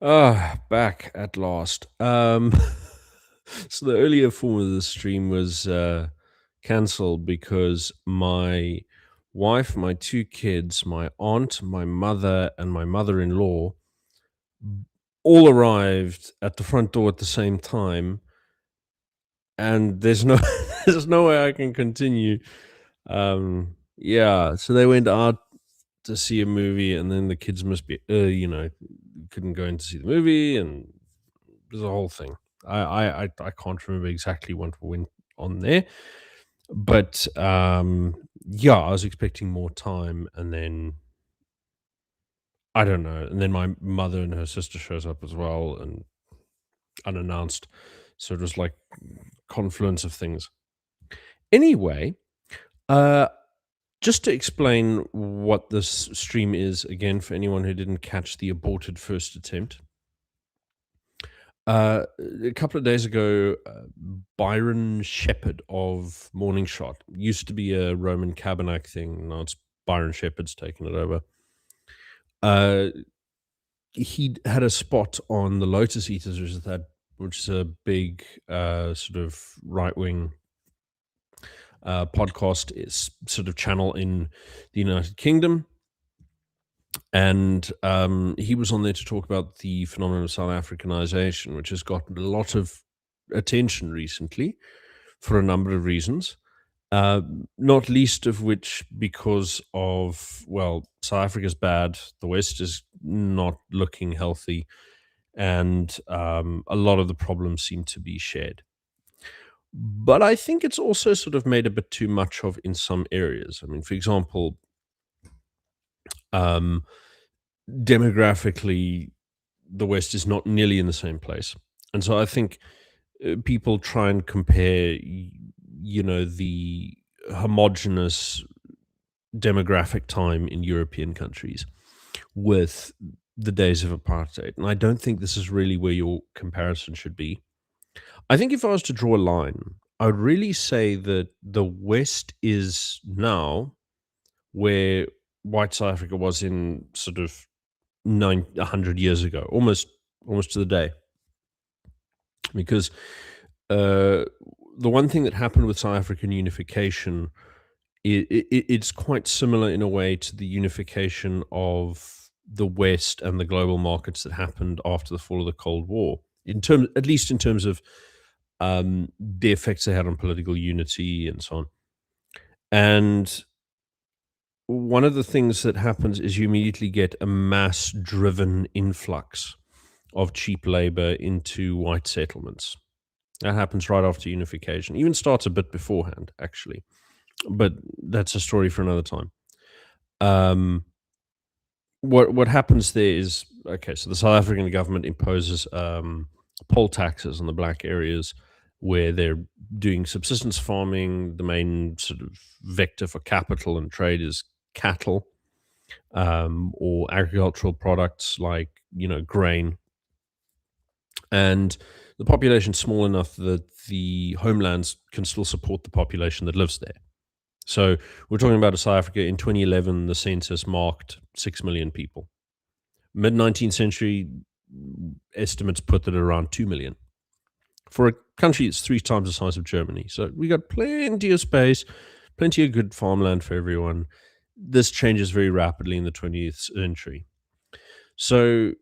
Back at last. So the earlier form of the stream was cancelled because my wife, my two kids, my aunt, my mother, and my mother-in-law all arrived at the front door at the same time, and there's no there's no way I can continue. Yeah, so they went out to see a movie, and then the kids must be, couldn't go in to see the movie, and there's a whole thing. I can't remember exactly what went on there, but yeah, I was expecting more time, and then I don't know, and then my mother and her sister shows up as well, and unannounced, so it was like confluence of things. Anyway, uh, just to explain what this stream is again for anyone who didn't catch the aborted first attempt. Uh, a couple of days ago, Byron Shepherd of Morning Shot used to be a Roman Cabernac thing. Now it's Byron Shepherd's taken it over. Uh, he had a spot on the Lotus Eaters, which is a big sort of right wing podcast, is sort of channel in the United Kingdom. And he was on there to talk about the phenomenon of Southafricanisation, which has gotten a lot of attention recently for a number of reasons, uh, not least of which because of, well, South Africa's bad, the West is not looking healthy, and a lot of the problems seem to be shared. But I think it's also sort of made a bit too much of in some areas. I mean, for example, um, demographically, the West is not nearly in the same place. And so I think people try and compare, the homogenous demographic time in European countries with the days of apartheid. And I don't think this is really where your comparison should be. I think if I was to draw a line, I would really say that the West is now where white South Africa was in sort of 100 years ago, almost to the day. Because uh, the one thing that happened with South African unification, it's quite similar in a way to the unification of the West and the global markets that happened after the fall of the Cold War. At least in terms of the effects they had on political unity and so on. And one of the things that happens is you immediately get a mass-driven influx of cheap labor into white settlements. That happens right after unification. Even starts a bit beforehand, actually, but that's a story for another time. What happens there is, okay, so the South African government imposes poll taxes on the black areas where they're doing subsistence farming. The main sort of vector for capital and trade is cattle, or agricultural products like grain, and the population's small enough that the homelands can still support the population that lives there. So we're talking about a South Africa in 2011, the census marked 6 million people. Mid 19th century estimates put that at around 2 million. For a country that's 3 times the size of Germany. So we got plenty of space, plenty of good farmland for everyone. This changes very rapidly in the 20th century. So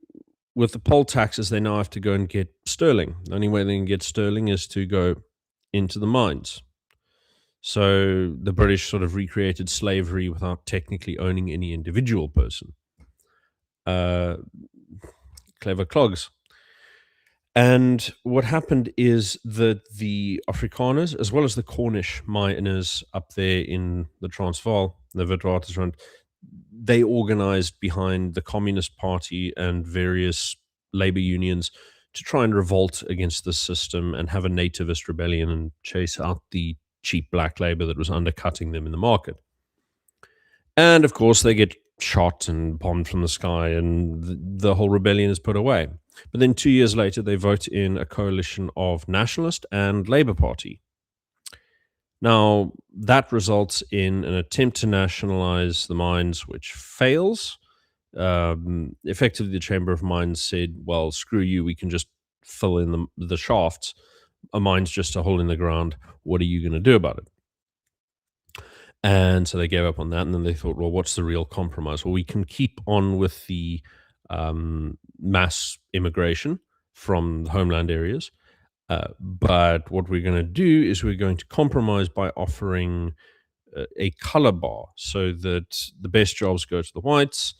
with the poll taxes, they now have to go and get sterling. The only way they can get sterling is to go into the mines. So the British sort of recreated slavery without technically owning any individual person. Clever clogs. And what happened is that the Afrikaners, as well as the Cornish miners up there in the Transvaal, the Witwatersrand, they organized behind the Communist Party and various labor unions to try and revolt against the system and have a nativist rebellion and chase out the cheap black labor that was undercutting them in the market. And of course, they get shot and bombed from the sky, and the whole rebellion is put away. But then 2 years later, they vote in a coalition of Nationalist and Labour Party. Now, that results in an attempt to nationalize the mines, which fails. Effectively, the Chamber of Mines said, "Well, screw you. We can just fill in the shafts. A mine's just a hole in the ground. What are you going to do about it?" And so they gave up on that, and then they thought, "Well, what's the real compromise? Well, we can keep on with the mass immigration from the homeland areas, but what we're going to do is we're going to compromise by offering a color bar so that the best jobs go to the whites,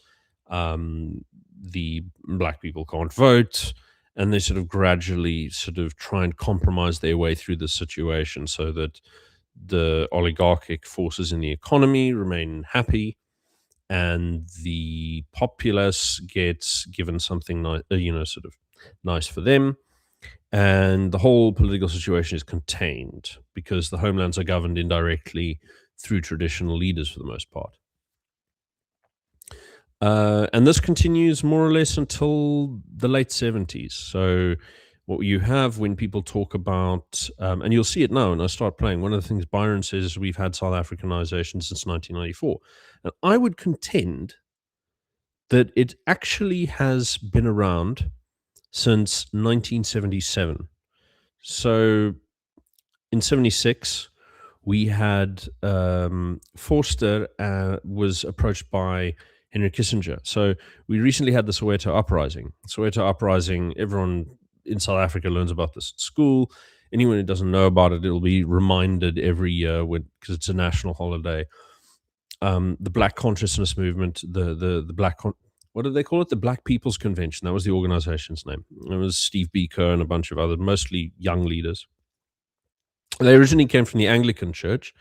the black people can't vote, and they sort of gradually sort of try and compromise their way through the situation so that the oligarchic forces in the economy remain happy and the populace gets given something nice, sort of nice for them, and the whole political situation is contained because the homelands are governed indirectly through traditional leaders for the most part. And this continues more or less until the late 70s. So, what you have when people talk about, and you'll see it now when I start playing, one of the things Byron says is we've had South Africanization since 1994. And I would contend that it actually has been around since 1977. So, in 76, we had Forster was approached by Henry Kissinger. So we recently had the Soweto uprising. Soweto uprising, everyone in South Africa learns about this at school. Anyone who doesn't know about it, it'll be reminded every year because it's a national holiday. The Black Consciousness Movement, the what did they call it? The Black People's Convention. That was the organization's name. It was Steve Biko and a bunch of other, mostly young leaders. They originally came from the Anglican Church,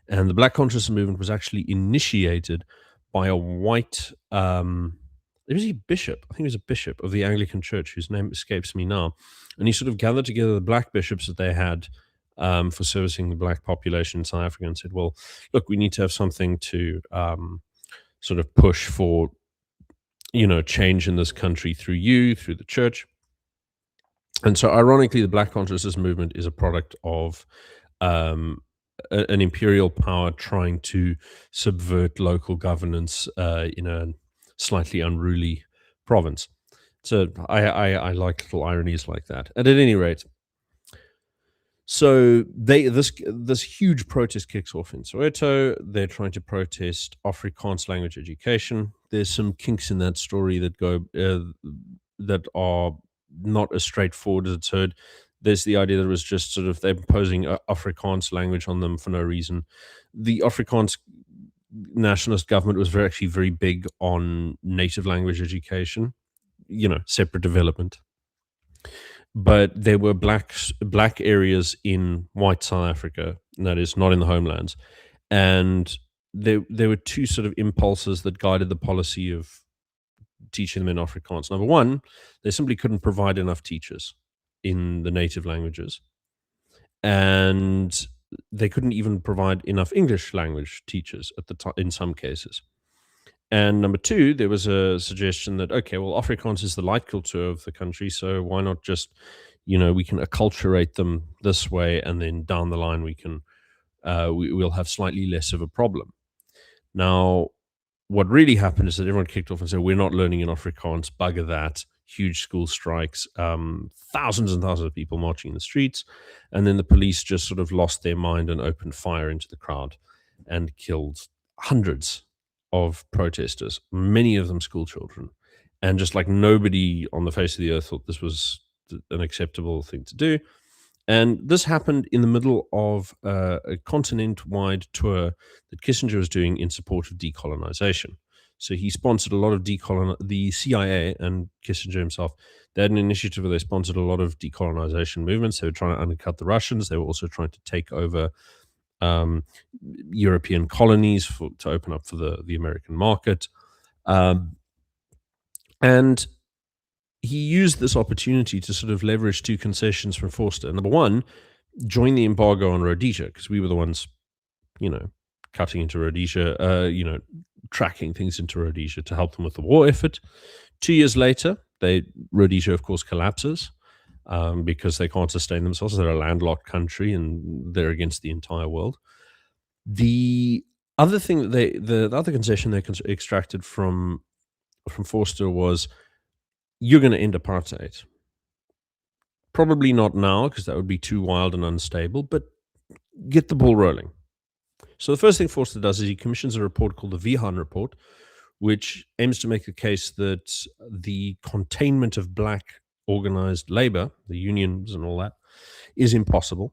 and the Black Consciousness Movement was actually initiated by a white, it was a bishop, I think it was a bishop of the Anglican Church, whose name escapes me now. And he sort of gathered together the black bishops that they had for servicing the black population in South Africa and said, well, look, we need to have something to sort of push for, change in this country through the church. And so, ironically, the Black Consciousness Movement is a product of um, an imperial power trying to subvert local governance in a slightly unruly province. So, I like little ironies like that. And at any rate, so this huge protest kicks off in Soweto. They're trying to protest Afrikaans language education. There's some kinks in that story that are not as straightforward as it's heard. There's the idea that it was just sort of they're imposing Afrikaans language on them for no reason. The Afrikaans nationalist government was actually very big on native language education, separate development, but there were black areas in white South Africa, and that is not in the homelands, and there were two sort of impulses that guided the policy of teaching them in Afrikaans. Number one, they simply couldn't provide enough teachers in the native languages, and they couldn't even provide enough English language teachers at the time in some cases. And number two, there was a suggestion that, okay, well, Afrikaans is the light culture of the country, so why not just, we can acculturate them this way, and then down the line we'll have slightly less of a problem. Now, what really happened is that everyone kicked off and said, we're not learning in Afrikaans, bugger that, huge school strikes, thousands and thousands of people marching in the streets, and then the police just sort of lost their mind and opened fire into the crowd and killed hundreds of protesters, many of them school children. And just like nobody on the face of the earth thought this was an acceptable thing to do. And this happened in the middle of a continent-wide tour that Kissinger was doing in support of decolonization. So he sponsored a lot of the CIA and Kissinger himself. They had an initiative where they sponsored a lot of decolonization movements. They were trying to undercut the Russians. They were also trying to take over European colonies to open up for the American market. And he used this opportunity to sort of leverage two concessions from Forster. Number one, join the embargo on Rhodesia, because we were the ones, cutting into Rhodesia, tracking things into Rhodesia to help them with the war effort. 2 years later, Rhodesia, of course, collapses because they can't sustain themselves. They're a landlocked country and they're against the entire world. The other thing that the other concession they extracted from from Forster was, you're going to end apartheid. Probably not now, because that would be too wild and unstable, but get the ball rolling. So the first thing Forster does is he commissions a report called the Vihan Report, which aims to make the case that the containment of black organized labor, the unions and all that, is impossible.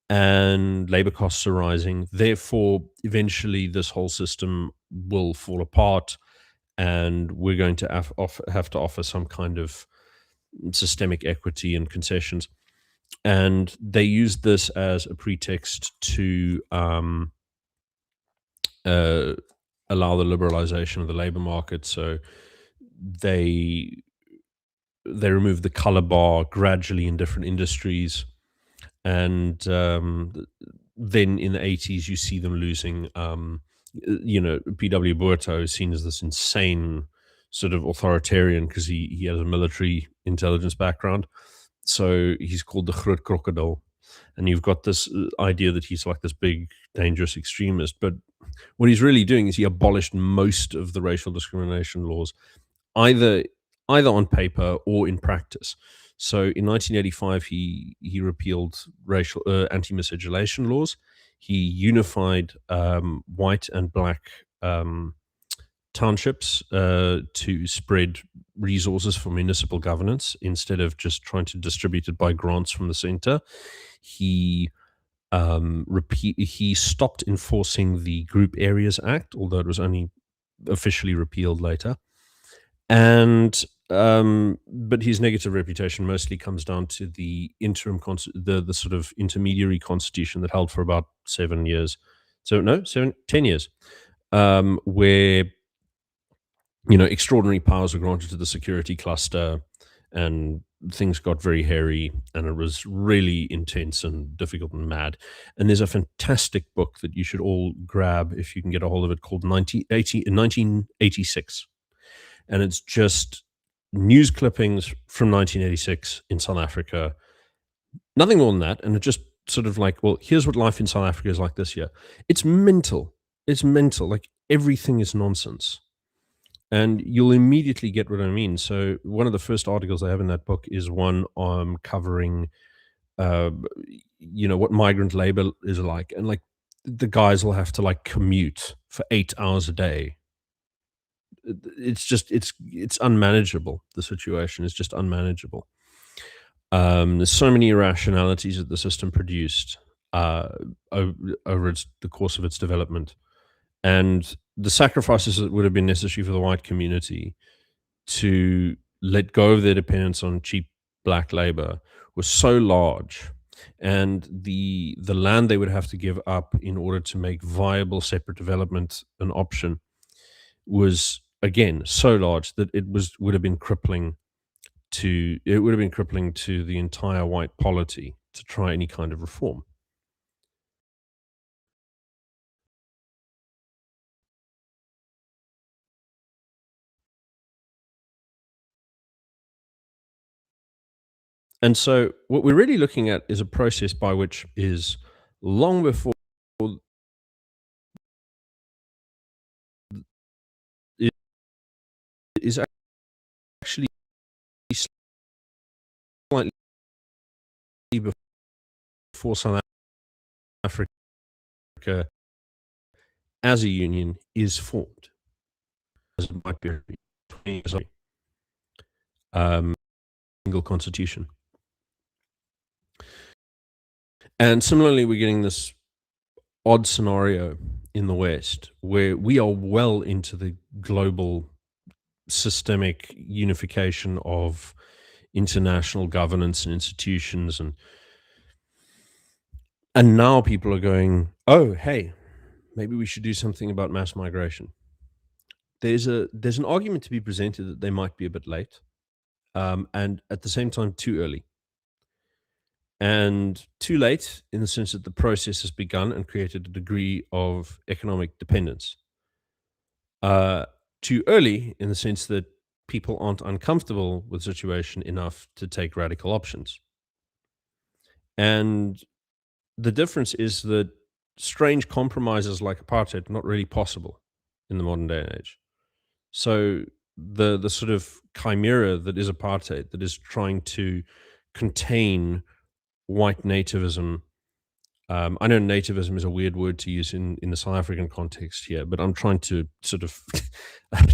And labor costs are rising. Therefore, eventually, this whole system will fall apart, and we're going to have to offer some kind of systemic equity and concessions. And they used this as a pretext to uh, allow the liberalization of the labor market. So they they removed the color bar gradually in different industries, and then in the 80s you see them losing. PW Botha is seen as this insane sort of authoritarian because he has a military intelligence background, so he's called the Groot Crocodile. And you've got this idea that he's like this big dangerous extremist, but what he's really doing is he abolished most of the racial discrimination laws, either on paper or in practice. So in 1985, he repealed racial anti-miscegenation laws. He unified white and black um, townships to spread resources for municipal governance instead of just trying to distribute it by grants from the center. He he stopped enforcing the Group Areas Act, although it was only officially repealed later. And but his negative reputation mostly comes down to the the sort of intermediary constitution that held for about 7 years. So no, 10 years, where extraordinary powers were granted to the security cluster, and things got very hairy, and it was really intense and difficult and mad. And there's a fantastic book that you should all grab if you can get a hold of it, called 1986, and it's just news clippings from 1986 in South Africa. Nothing more than that, and it just sort of like, well, here's what life in South Africa is like this year. It's mental. It's mental. Like, everything is nonsense. And you'll immediately get what I mean. So one of the first articles I have in that book is one covering, uh, what migrant labor is like, and like the guys will have to like commute for 8 hours a day. It's just it's unmanageable. The situation is just unmanageable. There's so many irrationalities that the system produced uh, over the course of its development, and the sacrifices that would have been necessary for the white community to let go of their dependence on cheap black labor was so large, and the land they would have to give up in order to make viable separate development an option was again so large that would have been crippling to the entire white polity to try any kind of reform. And so what we're really looking at is a process by which is long before it is actually slightly before South Africa as a union is formed, as it might be 20 years old, single constitution. And similarly, we're getting this odd scenario in the West where we are well into the global systemic unification of international governance and institutions, and now people are going, oh, hey, maybe we should do something about mass migration. There's an argument to be presented that they might be a bit late, and at the same time too early. And too late in the sense that the process has begun and created a degree of economic dependence. Uh, Too early in the sense that people aren't uncomfortable with the situation enough to take radical options. And the difference is that strange compromises like apartheid are not really possible in the modern day and age. So the sort of chimera that is apartheid, that is trying to contain white nativism. I know nativism is a weird word to use in the South African context here, but I'm trying to sort of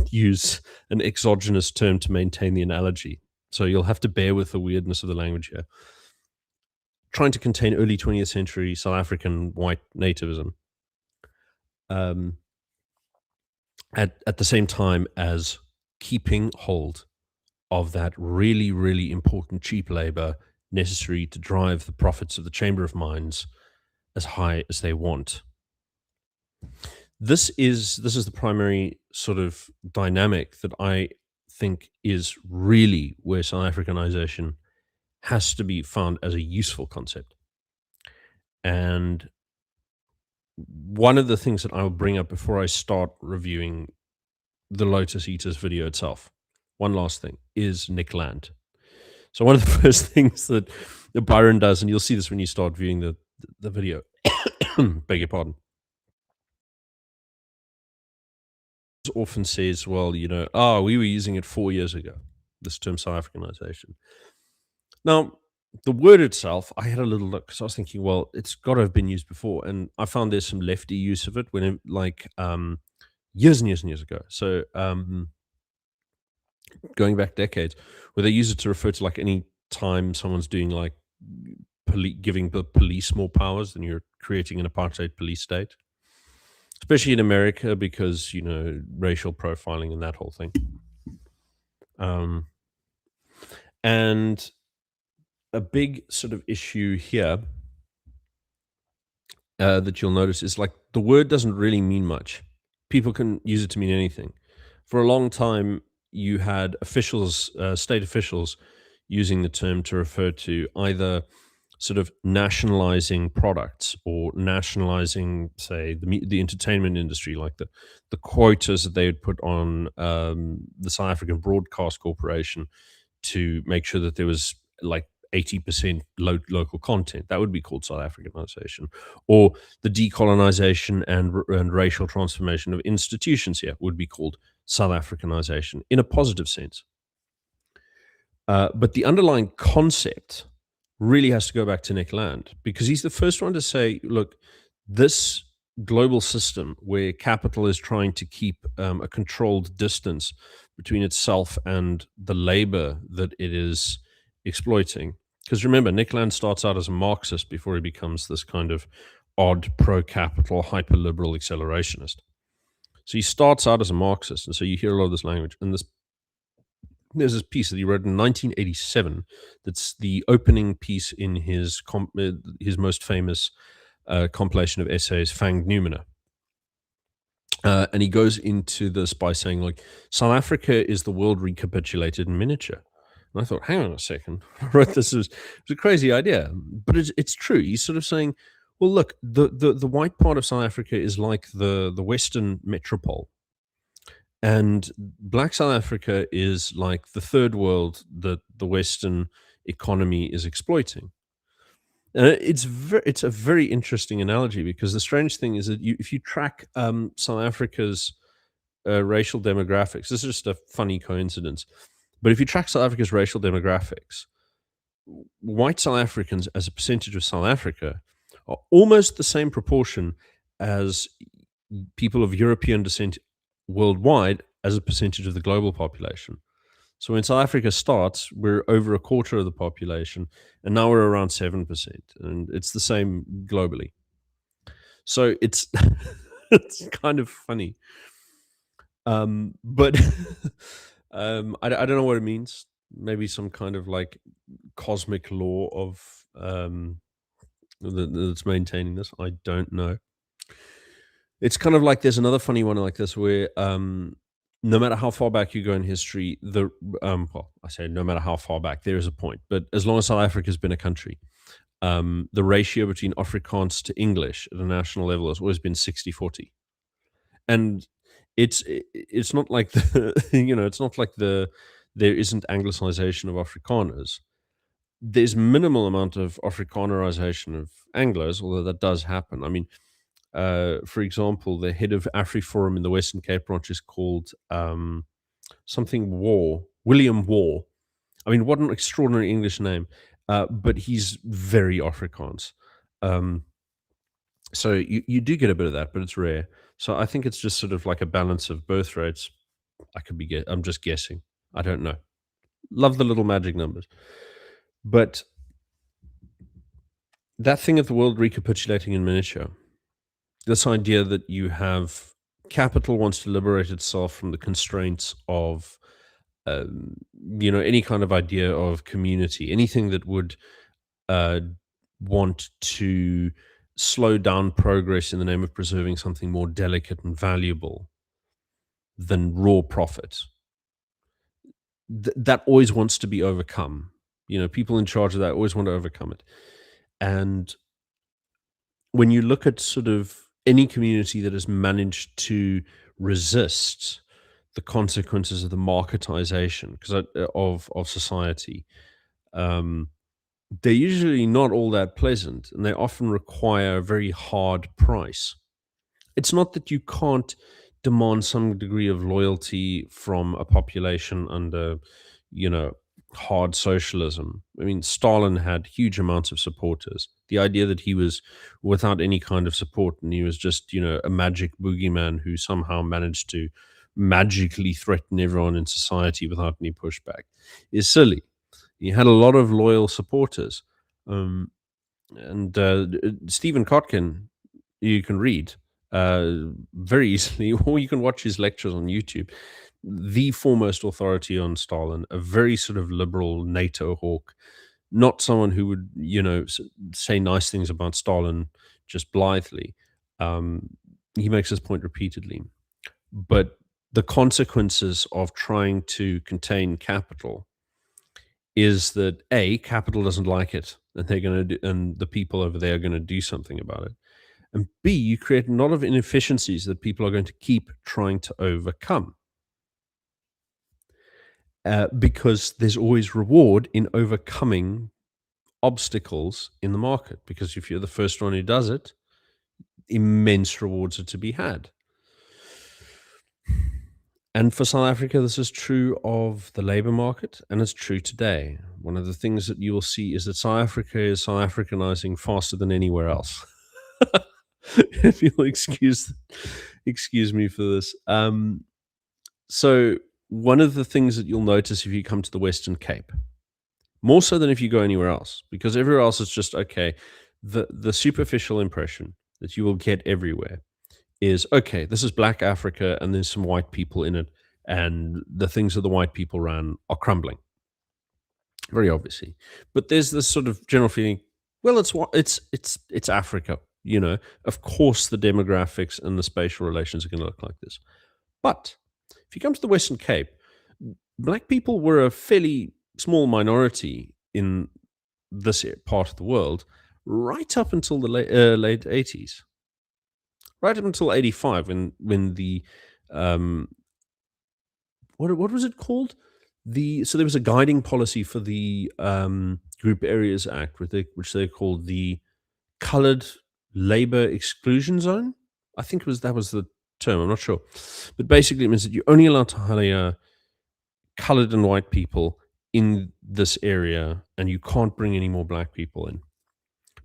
use an exogenous term to maintain the analogy. So you'll have to bear with the weirdness of the language here. Trying to contain early 20th century South African white nativism, um, at the same time as keeping hold of that really, really important cheap labor necessary to drive the profits of the Chamber of Mines as high as they want. This is the primary sort of dynamic that I think is really where South Africanization has to be found as a useful concept. And one of the things that I will bring up before I start reviewing the Lotus Eaters video itself, one last thing, is Nick Land. So one of the first things that Byron does, and you'll see this when you start viewing the video, beg your pardon, often says, well, oh, we were using it 4 years ago, this term South Africanization. Now, the word itself, I had a little look because I was thinking, well, it's got to have been used before. And I found there's some lefty use of it years and years and years ago. So going back decades, where they use it to refer to like any time someone's doing like giving the police more powers, then you're creating an apartheid police state, especially in America because racial profiling and that whole thing. And a big sort of issue here that you'll notice is like the word doesn't really mean much. People can use it to mean anything. For a long time, you had officials, state officials, using the term to refer to either sort of nationalizing products or nationalizing, say, the entertainment industry, like the quotas that they would put on the South African Broadcast Corporation to make sure that there was like 80% local content. That would be called South Africanization. Or the decolonization and racial transformation of institutions here would be called South Africanization in a positive sense. But the underlying concept really has to go back to Nick Land because he's the first one to say, look, this global system where capital is trying to keep a controlled distance between itself and the labor that it is exploiting. Because remember, Nick Land starts out as a Marxist before he becomes this kind of odd pro-capital, hyper-liberal accelerationist. So he starts out as a Marxist, and so you hear a lot of this language. And there's this piece that he wrote in 1987 that's the opening piece in his most famous compilation of essays, Fanged Noumena. And he goes into this by saying, like, South Africa is the world recapitulated in miniature. And I thought, hang on a second. I wrote this, it was a crazy idea. But it's true. He's sort of saying, well, look, the white part of South Africa is like the Western metropole. And Black South Africa is like the third world that the Western economy is exploiting. It's a very interesting analogy because the strange thing is that if you track South Africa's racial demographics, this is just a funny coincidence, but if you track South Africa's racial demographics, white South Africans as a percentage of South Africa are almost the same proportion as people of European descent worldwide as a percentage of the global population. So when South Africa starts, we're over a quarter of the population, and now we're around 7%, and it's the same globally. So it's it's kind of funny. But I don't know what it means. Maybe some kind of like cosmic law of that's maintaining this. I don't know. It's kind of like there's another funny one like this where no matter how far back you go in history, well, I say no matter how far back, there is a point. But as long as South Africa has been a country, the ratio between Afrikaans to English at a national level has always been 60-40. And it's not like it's not like there isn't Anglicization of Afrikaners. There's minimal amount of Afrikanerization of Anglos, although that does happen. I mean, for example, the head of AfriForum in the Western Cape branch is called something War, William War. I mean, what an extraordinary English name. But he's very Afrikaans. Um, so you do get a bit of that, but it's rare. So I think it's just sort of like a balance of birth rates. I'm just guessing. I don't know. Love the little magic numbers. But that thing of the world recapitulating in miniature, this idea that you have capital wants to liberate itself from the constraints of, um, any kind of idea of community, anything that would uh, want to slow down progress in the name of preserving something more delicate and valuable than raw profit. That always wants to be overcome. People in charge of that always want to overcome it. And when you look at sort of any community that has managed to resist the consequences of the marketization of society, um, they're usually not all that pleasant, and they often require a very hard price. It's not that you can't demand some degree of loyalty from a population under, you know, hard socialism. I mean, Stalin had huge amounts of supporters. The idea that he was without any kind of support and he was just, a magic boogeyman who somehow managed to magically threaten everyone in society without any pushback is silly. He had a lot of loyal supporters. Um, and Stephen Kotkin, you can read uh, very easily, or you can watch his lectures on YouTube. The foremost authority on Stalin, a very sort of liberal NATO hawk, not someone who would, say nice things about Stalin just blithely. Um, he makes this point repeatedly. But the consequences of trying to contain capital is that A, capital doesn't like it, and they're going to do, and the people over there are going to do something about it. And B, you create a lot of inefficiencies that people are going to keep trying to overcome, because there's always reward in overcoming obstacles in the market. Because if you're the first one who does it, immense rewards are to be had. And for South Africa, this is true of the labor market, and it's true today. One of the things that you will see is that South Africa is South Africanizing faster than anywhere else. If you'll excuse me for this. So one of the things that you'll notice if you come to the Western Cape, more so than if you go anywhere else, because everywhere else is just okay. The superficial impression that you will get everywhere is, okay, this is Black Africa and there's some white people in it, and the things that the white people ran are crumbling, very obviously. But there's this sort of general feeling, well, it's Africa. Of course the demographics and the spatial relations are going to look like this. But if you come to the Western Cape, Black people were a fairly small minority in this part of the world right up until the late 80s, right up until 85, when the um, what was it called? So there was a guiding policy for the Group Areas Act, which they called the Colored Labor Exclusion Zone. I think that was the term. I'm not sure, but basically it means that you're only allowed to hire colored and white people in this area, and you can't bring any more black people in.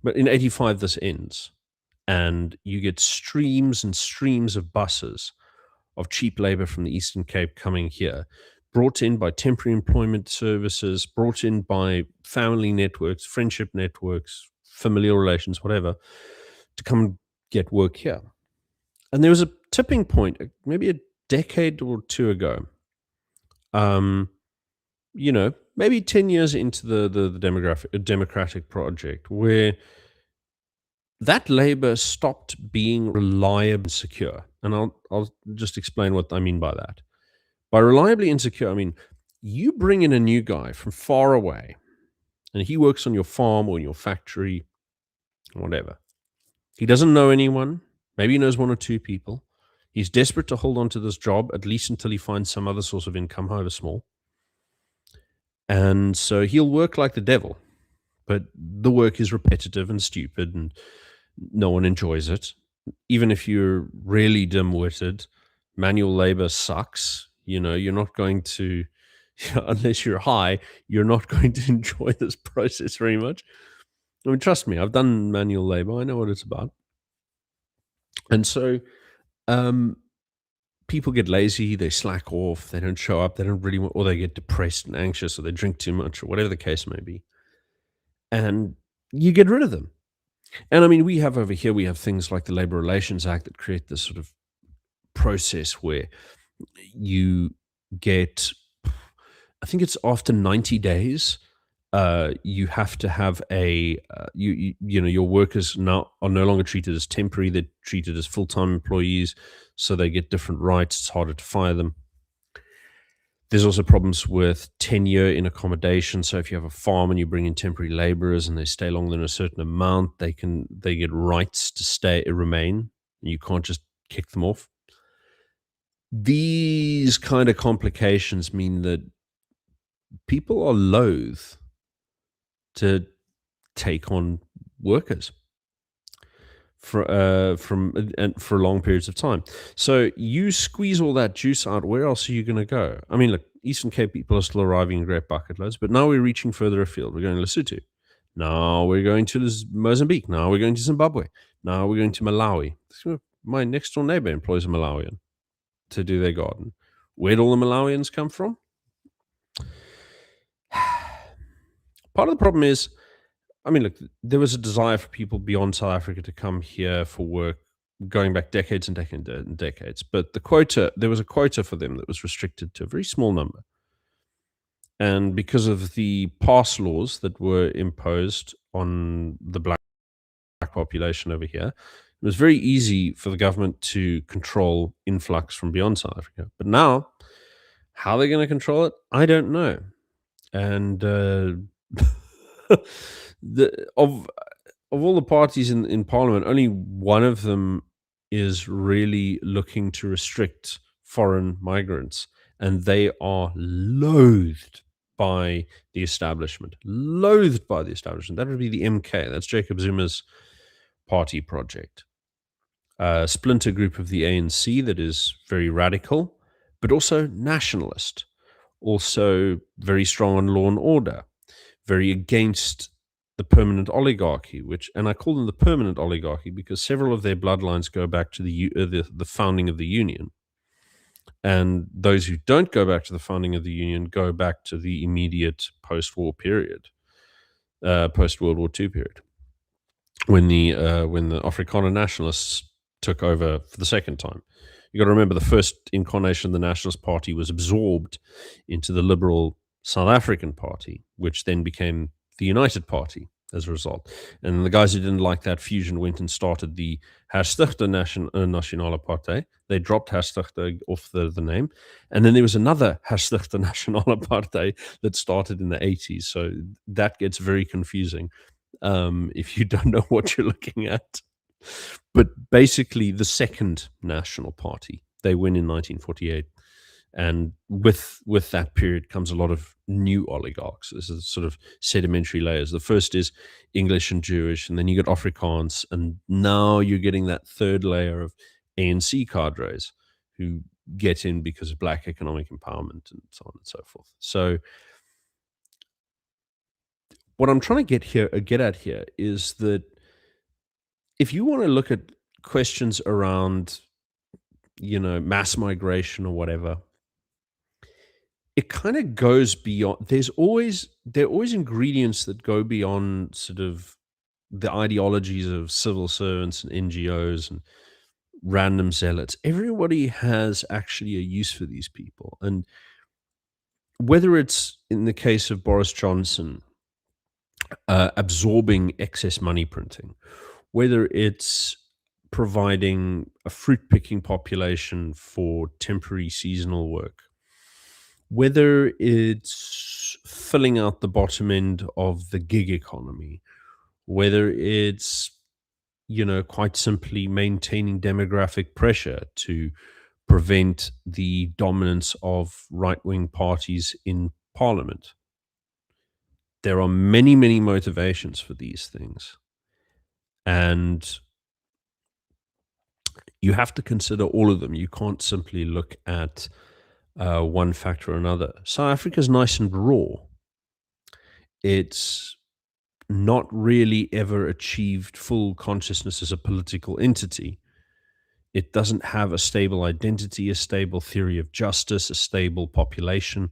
But in 85, this ends, and you get streams and streams of buses of cheap labor from the Eastern Cape coming here, brought in by temporary employment services, brought in by family networks, friendship networks, familial relations, whatever, to come and get work here. And there was a tipping point, maybe a decade or two ago, maybe 10 years into the democratic project, where that labor stopped being reliable and secure. And I'll just explain what I mean by that. By reliably insecure, I mean you bring in a new guy from far away, and he works on your farm or in your factory, whatever. He doesn't know anyone. Maybe he knows one or two people. He's desperate to hold on to this job, at least until he finds some other source of income, however small. And so he'll work like the devil, but the work is repetitive and stupid, and no one enjoys it. Even if you're really dim-witted, manual labor sucks. You're not going to, unless you're high, you're not going to enjoy this process very much. I mean, trust me, I've done manual labor. I know what it's about. And so, um, people get lazy, they slack off, they don't show up, they don't really want, or they get depressed and anxious, or they drink too much, or whatever the case may be. And you get rid of them. And I mean, we have over here, we have things like the Labor Relations Act that create this sort of process where you get, I think it's after 90 days, you have to have your workers now are no longer treated as temporary, they're treated as full-time employees, so they get different rights, it's harder to fire them. There's also problems with tenure in accommodation. So if you have a farm and you bring in temporary laborers and they stay longer than a certain amount, they get rights to remain. You can't just kick them off. These kind of complications mean that people are loath to take on workers for long periods of time. So you squeeze all that juice out. Where else are you going to go? I mean, look, Eastern Cape people are still arriving in great bucket loads, but now we're reaching further afield. We're going to Lesotho. Now we're going to Mozambique. Now we're going to Zimbabwe. Now we're going to Malawi. So my next door neighbor employs a Malawian to do their garden. Where'd all the Malawians come from? Part of the problem is, I mean, look, there was a desire for people beyond South Africa to come here for work going back decades and decades and decades. But there was a quota for them that was restricted to a very small number. And because of the pass laws that were imposed on the black population over here, it was very easy for the government to control influx from beyond South Africa. But now, how they're going to control it, I don't know. And the of all the parties in parliament, only one of them is really looking to restrict foreign migrants, and they are loathed by the establishment. Loathed by the establishment. That would be the MK. That's Jacob Zuma's party project. A splinter group of the ANC that is very radical, but also nationalist. Also very strong on law and order, very against the permanent oligarchy, and I call them the permanent oligarchy because several of their bloodlines go back to the founding of the Union. And those who don't go back to the founding of the Union go back to the immediate post-war period, post-World War II period, when the Afrikaner nationalists took over for the second time. You got to remember the first incarnation of the Nationalist Party was absorbed into the liberal South African Party, which then became the United Party as a result. And the guys who didn't like that fusion went and started the Herstigte Nasionale Partij. They dropped Herstigte off the name. And then there was another Herstigte Nasionale Partij that started in the 80s. So that gets very confusing if you don't know what you're looking at. But basically, the second national party, they win in 1948. And with that period comes a lot of new oligarchs. This is sort of sedimentary layers. The first is English and Jewish, and then you get Afrikaans, and now you're getting that third layer of ANC cadres who get in because of black economic empowerment and so on and so forth. So what I'm trying to get at here is that if you want to look at questions around, mass migration or whatever, it kind of goes beyond. There are always ingredients that go beyond sort of the ideologies of civil servants and NGOs and random zealots. Everybody has actually a use for these people. And whether it's in the case of Boris Johnson absorbing excess money printing, whether it's providing a fruit picking population for temporary seasonal work, whether it's filling out the bottom end of the gig economy, whether it's, quite simply maintaining demographic pressure to prevent the dominance of right wing parties in parliament. There are many, many motivations for these things. And you have to consider all of them. You can't simply look at one factor or another. South Africa's nice and raw. It's not really ever achieved full consciousness as a political entity. It doesn't have a stable identity, a stable theory of justice, a stable population.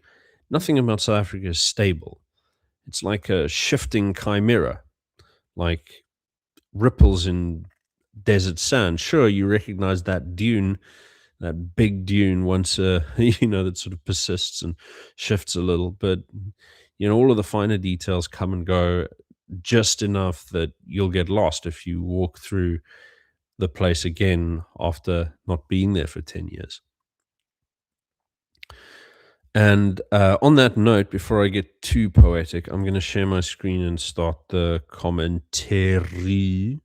Nothing about South Africa is stable. It's like a shifting chimera, like ripples in desert sand. Sure, you recognize that dune, that big dune once, that sort of persists and shifts a little, but all of the finer details come and go just enough that you'll get lost if you walk through the place again after not being there for 10 years. And on that note, before I get too poetic, I'm going to share my screen and start the commentary.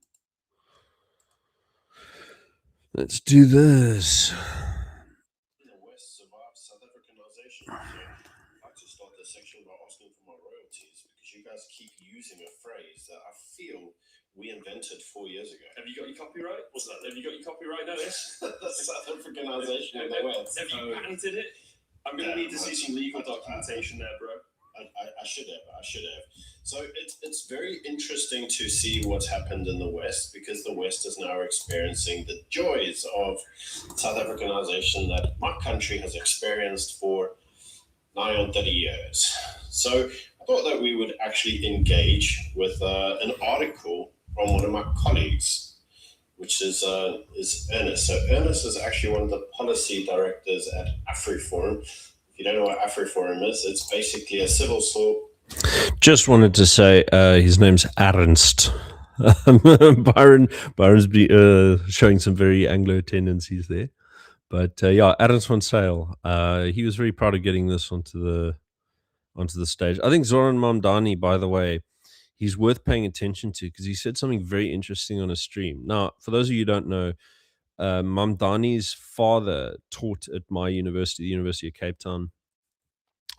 Let's do this. The West survived Southafricanisation. So I'd like to start this section by asking for my royalties because you guys keep using a phrase that I feel we invented 4 years ago. Have you got your copyright? What's that? Have you got your copyright notice? Southafricanisation of the West. Have you patented it? I'm going to need to see some legal documentation there, bro. I should have. So it's very interesting to see what's happened in the West because the West is now experiencing the joys of South Africanization that my country has experienced for nigh on 30 years. So I thought that we would actually engage with an article from one of my colleagues, which is Ernest. So Ernest is actually one of the policy directors at AfriForum. If you don't know what AfriForum is, it's basically a civil law. Just wanted to say his name's Ernst. Byron's showing some very Anglo tendencies there. But Ernst van Sail, he was very proud of getting this onto the stage. I think Zoran Mamdani, by the way, he's worth paying attention to because he said something very interesting on a stream. Now, for those of you who don't know, Mamdani's father taught at my university, the University of Cape Town,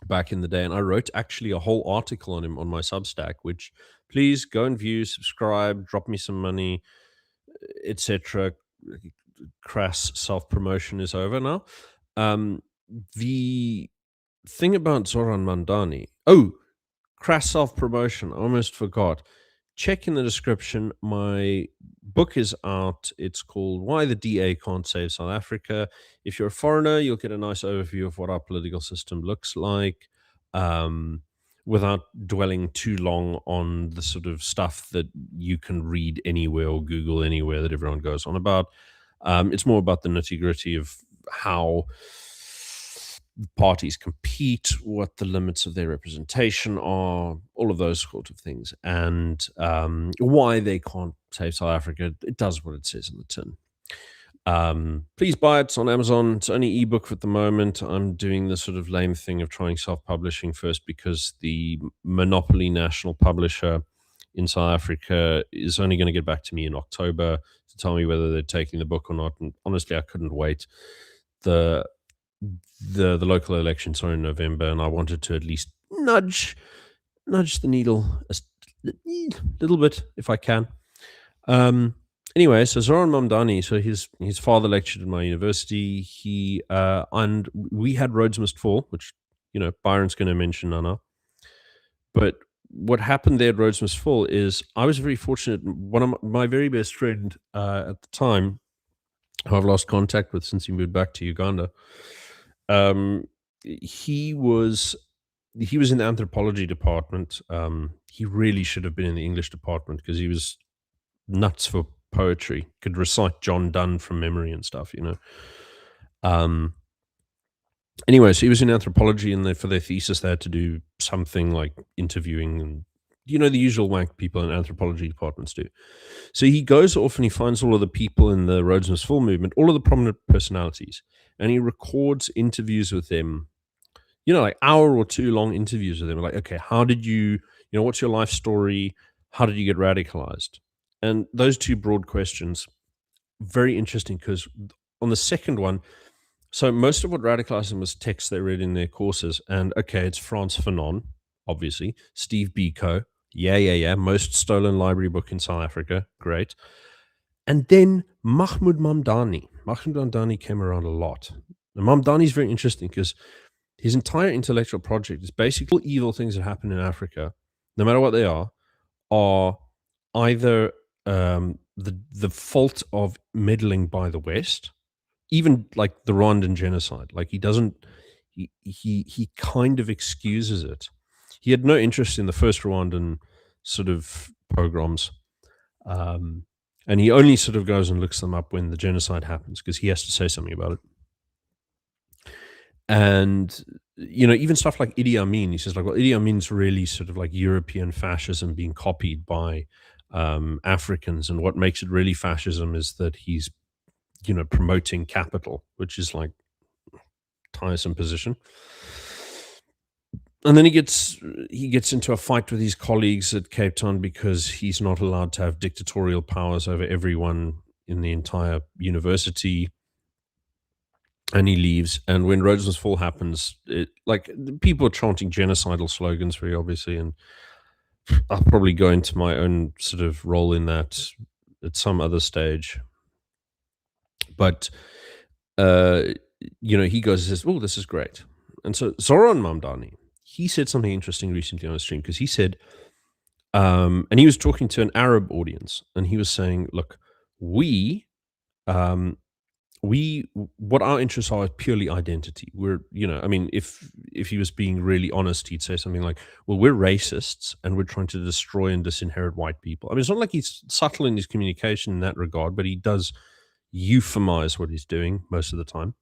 back in the day, and I wrote actually a whole article on him on my Substack, which please go and view, subscribe, drop me some money, etc. Crass self-promotion is over now. The thing about Zoran Mamdani, crass self-promotion, I almost forgot. Check in the description. My book is out. It's called Why the DA Can't Save South Africa. If you're a foreigner, you'll get a nice overview of what our political system looks like without dwelling too long on the sort of stuff that you can read anywhere or Google anywhere that everyone goes on about. It's more about the nitty-gritty of how parties compete, what the limits of their representation are, all of those sort of things, and why they can't save South Africa. It does what it says in the tin. Please buy it. It's on Amazon. It's only ebook at the moment. I'm doing the sort of lame thing of trying self-publishing first because the monopoly national publisher in South Africa is only going to get back to me in October to tell me whether they're taking the book or not. And honestly, I couldn't wait. The local elections are in November, and I wanted to at least nudge the needle a little bit if I can. Anyway, so Zoran Mamdani, so his father lectured at my university. He and we had Roads Must Fall, which Byron's going to mention now. But what happened there at Roads Must Fall is I was very fortunate. One of my very best friend at the time, who I've lost contact with since he moved back to Uganda, he was in the anthropology department. He really should have been in the English department because he was nuts for poetry, could recite John Donne from memory and stuff, Anyway, so he was in anthropology, and for their thesis they had to do something like interviewing and the usual wank people in anthropology departments do. So he goes off and he finds all of the people in the Roads Must Fall movement, all of the prominent personalities, and he records interviews with them, like hour or two long interviews with them. Like, okay, how did you, what's your life story? How did you get radicalized? And those two broad questions, very interesting because on the second one, so most of what radicalized them was text they read in their courses. And okay, it's Frantz Fanon, obviously, Steve Biko, yeah, most stolen library book in South Africa, great. And then Mahmoud Mamdani. Mahmoud Mamdani came around a lot. And Mamdani is very interesting because his entire intellectual project is basically all evil things that happen in Africa, no matter what they are either the fault of meddling by the West, even like the Rwandan genocide. Like he doesn't, he kind of excuses it. He had no interest in the first Rwandan sort of pogroms, um, and he only sort of goes and looks them up when the genocide happens because he has to say something about it. And even stuff like Idi Amin, he says like, well, Idi Amin's really sort of like European fascism being copied by Africans, and what makes it really fascism is that he's promoting capital, which is like tiresome position. And then he gets into a fight with his colleagues at Cape Town because he's not allowed to have dictatorial powers over everyone in the entire university, and he leaves. And when Rhodes Fall happens, people are chanting genocidal slogans very obviously, and I'll probably go into my own sort of role in that at some other stage. But uh, he goes and says, "Oh, this is great." And so Zoran Mamdani, he said something interesting recently on a stream because he said, and he was talking to an Arab audience, and he was saying, "Look, we, um, we, what our interests are is purely identity. I mean, if he was being really honest, he'd say something like, well, we're racists and we're trying to destroy and disinherit white people.' I mean, it's not like he's subtle in his communication in that regard, but he does euphemize what he's doing most of the time.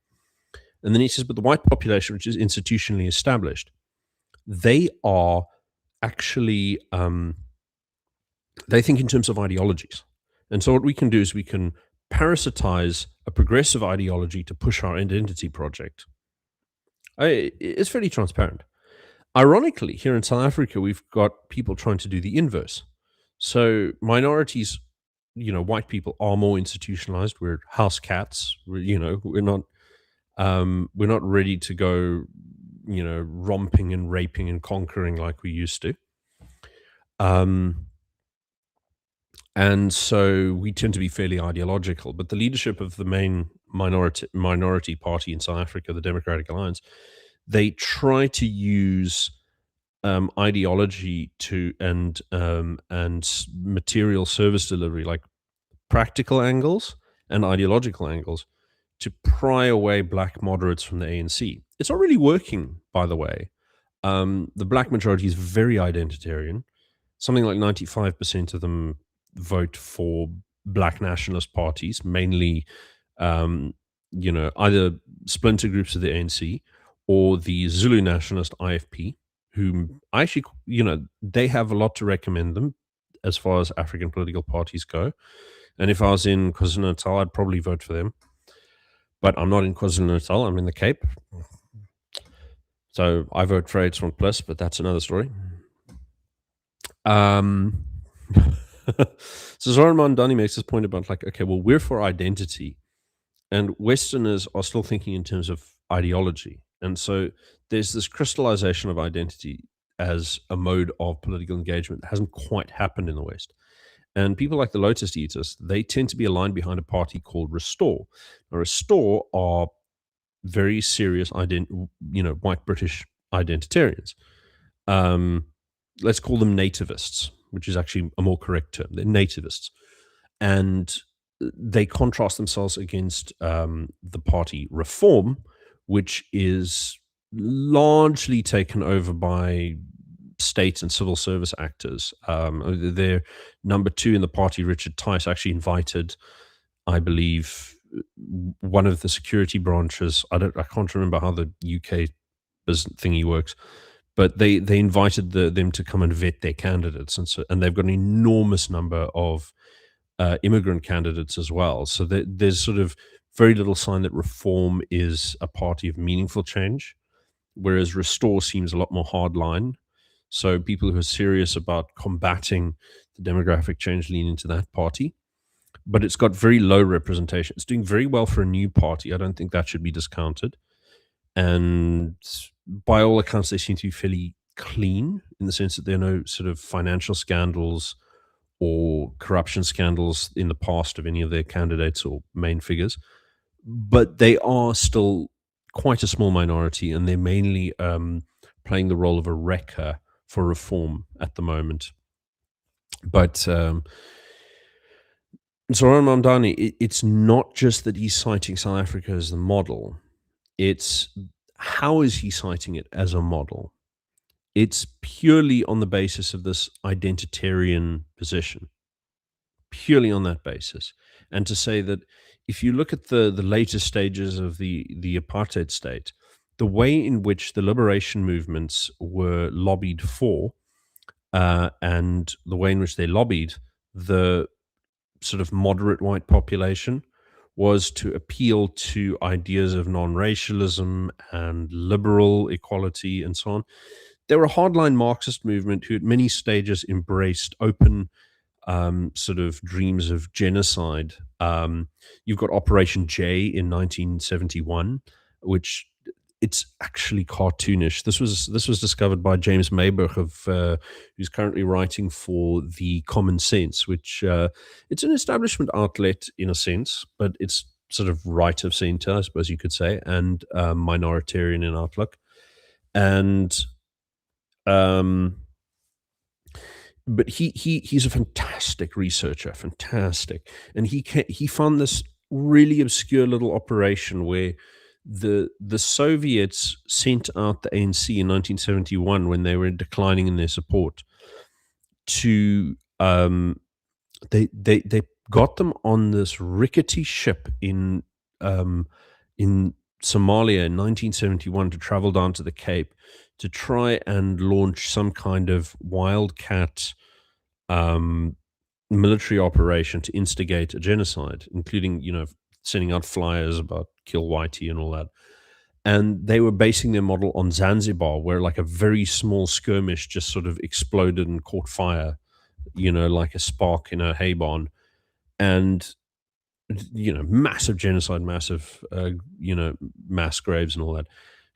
And then he says, but the white population, which is institutionally established, they are actually, they think in terms of ideologies. And so what we can do is we can parasitize a progressive ideology to push our identity project." It's fairly transparent. Ironically, here in South Africa, we've got people trying to do the inverse. So minorities, white people are more institutionalized. We're house cats. We're not ready to go, romping and raping and conquering like we used to. Um, and so we tend to be fairly ideological. But the leadership of the main minority party in South Africa, the Democratic Alliance, they try to use ideology and material service delivery, like practical angles and ideological angles, to pry away black moderates from the ANC. It's not really working, by the way. The black majority is very identitarian. Something like 95% of them vote for black nationalist parties, mainly, either splinter groups of the ANC or the Zulu nationalist IFP, whom actually, they have a lot to recommend them as far as African political parties go. And if I was in KwaZulu-Natal, I'd probably vote for them. But I'm not in KwaZulu-Natal, I'm in the Cape. So I vote for H1 Plus, but that's another story. So Zoran Mandani makes this point about like, okay, well, we're for identity, and Westerners are still thinking in terms of ideology. And so there's this crystallization of identity as a mode of political engagement that hasn't quite happened in the West. And people like the Lotus Eaters, they tend to be aligned behind a party called Restore. Now, Restore are very serious, white British identitarians. Let's call them nativists, which is actually a more correct term. They're nativists. And they contrast themselves against the party Reform, which is largely taken over by state and civil service actors. Their number two in the party, Richard Tice, actually invited, I believe, one of the security branches. I can't remember how the UK thingy works, but they invited them to come and vet their candidates, and they've got an enormous number of immigrant candidates as well. So there's sort of very little sign that Reform is a party of meaningful change, whereas Restore seems a lot more hardline. So people who are serious about combating the demographic change lean into that party. But it's got very low representation. It's doing very well for a new party. I don't think that should be discounted. And by all accounts, they seem to be fairly clean in the sense that there are no sort of financial scandals or corruption scandals in the past of any of their candidates or main figures. But they are still quite a small minority, and they're mainly playing the role of a wrecker for reform at the moment. But Zoran Mamdani, it's not just that he's citing South Africa as the model. It's how is he citing it as a model? It's purely on the basis of this identitarian position, purely on that basis. And to say that if you look at the later stages of the apartheid state, the way in which the liberation movements were lobbied for, and the way in which they lobbied the sort of moderate white population, was to appeal to ideas of non-racialism and liberal equality and so on. They were a hardline Marxist movement who at many stages embraced open sort of dreams of genocide. You've got Operation J in 1971, which it's actually cartoonish. This was discovered by James Mayberg, who's currently writing for the Common Sense, which it's an establishment outlet in a sense, but it's sort of right of centre, I suppose you could say, and minoritarian in outlook. And um, but he's a fantastic researcher, fantastic, and he found this really obscure little operation where the Soviets sent out the ANC in 1971 when they were declining in their support to they got them on this rickety ship in Somalia in 1971 to travel down to the Cape to try and launch some kind of wildcat um, military operation to instigate a genocide, including, sending out flyers about kill Whitey and all that. And they were basing their model on Zanzibar, where like a very small skirmish just sort of exploded and caught fire, like a spark in a hay barn. And, massive genocide, massive, mass graves and all that.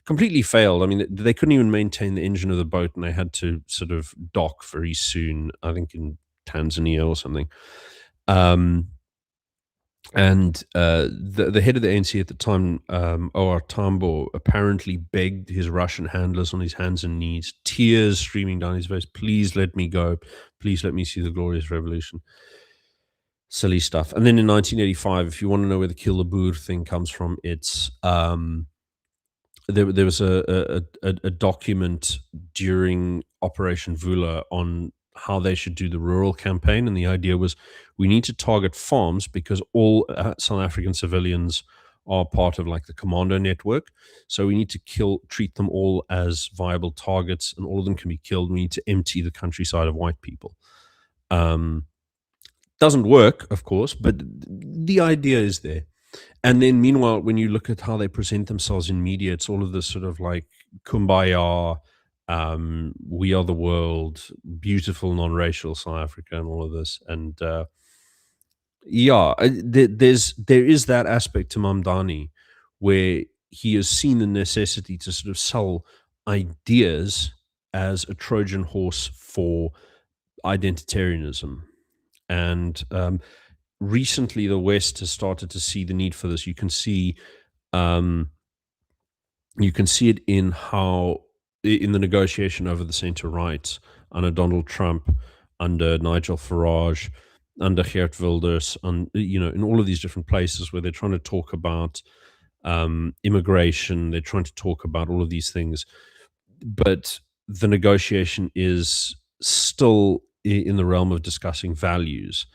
Completely failed. I mean, they couldn't even maintain the engine of the boat, and they had to sort of dock very soon, I think in Tanzania or something. And the head of the ANC at the time, O.R. Tambo, apparently begged his Russian handlers on his hands and knees, tears streaming down his face, please let me go. Please let me see the glorious revolution. Silly stuff. And then in 1985, if you want to know where the Kill the Boer thing comes from, it's there was a document during Operation Vula on how they should do the rural campaign, and the idea was we need to target farms because all South African civilians are part of like the commando network, so we need to treat them all as viable targets, and all of them can be killed. We need to empty the countryside of white people. Doesn't work, of course, but the idea is there. And then meanwhile, when you look at how they present themselves in media, it's all of this sort of like kumbaya, we are the world, beautiful non-racial South Africa, and all of this. And there is that aspect to Mamdani where he has seen the necessity to sort of sell ideas as a Trojan horse for identitarianism. And recently, the West has started to see the need for this. Um, you can see it in in the negotiation over the center right under Donald Trump, under Nigel Farage, under Geert Wilders, in all of these different places where they're trying to talk about immigration, they're trying to talk about all of these things, but the negotiation is still in the realm of discussing values,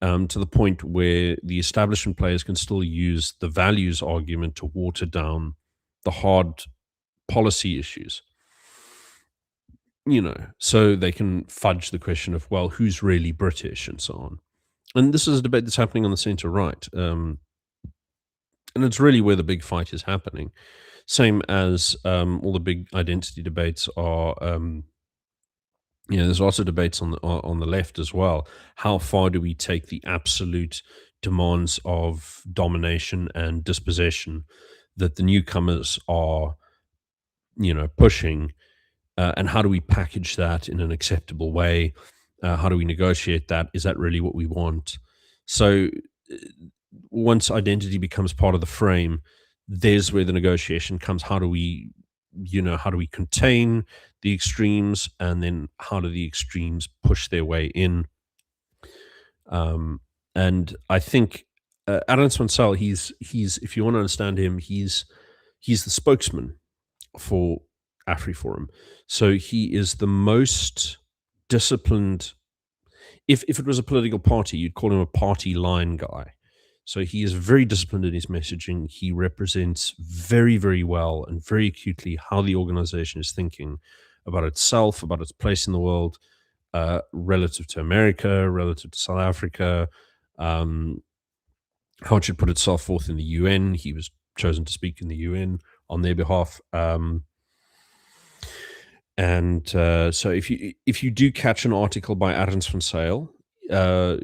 to the point where the establishment players can still use the values argument to water down the hard policy issues. So they can fudge the question of, well, who's really British and so on. And this is a debate that's happening on the center right. And it's really where the big fight is happening. Same as all the big identity debates are. There's also debates on the left as well. How far do we take the absolute demands of domination and dispossession that the newcomers are, pushing, and how do we package that in an acceptable way? How do we negotiate that? Is that really what we want? So uh, once identity becomes part of the frame, there's where the negotiation comes. How do we contain the extremes, and then how do the extremes push their way in? Um, and I think Alan Swansell, he's if you want to understand him, he's the spokesman for AfriForum. So he is the most disciplined. If it was a political party, you'd call him a party line guy. So he is very disciplined in his messaging. He represents very, very well and very acutely how the organization is thinking about itself, about its place in the world, relative to America, relative to South Africa, um, how it should put itself forth in the UN. He was chosen to speak in the UN on their behalf. And so if you do catch an article by Adams van Sale, uh,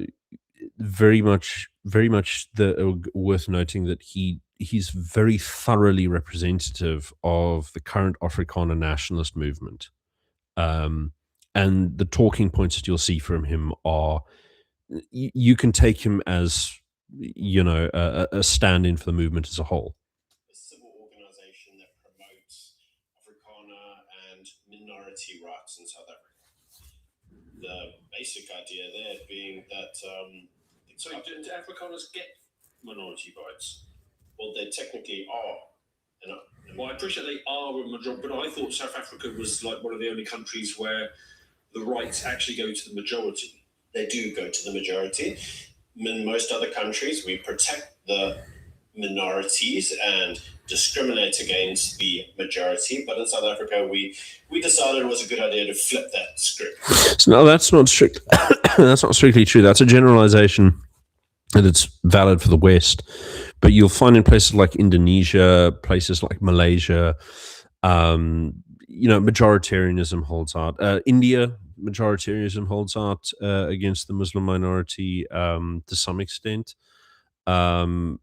very much worth noting that he's very thoroughly representative of the current Afrikaner nationalist movement. Um, and the talking points that you'll see from him are you can take him as a stand-in for the movement as a whole. A civil organization that promotes Afrikaner and minority rights in South Africa. The basic idea there being that so do Afrikaners get minority rights? Well, they technically are. Well, I appreciate they are a majority, but I thought South Africa was like one of the only countries where the rights actually go to the majority. They do go to the majority. In most other countries, we protect the minorities and discriminate against the majority. But in South Africa, we decided it was a good idea to flip that script. So no, that's not strict. That's not strictly true. That's a generalization, and it's valid for the West. But you'll find in places like Indonesia, places like Malaysia, majoritarianism holds out. India, majoritarianism holds out against the Muslim minority to some extent. India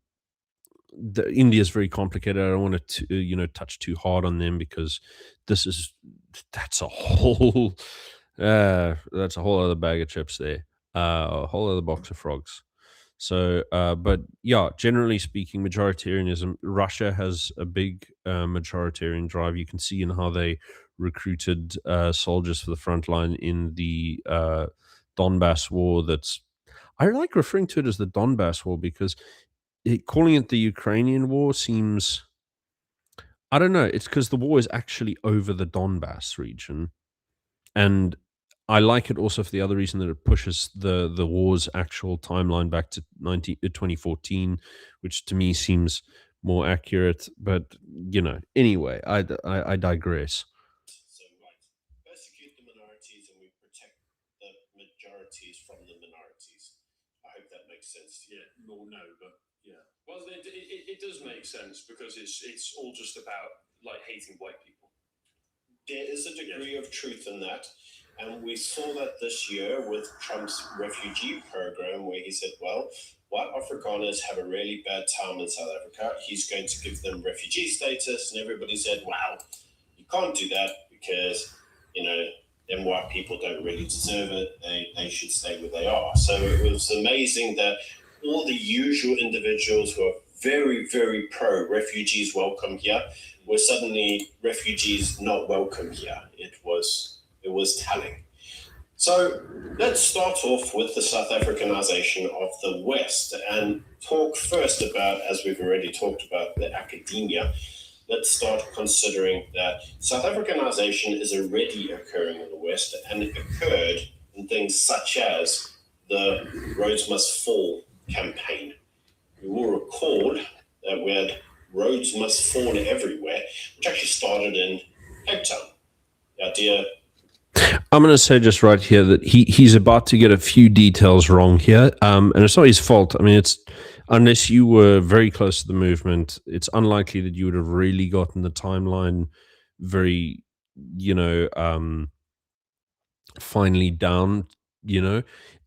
is very complicated. I don't want to touch too hard on them because that's a whole other bag of chips there, a whole other box of frogs. So, but yeah, generally speaking, majoritarianism. Russia has a big majoritarian drive. You can see in how they recruited soldiers for the front line in the Donbass war. I like referring to it as the Donbass war because calling it the Ukrainian war seems, I don't know. It's because the war is actually over the Donbass region, and I like it also for the other reason that it pushes the war's actual timeline back to 2014, which to me seems more accurate. But anyway, I digress. So, right, persecute the minorities and we protect the majorities from the minorities. I hope that makes sense. Yeah, no, but yeah. Well, it does make sense because it's all just about like hating white people. There is a degree of truth in that. And we saw that this year with Trump's refugee program, where he said, well, white Afrikaners have a really bad time in South Africa. He's going to give them refugee status. And everybody said, wow, you can't do that because, them white people don't really deserve it. They should stay where they are. So it was amazing that all the usual individuals who are very, very pro-refugees welcome here were suddenly refugees not welcome here. It was telling. So let's start off with the South Africanization of the West and talk first about, as we've already talked about, the academia. Let's start considering that South Africanization is already occurring in the West, and it occurred in things such as the Rhodes Must Fall campaign. You will recall that we had Rhodes Must Fall everywhere, which actually started in Cape Town. The idea. I'm going to say just right here that he's about to get a few details wrong here, and it's not his fault. I mean, it's unless you were very close to the movement, it's unlikely that you would have really gotten the timeline very, finely down,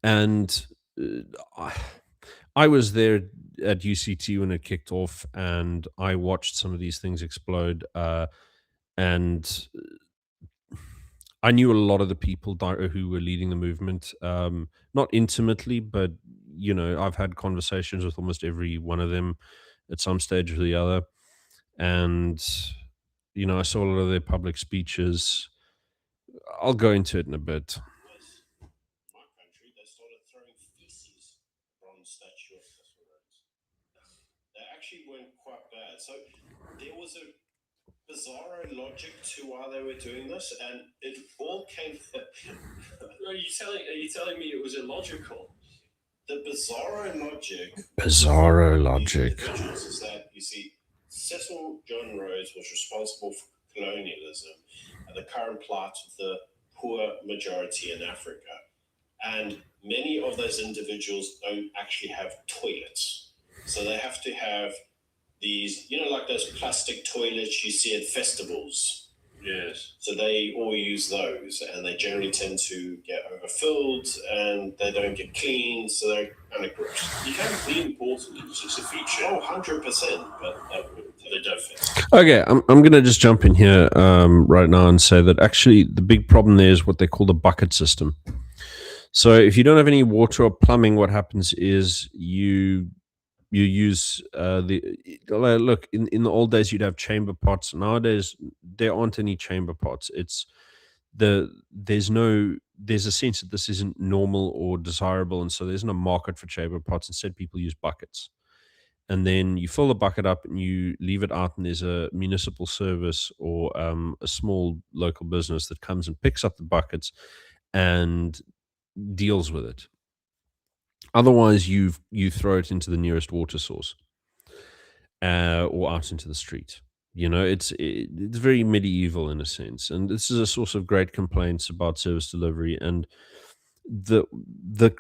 and I was there at UCT when it kicked off, and I watched some of these things explode, and I knew a lot of the people who were leading the movement, not intimately, but I've had conversations with almost every one of them at some stage or the other. And I saw a lot of their public speeches. I'll go into it in a bit. Yes. My country, they started throwing feces bronze statue of Cecil Rhodes. They actually went quite bad. So there was a bizarro logic to why they were doing this, and it all came. Are you telling me it was illogical? The bizarro logic these individuals is that, you see, Cecil John Rhodes was responsible for colonialism and the current plight of the poor majority in Africa. And many of those individuals don't actually have toilets. So they have to have these, like those plastic toilets you see at festivals. Yes. So they all use those, and they generally tend to get overfilled, and they don't get clean, so they're kind of gross. You can clean portaloos, it's a feature. Oh, 100%, but they don't fit. Okay, I'm going to just jump in here right now and say that actually the big problem there is what they call the bucket system. So if you don't have any water or plumbing, what happens is you use look, in the old days you'd have chamber pots. Nowadays there aren't any chamber pots. It's there's a sense that this isn't normal or desirable, and so there's no market for chamber pots. Instead, people use buckets, and then you fill the bucket up and you leave it out, and there's a municipal service or a small local business that comes and picks up the buckets and deals with it. Otherwise, you throw it into the nearest water source or out into the street. It's very medieval in a sense, and this is a source of great complaints about service delivery. And the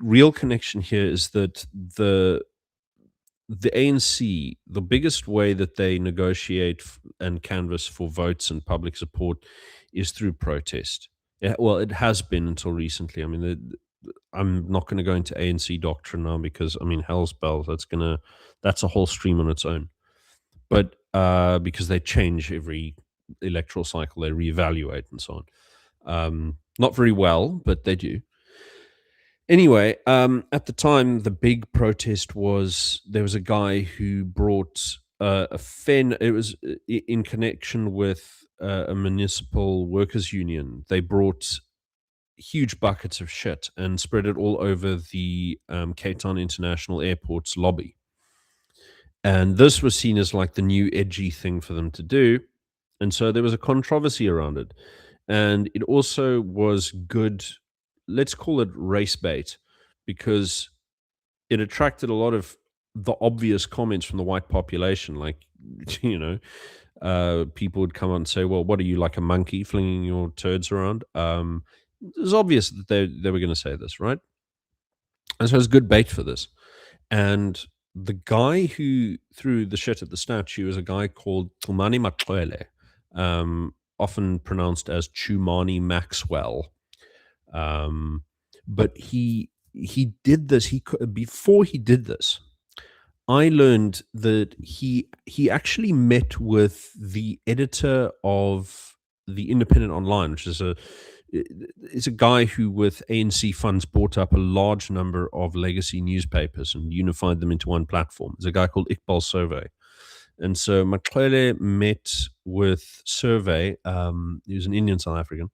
real connection here is that the ANC, the biggest way that they negotiate and canvass for votes and public support is through protest. Well, it has been until recently. I mean, I'm not going to go into ANC doctrine now because, I mean, hell's bells. That's a whole stream on its own. But because they change every electoral cycle, they reevaluate and so on. Not very well, but they do. Anyway, at the time, the big protest was there was a guy who brought a fen. It was in connection with a municipal workers' union. They brought huge buckets of shit and spread it all over the Cape Town International Airport's lobby. And this was seen as like the new edgy thing for them to do. And so there was a controversy around it. And it also was good, let's call it race bait, because it attracted a lot of the obvious comments from the white population. Like, people would come out and say, well, what are you, like a monkey flinging your turds around? It was obvious that they were going to say this, right? And so it was good bait for this. And the guy who threw the shit at the statue is a guy called Tumani Matlwele, often pronounced as Chumani Maxwell. But he did this. Before he did this, I learned that he actually met with the editor of the Independent Online, which is a guy who, with ANC funds, bought up a large number of legacy newspapers and unified them into one platform. There's a guy called Iqbal Survey. And so Matlwele met with Survey, he was an Indian South African,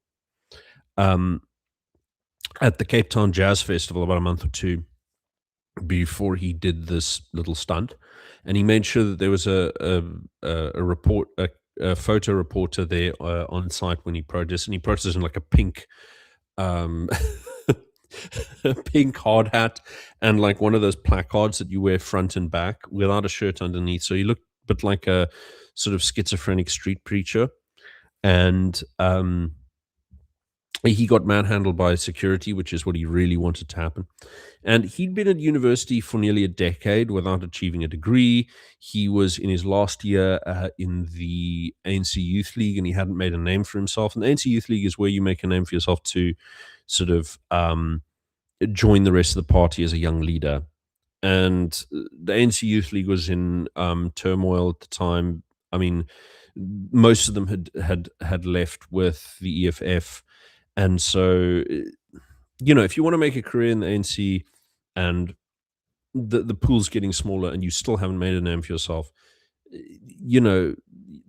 at the Cape Town Jazz Festival about a month or two before he did this little stunt. And he made sure that there was a photo reporter there on site when he protested. And he protested in like a pink pink hard hat and like one of those placards that you wear front and back without a shirt underneath. So he looked a bit like a sort of schizophrenic street preacher. And he got manhandled by security, which is what he really wanted to happen. And he'd been at university for nearly a decade without achieving a degree. He was in his last year in the ANC Youth League, and he hadn't made a name for himself. And the ANC Youth League is where you make a name for yourself to sort of join the rest of the party as a young leader. And the ANC Youth League was in turmoil at the time. I mean, most of them had left with the EFF. And so, if you want to make a career in the ANC and the pool's getting smaller and you still haven't made a name for yourself, you know,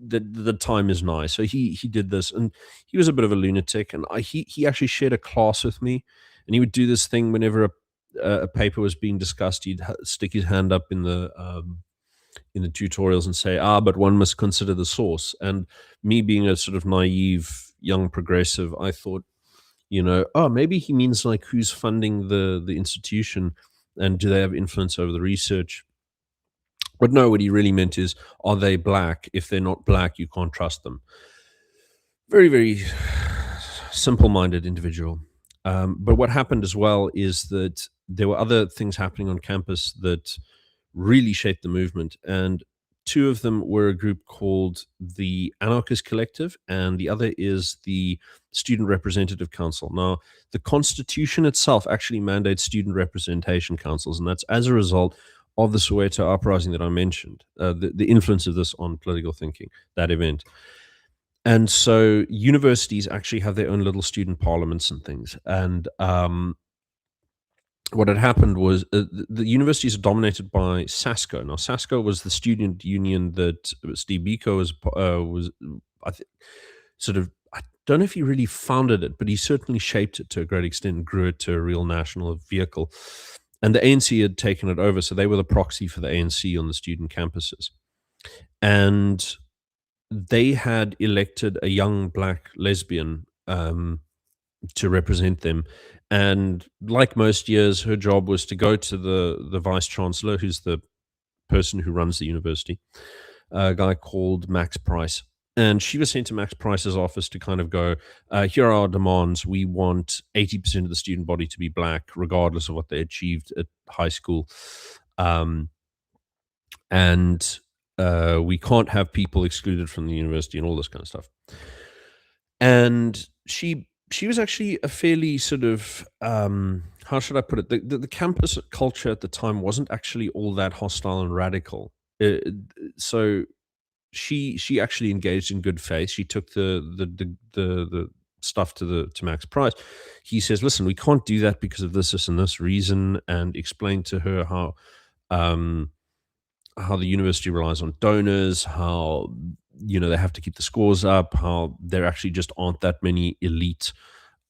the time is nigh. So he did this, and he was a bit of a lunatic, and he actually shared a class with me, and he would do this thing whenever a paper was being discussed. He'd stick his hand up in the tutorials and say, but one must consider the source. And me being a sort of naive young progressive, I thought, maybe he means like who's funding the institution, and do they have influence over the research? But no, what he really meant is, are they black? If they're not black, you can't trust them. Very, very simple-minded individual. But what happened as well is that there were other things happening on campus that really shaped the movement. And two of them were a group called the Anarchist Collective, and the other is the Student Representative Council. Now, the Constitution itself actually mandates student representation councils, and that's as a result of the Soweto uprising that I mentioned, the influence of this on political thinking, that event. And so universities actually have their own little student parliaments and things. And what had happened was the universities are dominated by SASCO. Now, SASCO was the student union that Steve Biko was I think, sort of. I don't know if he really founded it, but he certainly shaped it to a great extent and grew it to a real national vehicle. And the ANC had taken it over, so they were the proxy for the ANC on the student campuses. And they had elected a young black lesbian to represent them. And like most years, her job was to go to the vice chancellor, who's the person who runs the university, a guy called Max Price. And she was sent to Max Price's office to kind of go, here are our demands. We want 80% of the student body to be black, regardless of what they achieved at high school. And we can't have people excluded from the university and all this kind of stuff. And she was actually a fairly sort of how should I put it? The campus culture at the time wasn't actually all that hostile and radical. So she actually engaged in good faith. She took the stuff to Max Price. He says, "Listen, we can't do that because of this and this reason," and explained to her how the university relies on donors, how they have to keep the scores up, how there actually just aren't that many elite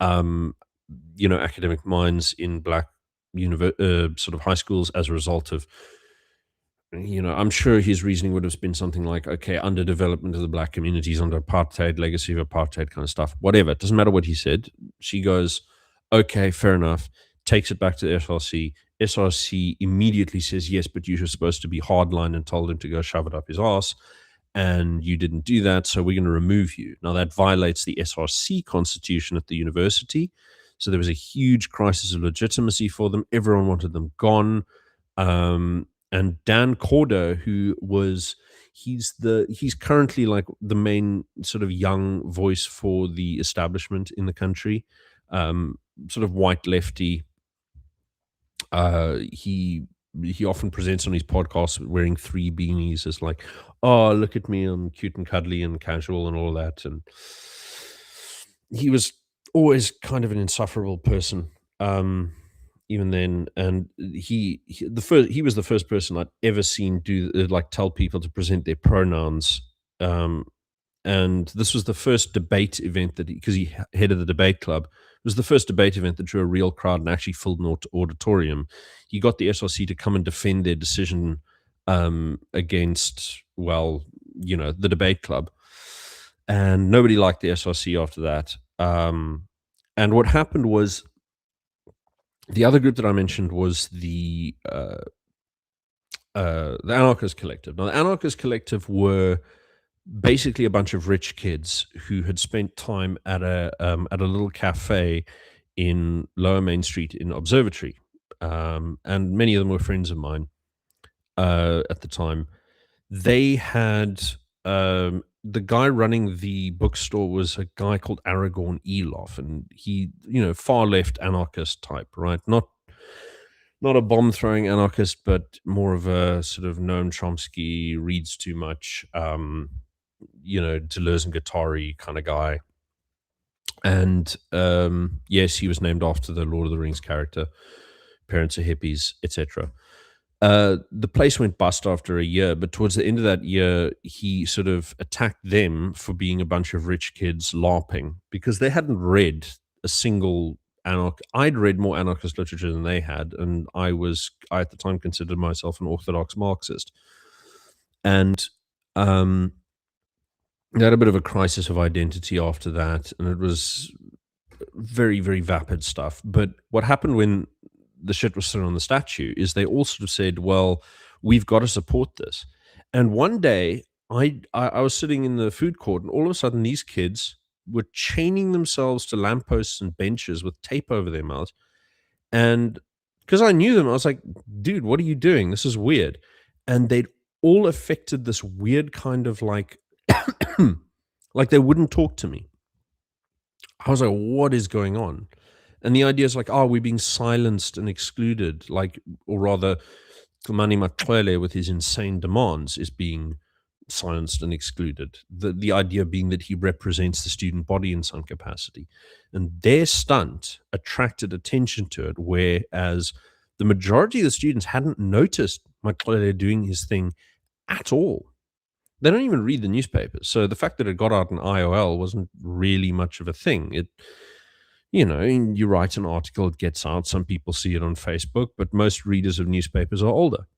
academic minds in black sort of high schools as a result of, I'm sure his reasoning would have been something like, okay, underdevelopment of the black communities under apartheid, legacy of apartheid kind of stuff, whatever. It doesn't matter what he said. She goes, okay, fair enough, takes it back to the SRC. SRC immediately says, yes, but you were supposed to be hardline and told him to go shove it up his ass. And you didn't do that, so we're going to remove you. Now, that violates the SRC constitution at the university. So there was a huge crisis of legitimacy for them. Everyone wanted them gone. And Dan Corder, he's currently like the main sort of young voice for the establishment in the country, sort of white lefty. He often presents on his podcast wearing 3 beanies as like, oh, look at me, I'm cute and cuddly and casual and all that. And he was always kind of an insufferable person, even then. And he was the first person I'd ever seen do like tell people to present their pronouns. And this was the first debate event that because he headed the debate club. It was the first debate event that drew a real crowd and actually filled an auditorium. He got the SRC to come and defend their decision against, the debate club. And nobody liked the SRC after that. And what happened was the other group that I mentioned was the Anarchist Collective. Now, the Anarchist Collective were basically a bunch of rich kids who had spent time at a little cafe in Lower Main Street in Observatory, and many of them were friends of mine at the time. They had the guy running the bookstore was a guy called Aragorn Eloff, and he, far left anarchist type, right? Not a bomb throwing anarchist, but more of a sort of Noam Chomsky, reads too much, Deleuze and Guattari kind of guy. And yes, he was named after the Lord of the Rings character. Parents are hippies, etc. The place went bust after a year, but towards the end of that year, he sort of attacked them for being a bunch of rich kids LARPing because they hadn't read a single I'd read more anarchist literature than they had, and I at the time considered myself an orthodox Marxist, and they had a bit of a crisis of identity after that, and it was very, very vapid stuff. But what happened when the shit was thrown on the statue is they all sort of said, well, we've got to support this. And one day I was sitting in the food court, and all of a sudden these kids were chaining themselves to lampposts and benches with tape over their mouths. And because I knew them, I was like, dude, what are you doing? This is weird. And they'd all affected this weird kind of like like they wouldn't talk to me. I was like, what is going on? And the idea is like, oh, we're being silenced and excluded, like, or rather, Tlumani Matlwele with his insane demands is being silenced and excluded. The idea being that he represents the student body in some capacity. And their stunt attracted attention to it, whereas the majority of the students hadn't noticed Matlwele doing his thing at all. They don't even read the newspapers. So the fact that it got out in IOL wasn't really much of a thing. It, you write an article, it gets out. Some people see it on Facebook, but most readers of newspapers are older.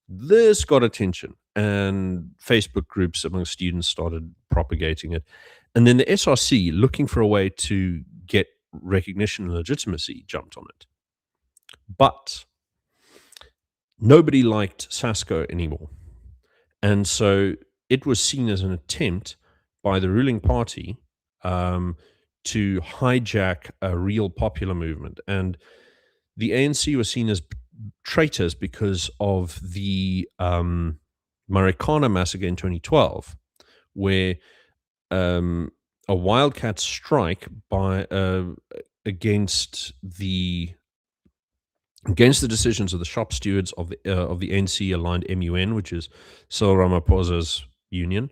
This got attention, and Facebook groups among students started propagating it. And then the SRC, looking for a way to get recognition and legitimacy, jumped on it. But nobody liked Sasco anymore. And so it was seen as an attempt by the ruling party to hijack a real popular movement. And the ANC was seen as traitors because of the Marikana massacre in 2012, where a wildcat strike against the decisions of the shop stewards of the ANC aligned MUN, which is Cyril Ramaphosa's union.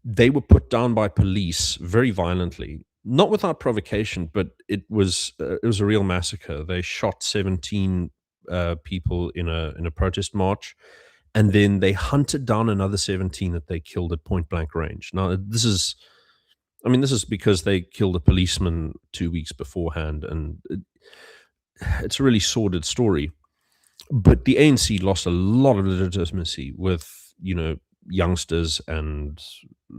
They were put down by police very violently, not without provocation, but it was a real massacre. They shot 17 people in a protest march, and then they hunted down another 17 that they killed at point blank range. Now, this is because they killed a policeman 2 weeks beforehand, and it's a really sordid story. But the ANC lost a lot of legitimacy with, youngsters and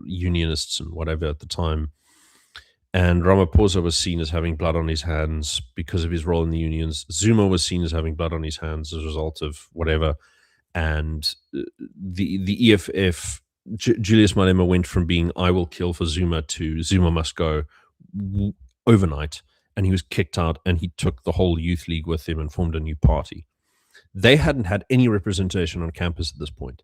unionists and whatever at the time. And Ramaphosa was seen as having blood on his hands because of his role in the unions. Zuma was seen as having blood on his hands as a result of whatever. And the EFF, Julius Malema went from being I will kill for Zuma to Zuma must go overnight. And he was kicked out, and he took the whole youth league with him and formed a new party. They hadn't had any representation on campus at this point.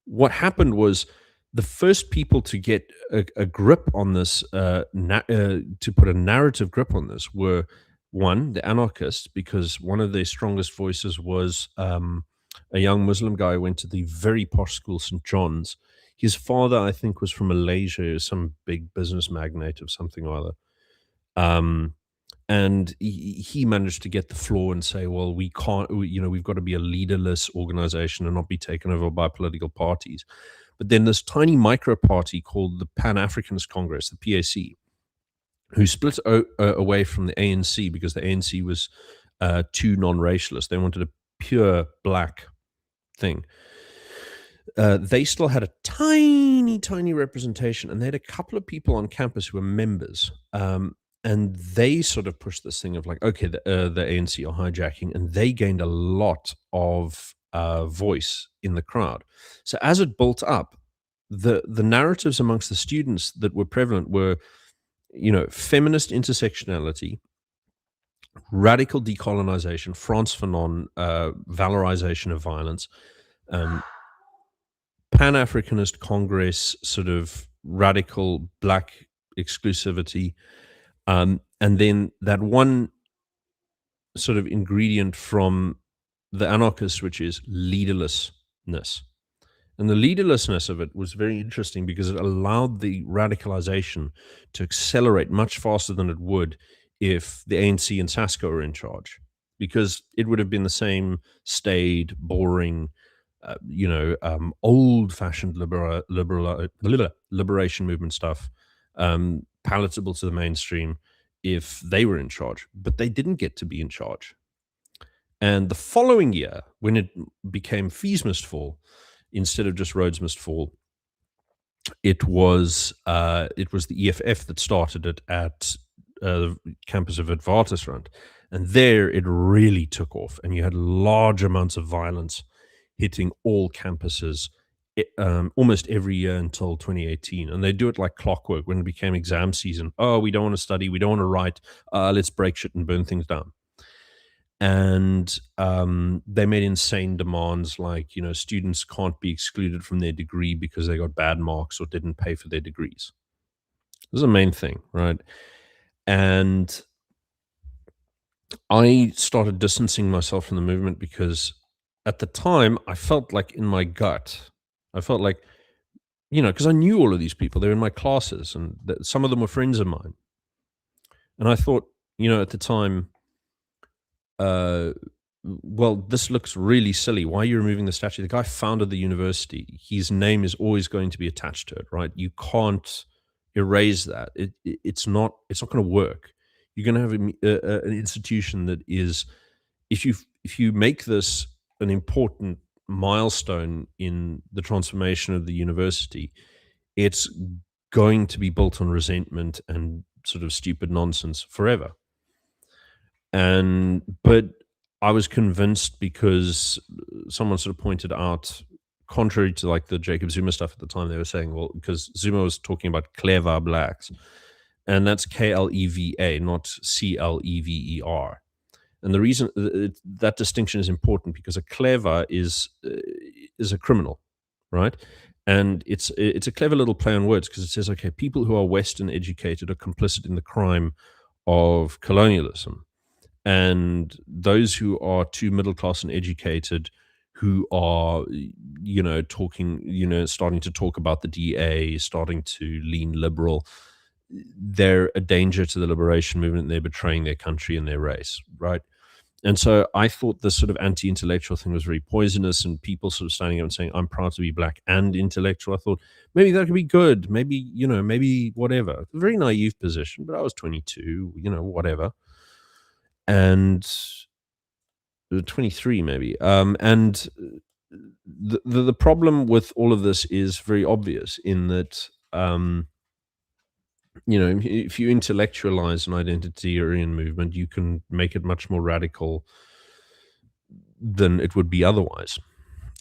What happened was the first people to get a grip on this, to put a narrative grip on this, were, one, the anarchists, because one of their strongest voices was a young Muslim guy who went to the very posh school, St. John's. His father, I think, was from Malaysia, some big business magnate of something or other. And he managed to get the floor and say, well, we can't, we've got to be a leaderless organization and not be taken over by political parties. But then this tiny micro party called the Pan-Africanist Congress, the PAC, who split away from the ANC because the ANC was too non-racialist. They wanted a pure black thing. They still had a tiny representation, and they had a couple of people on campus who were members. And they sort of pushed this thing of like, okay, the ANC are hijacking, and they gained a lot of voice in the crowd. So as it built up, the narratives amongst the students that were prevalent were, feminist intersectionality, radical decolonization, Frantz Fanon, valorization of violence, Pan-Africanist Congress, sort of radical black exclusivity, and then that one sort of ingredient from the anarchists, which is leaderlessness. And the leaderlessness of it was very interesting because it allowed the radicalization to accelerate much faster than it would if the ANC and SASCO were in charge. because it would have been the same staid, boring, old-fashioned liberation movement stuff, palatable to the mainstream if they were in charge. But they didn't get to be in charge. And the following year, when it became fees must fall instead of just roads must fall, it was the EFF that started it at the campus of Witwatersrand, and there it really took off, and you had large amounts of violence hitting all campuses almost every year until 2018, and they do it like clockwork. When it became exam season, oh, we don't want to study, we don't want to write, let's break shit and burn things down. And they made insane demands like, students can't be excluded from their degree because they got bad marks or didn't pay for their degrees. This is the main thing, right? And I started distancing myself from the movement because at the time I felt like in my gut, I felt like, because I knew all of these people, they were in my classes, and some of them were friends of mine. And I thought, at the time, well, this looks really silly. Why are you removing the statue? The guy founded the university. His name is always going to be attached to it, right? You can't erase that. It's not going to work. You're going to have an institution that is, if you make this an important milestone in the transformation of the university, it's going to be built on resentment and sort of stupid nonsense forever. But I was convinced because someone sort of pointed out, contrary to like the Jacob Zuma stuff at the time, they were saying, well, because Zuma was talking about clever blacks, and that's Kleva, not Clever. And the reason that distinction is important because a clever is a criminal, right? And it's a clever little play on words because it says, okay, people who are Western educated are complicit in the crime of colonialism. And those who are too middle class and educated, who are, starting to talk about the DA, starting to lean liberal, they're a danger to the liberation movement. They're betraying their country and their race, right? And so I thought this sort of anti-intellectual thing was very poisonous, and people sort of standing up and saying, I'm proud to be black and intellectual. I thought maybe that could be good. Maybe, maybe whatever. A very naive position, but I was 22, whatever. And 23 maybe. And the problem with all of this is very obvious in that, if you intellectualize an identitarian movement, you can make it much more radical than it would be otherwise.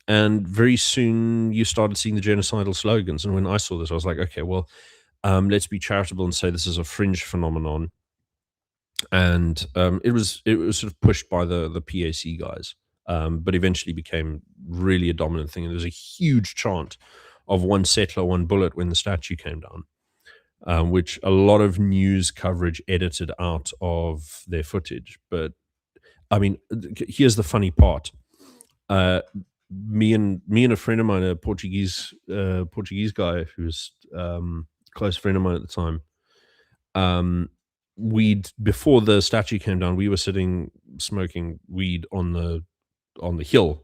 And very soon you started seeing the genocidal slogans. And when I saw this, I was like, okay, well, let's be charitable and say this is a fringe phenomenon. And it was sort of pushed by the PAC guys, but eventually became really a dominant thing. And there was a huge chant of one settler, one bullet when the statue came down, which a lot of news coverage edited out of their footage. But I mean, here's the funny part. Me and a friend of mine, a Portuguese guy who's close friend of mine at the time, before the statue came down, we were sitting smoking weed on the hill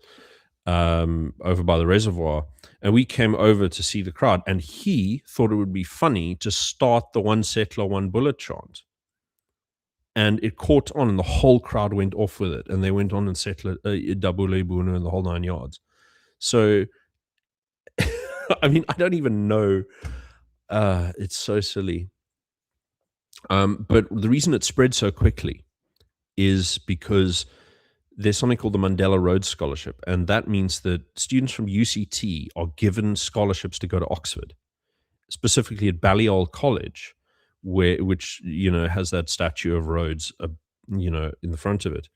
over by the reservoir, and we came over to see the crowd, and he thought it would be funny to start the one settler, one bullet chant, and it caught on, and the whole crowd went off with it, and they went on and settled Dabule Bunu and the whole 9 yards. So I mean, I don't even know, it's so silly. But the reason it spread so quickly is because there's something called the Mandela Rhodes Scholarship, and that means that students from UCT are given scholarships to go to Oxford, specifically at Balliol College, which has that statue of Rhodes, in the front of it.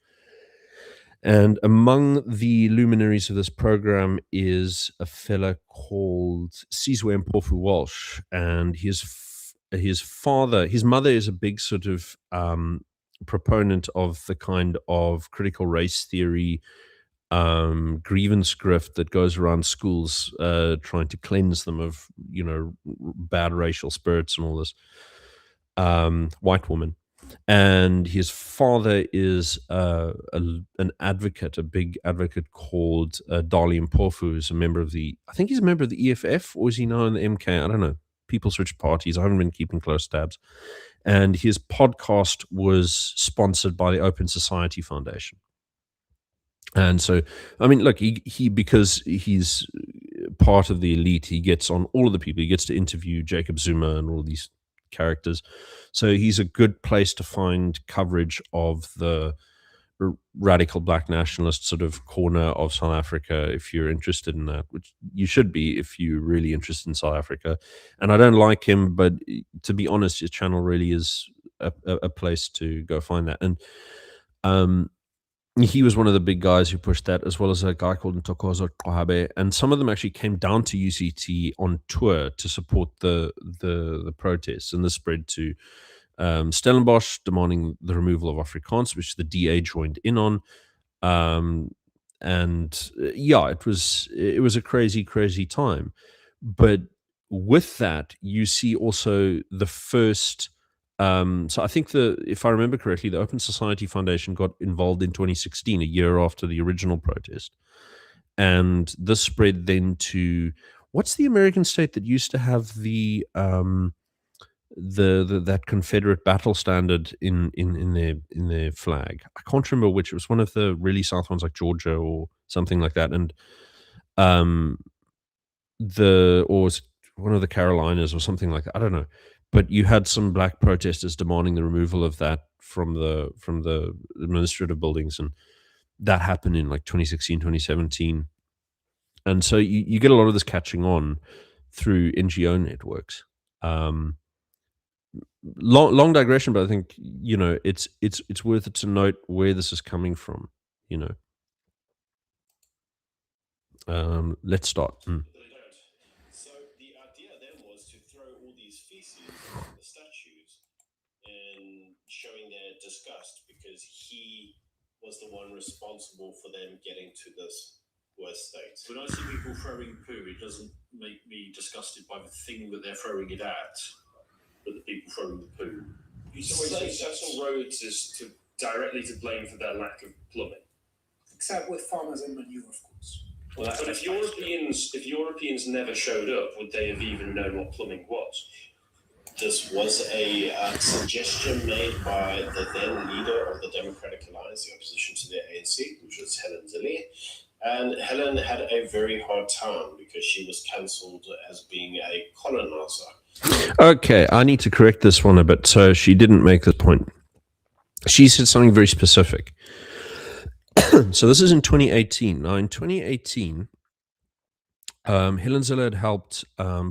And among the luminaries of this program is a fella called Sizwe Mpofu Walsh, and his mother is a big sort of proponent of the kind of critical race theory grievance grift that goes around schools, trying to cleanse them of bad racial spirits and all this. White woman. and his father is an advocate, a big advocate called Dali Mpofu, who's a member of I think he's a member of the EFF, or is he now in the MK? I don't know. People switch parties. I haven't been keeping close tabs. And his podcast was sponsored by the Open Society Foundation. And so, I mean, look, he because he's part of the elite, he gets on all of the people. He gets to interview Jacob Zuma and all these characters. So he's a good place to find coverage of the radical black nationalist sort of corner of South Africa if you're interested in that, which you should be if you're really interested in South Africa. And I don't like him, but to be honest, his channel really is a place to go find that. And he was one of the big guys who pushed that, as well as a guy called Ntokozo Qahabe, and some of them actually came down to UCT on tour to support the protests, and this spread to Stellenbosch, demanding the removal of Afrikaans, which the DA joined in on. Yeah, it was a crazy time. But with that, you see also the first. So I think if I remember correctly, the Open Society Foundation got involved in 2016, a year after the original protest, and this spread then to what's the American state that used to have the that Confederate battle standard in their flag. I can't remember which. It was one of the really south ones, like Georgia or something like that, and or was one of the Carolinas or something like that. I don't know, but you had some black protesters demanding the removal of that from the administrative buildings, and that happened in like 2016, 2017. And so you get a lot of this catching on through NGO networks. Long digression, but I think it's worth it to note where this is coming from. Let's start. They don't. So the idea then was to throw all these feces on the statues and showing their disgust because he was the one responsible for them getting to this worst state. When I see people throwing poo, it doesn't make me disgusted by the thing that they're throwing it at, but the people throwing the poo. You say Cecil Rhodes is directly to blame for their lack of plumbing, except with farmers and manure, of course. Well, but if Europeans never showed up, would they have even known what plumbing was? This was a suggestion made by the then leader of the Democratic Alliance, the opposition to the ANC, which was Helen Zille. And Helen had a very hard time because she was cancelled as being a colonizer. Okay, I need to correct this one a bit. So she didn't make this point. She said something very specific. So this is in 2018. Now, in 2018, Helen Zille had helped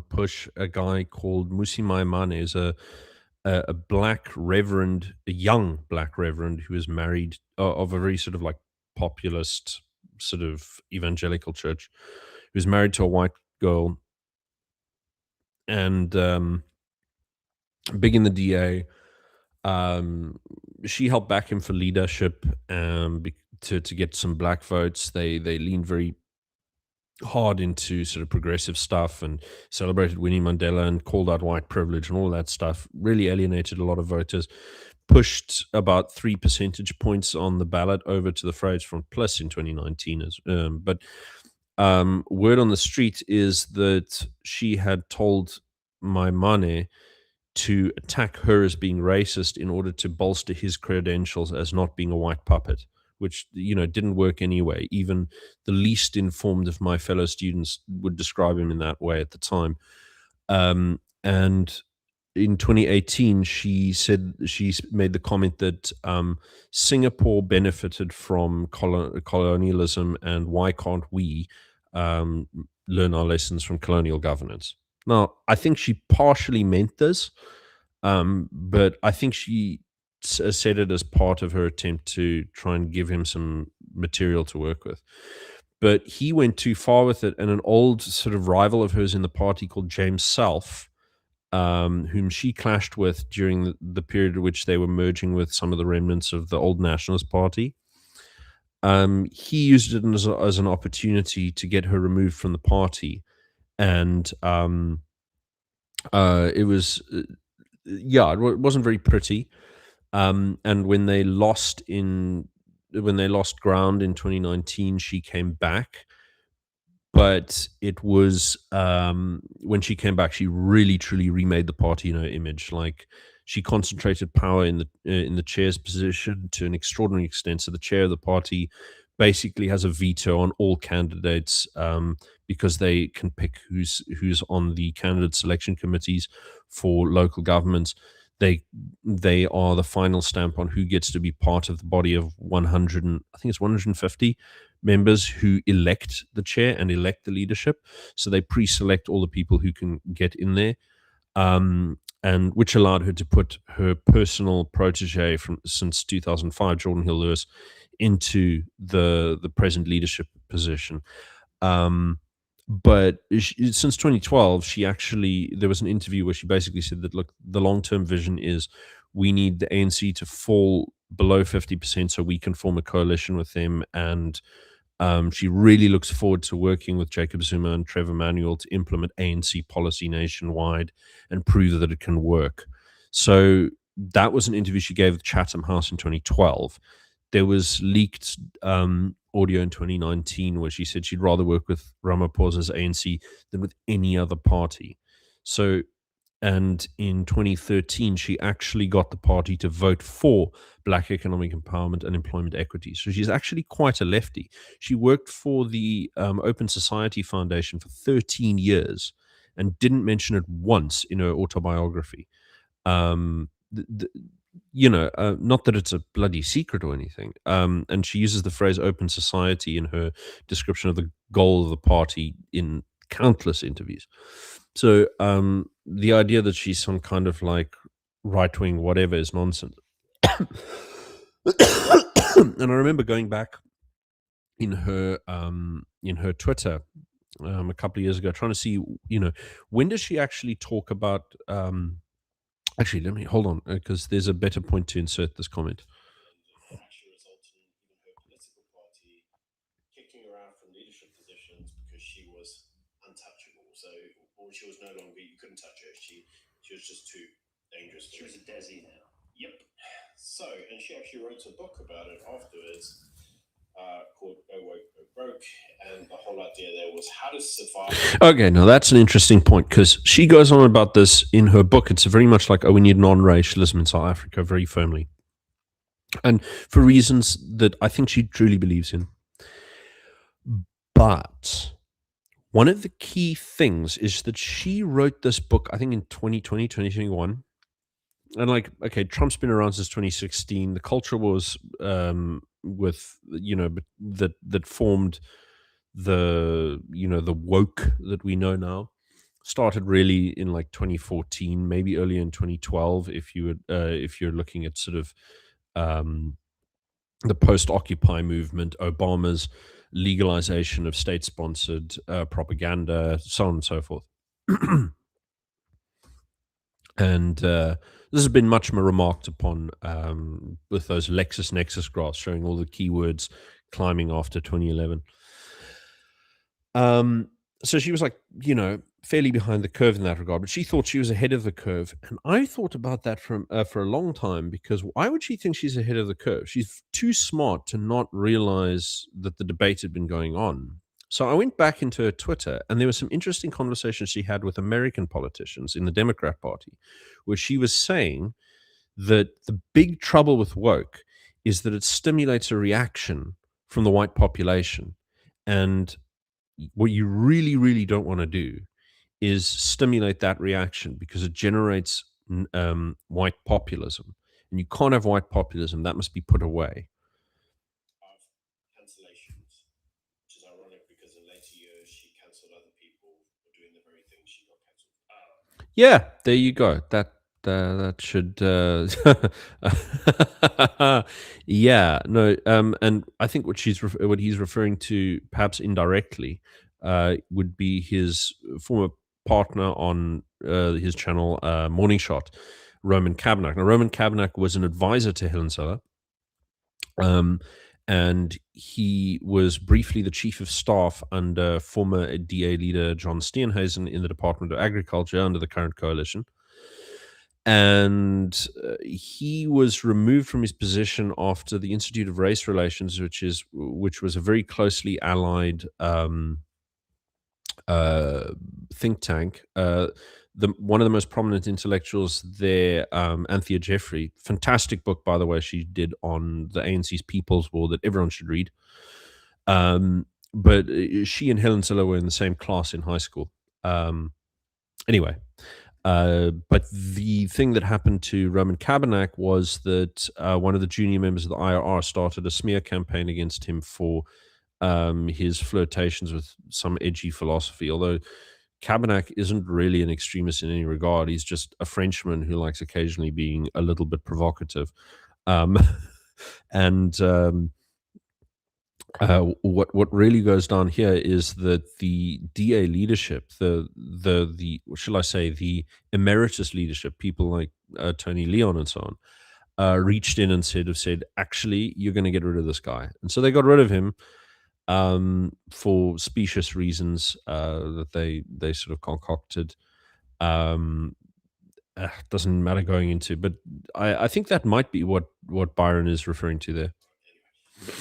push a guy called Musi Maimane, who's a black reverend, a young black reverend who is married of a very sort of like populist sort of evangelical church, who's married to a white girl and big in the DA. She helped back him for leadership to get some black votes. They leaned very hard into sort of progressive stuff and celebrated Winnie Mandela and called out white privilege and all that stuff. Really alienated a lot of voters. Pushed about 3 percentage points on the ballot over to the Vryheidsfront Plus in 2019. But word on the street is that she had told Maimane to attack her as being racist in order to bolster his credentials as not being a white puppet, which didn't work anyway. Even the least informed of my fellow students would describe him in that way at the time. And in 2018, she made the comment that Singapore benefited from colonialism, and why can't we learn our lessons from colonial governance? Now, I think she partially meant this, but I think she said it as part of her attempt to try and give him some material to work with. But he went too far with it, and an old sort of rival of hers in the party called James Self, whom she clashed with during the period at which they were merging with some of the remnants of the old Nationalist Party, he used it as an opportunity to get her removed from the party. And it was, it wasn't very pretty. And when they lost ground in 2019, she came back. But it was when she came back, she really truly remade the party in her image. Like, she concentrated power in the chair's position to an extraordinary extent. So the chair of the party basically has a veto on all candidates, because they can pick who's on the candidate selection committees for local governments. They are the final stamp on who gets to be part of the body of 100, I think it's 150 members who elect the chair and elect the leadership. So they pre-select all the people who can get in there, and which allowed her to put her personal protege from since 2005, Jordan Hill Lewis, into the present leadership position. But since 2012, there was an interview where she basically said that, look, the long-term vision is we need the ANC to fall below 50% so we can form a coalition with them. And she really looks forward to working with Jacob Zuma and Trevor Manuel to implement ANC policy nationwide and prove that it can work. So that was an interview she gave with Chatham House in 2012. There was leaked audio in 2019 where she said she'd rather work with Ramaphosa's ANC than with any other party. So, and in 2013, she actually got the party to vote for Black economic empowerment and employment equity. So she's actually quite a lefty. She worked for the Open Society Foundation for 13 years and didn't mention it once in her autobiography. Not that it's a bloody secret or anything. And she uses the phrase open society in her description of the goal of the party in countless interviews. So the idea that she's some kind of like right-wing whatever is nonsense. And I remember going back in her Twitter a couple of years ago, trying to see, when does she actually talk about actually, let me hold on, because there's a better point to insert this comment. Actually resulted in even her political party kicking her out from leadership positions because she was untouchable. So, or she was no longer, you couldn't touch her. She was just too dangerous. She was a Desi now. Yep. So, and she actually wrote a book about it afterwards, called Go Woke, Go Broke, and the whole idea there was how to survive. Okay, now that's an interesting point, because she goes on about this in her book. It's very much like, we need non-racialism in South Africa very firmly, and for reasons that I think she truly believes in. But one of the key things is that she wrote this book, I think in 2020, 2021. And like, okay, Trump's been around since 2016. The culture wars with, that formed the woke that we know now started really in like 2014, maybe earlier in 2012. If you're looking at sort of the post-Occupy movement, Obama's legalization of state-sponsored propaganda, so on and so forth. And this has been much more remarked upon with those LexisNexis graphs showing all the keywords climbing after 2011. So she was like, fairly behind the curve in that regard, but she thought she was ahead of the curve. And I thought about that for a long time, because why would she think she's ahead of the curve? She's too smart to not realize that the debate had been going on. So I went back into her Twitter, and there were some interesting conversations she had with American politicians in the Democrat Party, where she was saying that the big trouble with woke is that it stimulates a reaction from the white population. And what you really, really don't want to do is stimulate that reaction, because it generates white populism. And you can't have white populism. That must be put away. Cancellations, which is ironic because in later years she cancelled other people for doing the very thing she got cancelled. Yeah, there you go. That should yeah, no, and I think what he's referring to, perhaps indirectly, would be his former partner on his channel, Morning Shot, Roman Kavanagh. Now, Roman Kavanagh was an advisor to Helen Seller, and he was briefly the chief of staff under former DA leader John Steenhuisen in the Department of Agriculture under the current coalition. and he was removed from his position after the Institute of Race Relations, which was a very closely allied think tank. One of the most prominent intellectuals there, Anthea Jeffrey, fantastic book, by the way, she did on the ANC's People's War that everyone should read. But she and Helen Ziller were in the same class in high school. Anyway, but the thing that happened to Roman Kabanak was that one of the junior members of the IRR started a smear campaign against him for his flirtations with some edgy philosophy, although Kabanak isn't really an extremist in any regard. He's just a Frenchman who likes occasionally being a little bit provocative. And what really goes down here is that the DA leadership, the what shall I say, the emeritus leadership, people like Tony Leon and so on, reached in and said, actually, you're going to get rid of this guy. And so they got rid of him for specious reasons that they sort of concocted. Doesn't matter going into, but I think that might be what Byron is referring to there. Do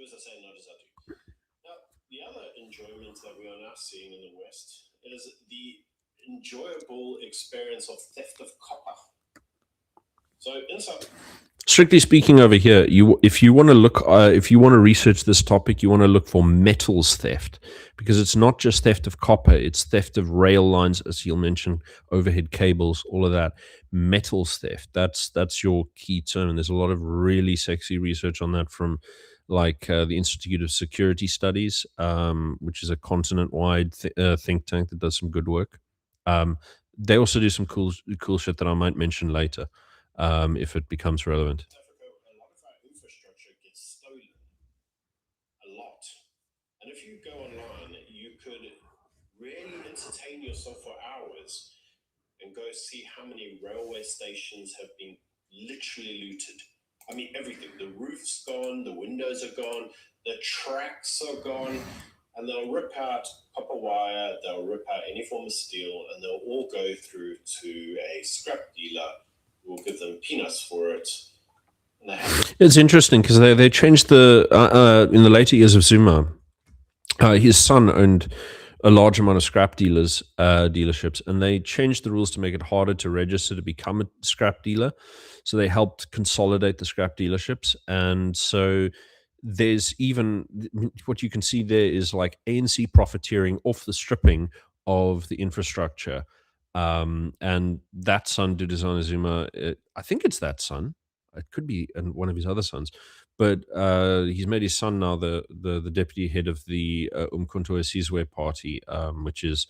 as I say, not as I do. Now, the other enjoyment that we are now seeing in the West is the enjoyable experience of theft of copper. So inside. Strictly speaking, over here, if you want to research this topic, you want to look for metals theft, because it's not just theft of copper; it's theft of rail lines, as you'll mention, overhead cables, all of that. Metals theft. That's your key term, and there's a lot of really sexy research on that from, like the Institute of Security Studies, which is a continent-wide think tank that does some good work. They also do some cool shit that I might mention later. If it becomes relevant. Africa, a lot of our infrastructure gets stolen. A lot. And if you go online, you could really entertain yourself for hours and go see how many railway stations have been literally looted. I mean, everything. The roof's gone, the windows are gone, the tracks are gone, and they'll rip out copper wire, they'll rip out any form of steel, and they'll all go through to a scrap dealer. We'll give them peanuts for it. It's interesting because they changed in the later years of Zuma. His son owned a large amount of scrap dealerships, and they changed the rules to make it harder to register to become a scrap dealer. So they helped consolidate the scrap dealerships, and so there's even what you can see there is like ANC profiteering off the stripping of the infrastructure. And that son, Dudizane Zuma, I think it's that son. It could be one of his other sons, but he's made his son now the deputy head of the Umkhonto we Sizwe party, which is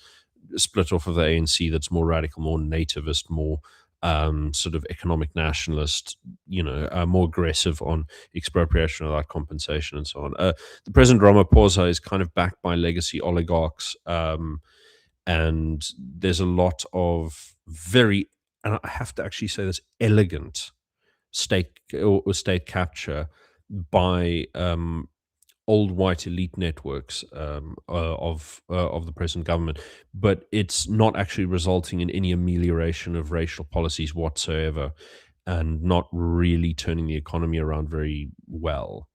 split off of the ANC. That's more radical, more nativist, more sort of economic nationalist. More aggressive on expropriation without compensation and so on. The President Ramaphosa is kind of backed by legacy oligarchs. And there's a lot of and I have to actually say this, elegant state capture by old white elite networks of the present government, but it's not actually resulting in any amelioration of racial policies whatsoever, and not really turning the economy around very well.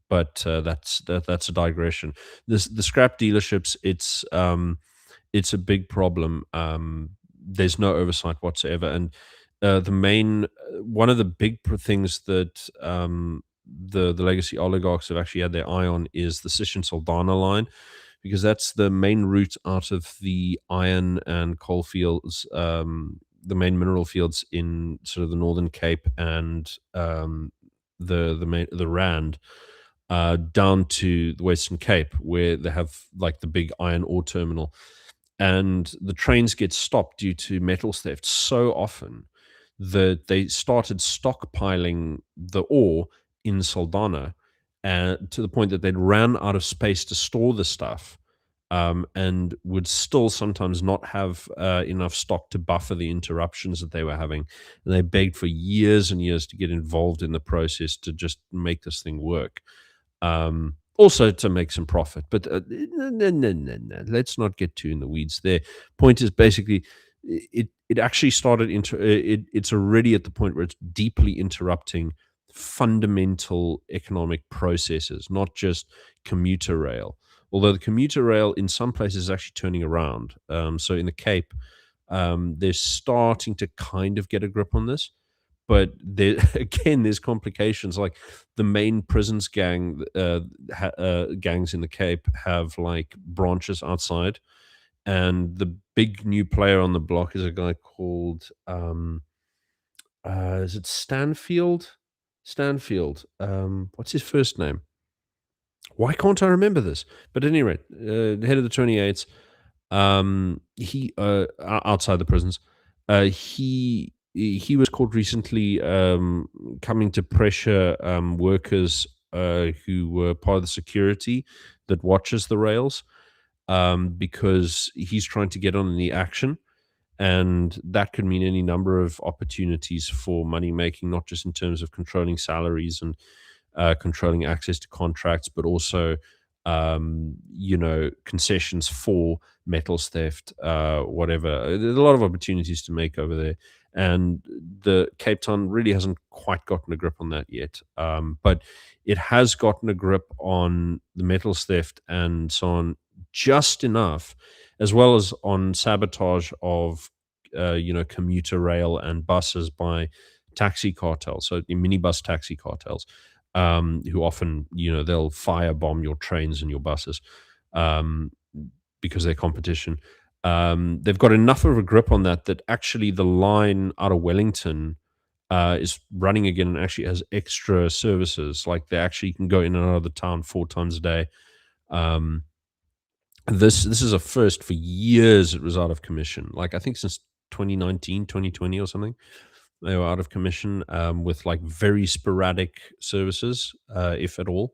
But that's a digression. The scrap dealerships, it's a big problem. There's no oversight whatsoever, and one of the big things that the legacy oligarchs have actually had their eye on is the Sishen-Saldanha line, because that's the main route out of the iron and coal fields, the main mineral fields in sort of the Northern Cape and the Rand. Down to the Western Cape, where they have like the big iron ore terminal. And the trains get stopped due to metals theft so often that they started stockpiling the ore in Saldanha, to the point that they'd ran out of space to store the stuff, and would still sometimes not have enough stock to buffer the interruptions that they were having. And they begged for years and years to get involved in the process to just make this thing work. Also to make some profit, but no, let's not get too in the weeds there. Point is basically it actually started into it's already at the point where it's deeply interrupting fundamental economic processes, not just commuter rail. Although the commuter rail in some places is actually turning around. So in the Cape, they're starting to kind of get a grip on this. But there, again, there's complications. Like the main prisons gangs in the Cape have like branches outside, and the big new player on the block is a guy called is it Stanfield? Stanfield. What's his first name? Why can't I remember this? But at any rate, head of the 28s, he outside the prisons, he was caught recently coming to pressure workers who were part of the security that watches the rails, because he's trying to get on in the action. And that could mean any number of opportunities for money making, not just in terms of controlling salaries and controlling access to contracts, but also, concessions for metals theft, whatever. There's a lot of opportunities to make over there. And the Cape Town really hasn't quite gotten a grip on that yet. But it has gotten a grip on the metals theft and so on just enough, as well as on sabotage of, commuter rail and buses by taxi cartels, so the minibus taxi cartels, who often, they'll firebomb your trains and your buses, um, because they're competition. They've got enough of a grip on that that actually the line out of Wellington is running again and actually has extra services. Like they actually can go in and out of the town 4 times a day. Um, this is a first. For years it was out of commission. Like I think since 2019, 2020 or something. They were out of commission, with like very sporadic services, if at all.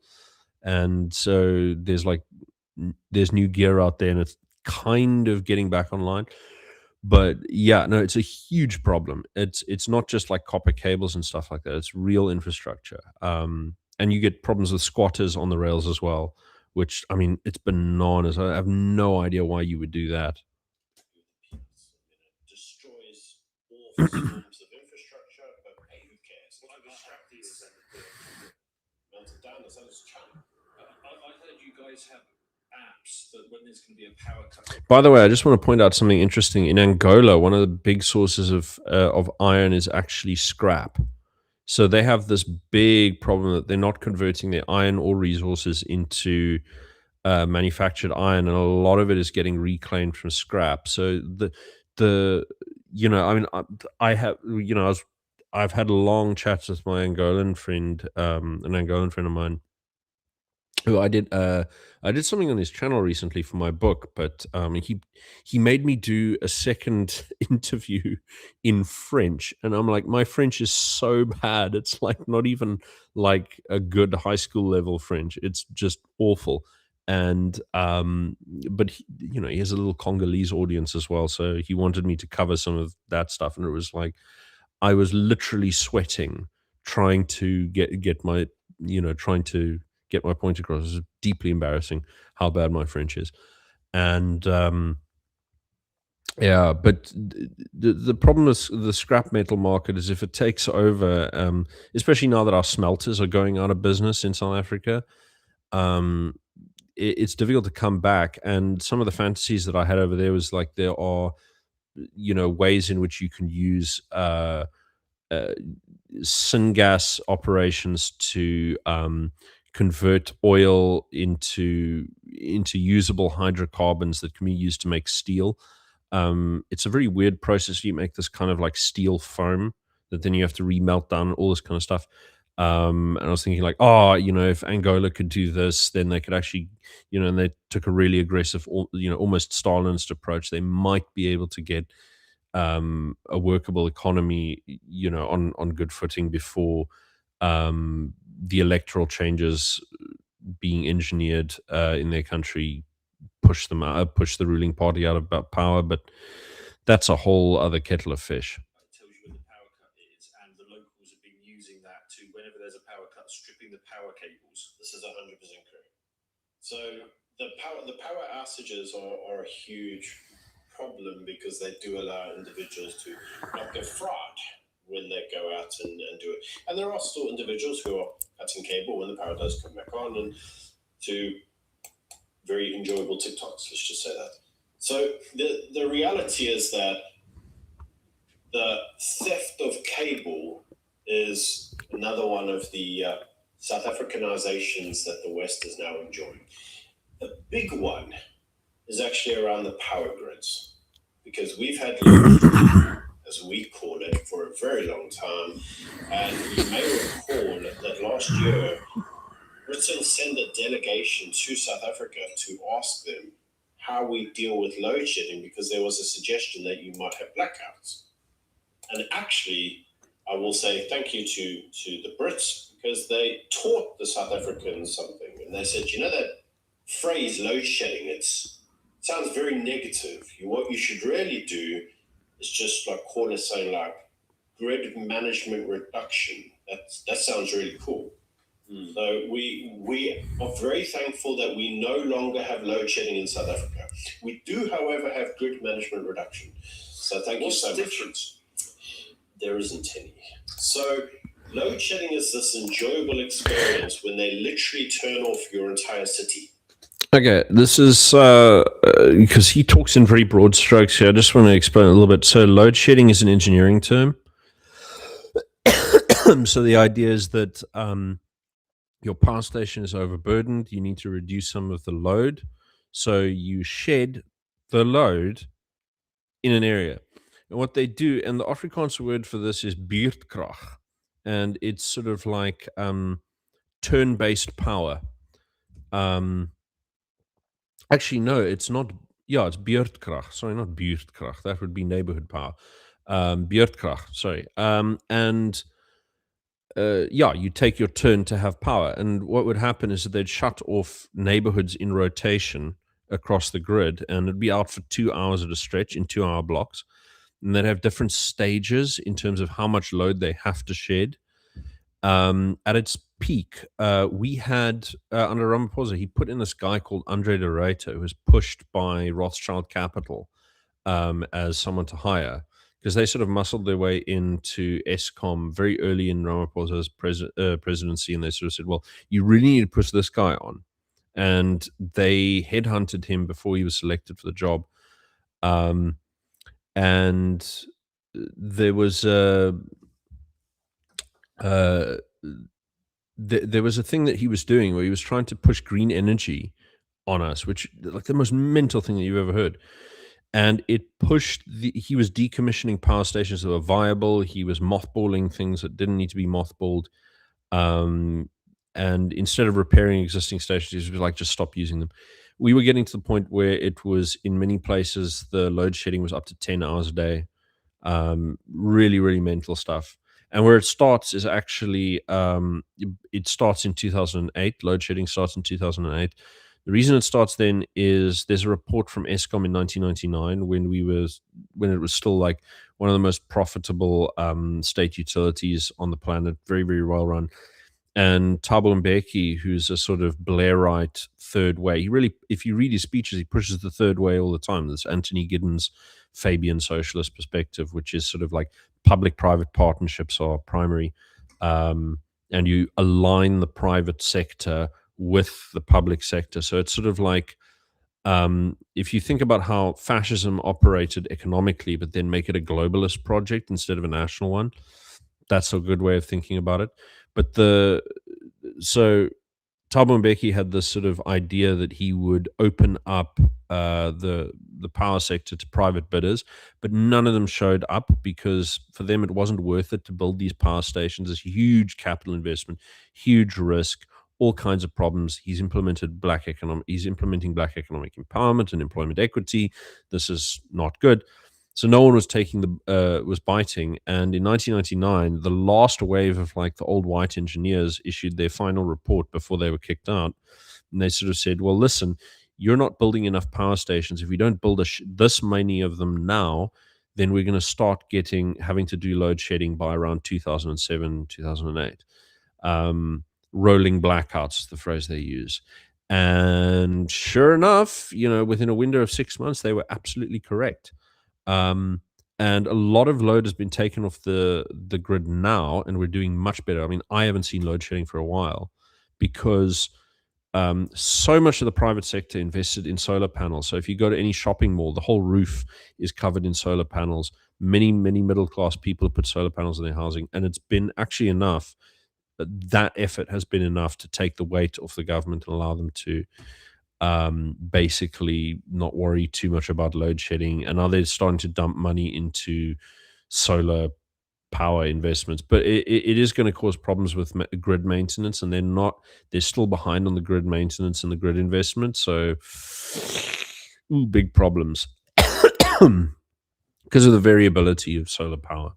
And so there's new gear out there, and it's kind of getting back online. But yeah, no, it's a huge problem. It's not just like copper cables and stuff like that. It's real infrastructure. And you get problems with squatters on the rails as well, which I mean, it's bananas. I have no idea why you would do that. It destroys all forms of infrastructure, but hey, who cares? Well, I was scrap dealers and Melted down the sun's chunk. I heard you guys have apps that when there's going to be a power cut. By the way, I just want to point out something interesting. In Angola, one of the big sources of iron is actually scrap. So they have this big problem that they're not converting their iron ore resources into manufactured iron, and a lot of it is getting reclaimed from scrap. So the I mean, I have I've had long chats with my Angolan friend, an Angolan friend of mine, who I did something on his channel recently for my book, but he made me do a second interview in French, and I'm like, my French is so bad, it's like not even like a good high school level French. It's just awful. And but he has a little Congolese audience as well, so he wanted me to cover some of that stuff, and it was like I was literally sweating trying to trying to get my point across. It's deeply embarrassing how bad my French is. And yeah, but the problem with the scrap metal market is if it takes over, especially now that our smelters are going out of business in South Africa, um, it's difficult to come back. And some of the fantasies that I had over there was like there are, ways in which you can use uh, syngas operations to convert oil into usable hydrocarbons that can be used to make steel. It's a very weird process. You make this kind of like steel foam that then you have to remelt down, all this kind of stuff. And I was thinking like, oh, if Angola could do this, then they could actually, and they took a really aggressive, almost Stalinist approach. They might be able to get a workable economy, on good footing before the electoral changes being engineered in their country push the ruling party out of power. But that's a whole other kettle of fish. It tells you when the power cut is, and the locals have been using that to, whenever there's a power cut, stripping the power cables. This is 100% correct. So the power outages are a huge problem because they do allow individuals to not get fried when they go out and do it. And there are still individuals who are cutting cable when the power does come back on and do very enjoyable TikToks, let's just say that. So the reality is that the theft of cable is another one of the South Africanizations that the West is now enjoying. The big one is actually around the power grids, because we've had, as we call it, for a very long time. And you may recall that last year, Britain sent a delegation to South Africa to ask them how we deal with load shedding, because there was a suggestion that you might have blackouts. And actually, I will say thank you to the Brits, because they taught the South Africans something. And they said, you know, that phrase load shedding, it sounds very negative. What you should really do is just like call it something like grid management reduction. That sounds really cool. So we are very thankful that we no longer have load shedding in South Africa. We do, however, have grid management reduction. So thank you so much. What's the difference? There isn't any. So load shedding is this enjoyable experience when they literally turn off your entire city. Okay, this is because he talks in very broad strokes here. I just want to explain a little bit. So load shedding is an engineering term. So the idea is that your power station is overburdened. You need to reduce some of the load. So you shed the load in an area. And what they do, and the Afrikaans word for this is buurtkrag. And it's sort of like turn-based power. Actually, no, it's not. Yeah, it's buurtkrag. Sorry, not buurtkrag. That would be neighborhood power. Buurtkrag, sorry. Yeah, you take your turn to have power. And what would happen is that they'd shut off neighborhoods in rotation across the grid, and it'd be out for 2 hours at a stretch in 2-hour blocks. And they'd have different stages in terms of how much load they have to shed. At its peak, we had, under Ramaphosa, he put in this guy called Andre de Ruyter, who was pushed by Rothschild Capital as someone to hire, because they sort of muscled their way into Eskom very early in Ramaphosa's presidency, and they sort of said, well, you really need to push this guy on. And they headhunted him before he was selected for the job. And there was there was a thing that he was doing where he was trying to push green energy on us, which like the most mental thing that you've ever heard. And it pushed he was decommissioning power stations that were viable. He was mothballing things that didn't need to be mothballed. And instead of repairing existing stations, he was like, just stop using them. We were getting to the point where it was, in many places, the load shedding was up to 10 hours a day. Really, really mental stuff. And where it starts is actually, it starts in 2008. Load shedding starts in 2008. The reason it starts then is there's a report from Eskom in 1999 when it was still like one of the most profitable state utilities on the planet, very, very well run. And Thabo Mbeki, who's a sort of Blairite third way, he really, if you read his speeches, he pushes the third way all the time. This Anthony Giddens Fabian socialist perspective, which is sort of like public-private partnerships are primary, and you align the private sector with the public sector. So it's sort of like, if you think about how fascism operated economically, but then make it a globalist project instead of a national one, that's a good way of thinking about it. But so Thabo Mbeki had this sort of idea that he would open up the power sector to private bidders, but none of them showed up because for them it wasn't worth it to build these power stations. It's huge capital investment, huge risk, all kinds of problems. He's implementing black economic empowerment and employment equity. This is not good. So no one was was biting. And in 1999, the last wave of like the old white engineers issued their final report before they were kicked out. And they sort of said, well, listen, you're not building enough power stations. If we don't build this many of them now, then we're going to start having to do load shedding by around 2007, 2008. Rolling blackouts is the phrase they use. And sure enough, within a window of 6 months, they were absolutely correct. And a lot of load has been taken off the grid now, and we're doing much better. I mean, I haven't seen load shedding for a while because so much of the private sector invested in solar panels. So if you go to any shopping mall, the whole roof is covered in solar panels. Many middle class people have put solar panels in their housing, and it's been actually enough. That effort has been enough to take the weight off the government and allow them to basically not worry too much about load shedding. And now they're starting to dump money into solar power investments, but it is going to cause problems with grid maintenance, and they're still behind on the grid maintenance and the grid investment. So big problems because of the variability of solar power.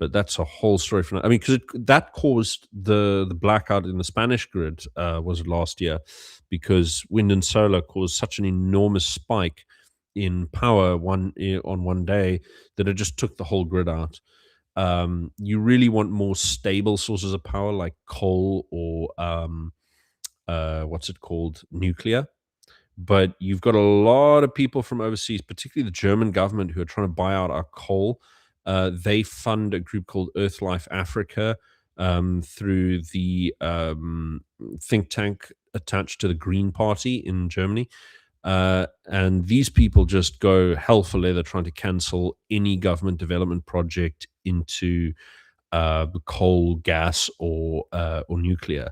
But that's a whole story for now. I mean, because that caused the blackout in the Spanish grid was last year, because wind and solar caused such an enormous spike in power on one day that it just took the whole grid out. You really want more stable sources of power like coal or what's it called, nuclear. But you've got a lot of people from overseas, particularly the German government, who are trying to buy out our coal. They fund a group called Earthlife Africa through the think tank attached to the Green Party in Germany. And these people just go hell for leather trying to cancel any government development project into coal, gas, or nuclear.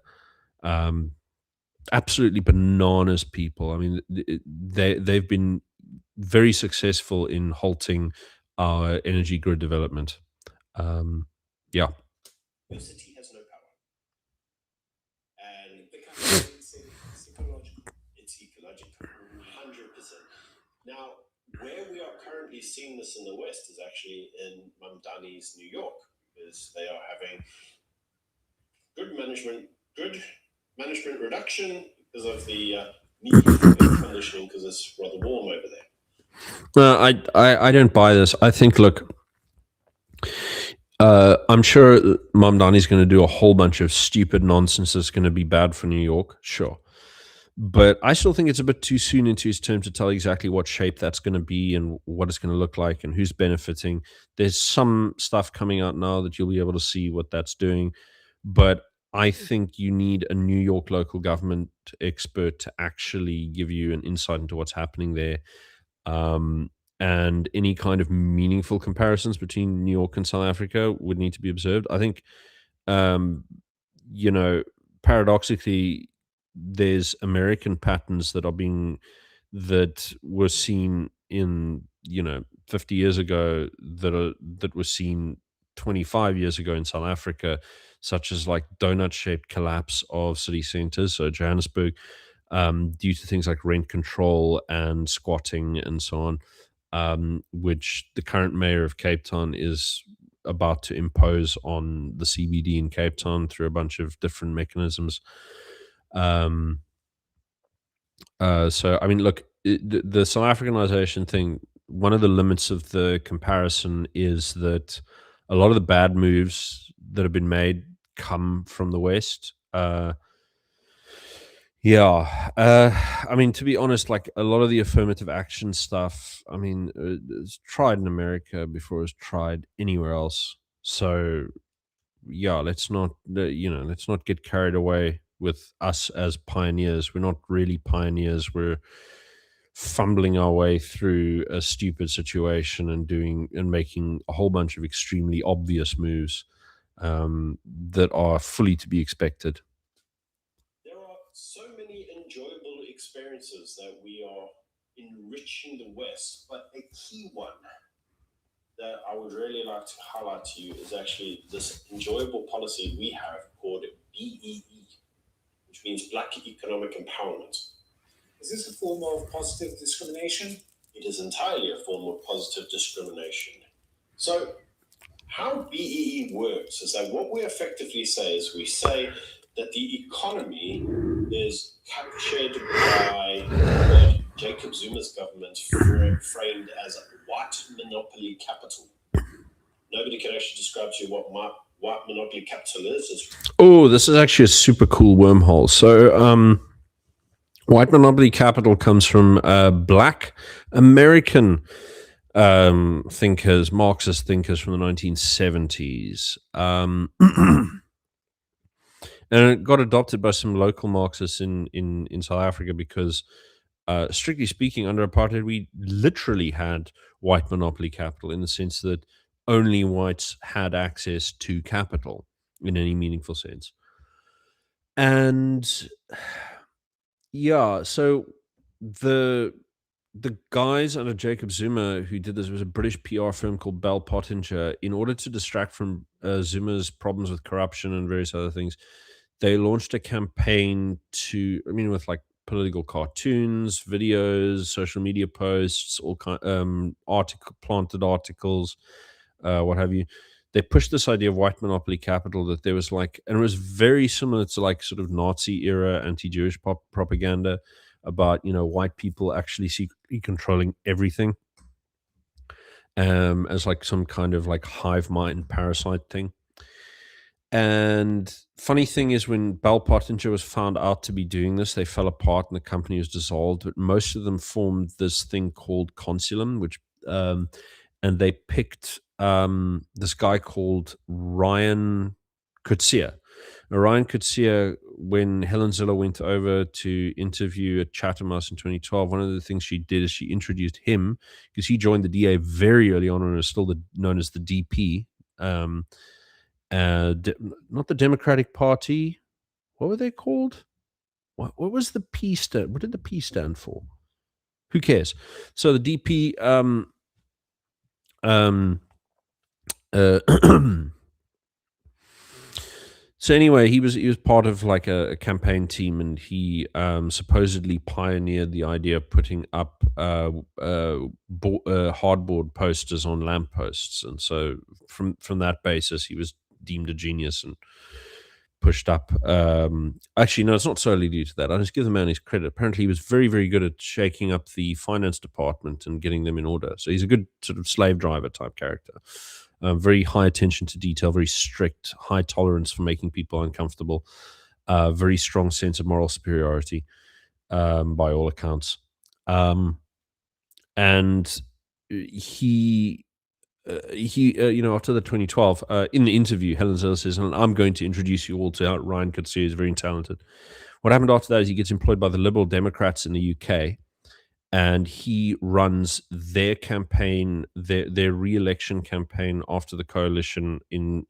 Absolutely bananas people. I mean, they've been very successful in halting our energy grid development. Yeah. Your city has no power. And It's ecological. it's ecological, 100%. Now, where we are currently seeing this in the West is actually in Mamdani's New York, because they are having good management reduction because of the need for air conditioning, because it's rather warm over there. I don't buy this. I think, look, I'm sure Mamdani's going to do a whole bunch of stupid nonsense that's going to be bad for New York, sure. But I still think it's a bit too soon into his term to tell exactly what shape that's going to be and what it's going to look like and who's benefiting. There's some stuff coming out now that you'll be able to see what that's doing. But I think you need a New York local government expert to actually give you an insight into what's happening there. And any kind of meaningful comparisons between New York and South Africa would need to be observed. I think, um, paradoxically, there's American patterns that were seen in 50 years ago that were seen 25 years ago in South Africa, such as like donut shaped collapse of city centers, so Johannesburg, due to things like rent control and squatting and so on, which the current mayor of Cape Town is about to impose on the CBD in Cape Town through a bunch of different mechanisms. So I mean, look, the South Africanization thing, one of the limits of the comparison is that a lot of the bad moves that have been made come from the West. I mean, to be honest, like a lot of the affirmative action stuff, I mean, it's tried in America before it was tried anywhere else. So yeah, let's not get carried away with us as pioneers. We're not really pioneers. We're fumbling our way through a stupid situation and making a whole bunch of extremely obvious moves that are fully to be expected. There are so many enjoyable experiences that we are enriching the West, but a key one that I would really like to highlight to you is actually this enjoyable policy we have called BEE, which means Black Economic Empowerment. Is this a form of positive discrimination? It is entirely a form of positive discrimination. So how BEE works is that what we effectively say is we say that the economy is captured by what Jacob Zuma's government framed as white monopoly capital. Nobody can actually describe to you what white monopoly capital is. Oh, this is actually a super cool wormhole. So White monopoly capital comes from black American thinkers, Marxist thinkers from the 1970s. And it got adopted by some local Marxists in South Africa because, strictly speaking, under apartheid, we literally had white monopoly capital in the sense that only whites had access to capital in any meaningful sense. And yeah, so the the guys under Jacob Zuma who did this was a British PR firm called Bell Pottinger. In order to distract from Zuma's problems with corruption and various other things, they launched a campaign with like political cartoons, videos, social media posts, all kind, planted articles, what have you. They pushed this idea of white monopoly capital that there was like, and it was very similar to like sort of Nazi era anti-Jewish propaganda about white people actually secretly controlling everything, as like some kind of like hive mind parasite thing. And funny thing is, when Bell Pottinger was found out to be doing this, they fell apart and the company was dissolved. But most of them formed this thing called Consulum, which and they picked this guy called Ryan Coetzee. Now, Ryan Coetzee, when Helen Zille went over to interview at Chatham House in 2012, one of the things she did is she introduced him because he joined the DA very early on and was still known as the DP. Not the Democratic Party. What were they called? What was the P stand? What did the P stand for? Who cares? So the DP. So anyway, he was part of like a campaign team, and he supposedly pioneered the idea of putting up hardboard posters on lampposts, and so from that basis, he was deemed a genius and pushed up. Actually, no, it's not solely due to that. I just give the man his credit. Apparently, he was very, very good at shaking up the finance department and getting them in order. So he's a good sort of slave driver type character. Very high attention to detail, very strict, high tolerance for making people uncomfortable, very strong sense of moral superiority, by all accounts. And he after the 2012, in the interview, Helen Zille says, "And I'm going to introduce you all to Ryan Coetzee, who's very talented." What happened after that is he gets employed by the Liberal Democrats in the UK, and he runs their campaign, their re-election campaign after the coalition in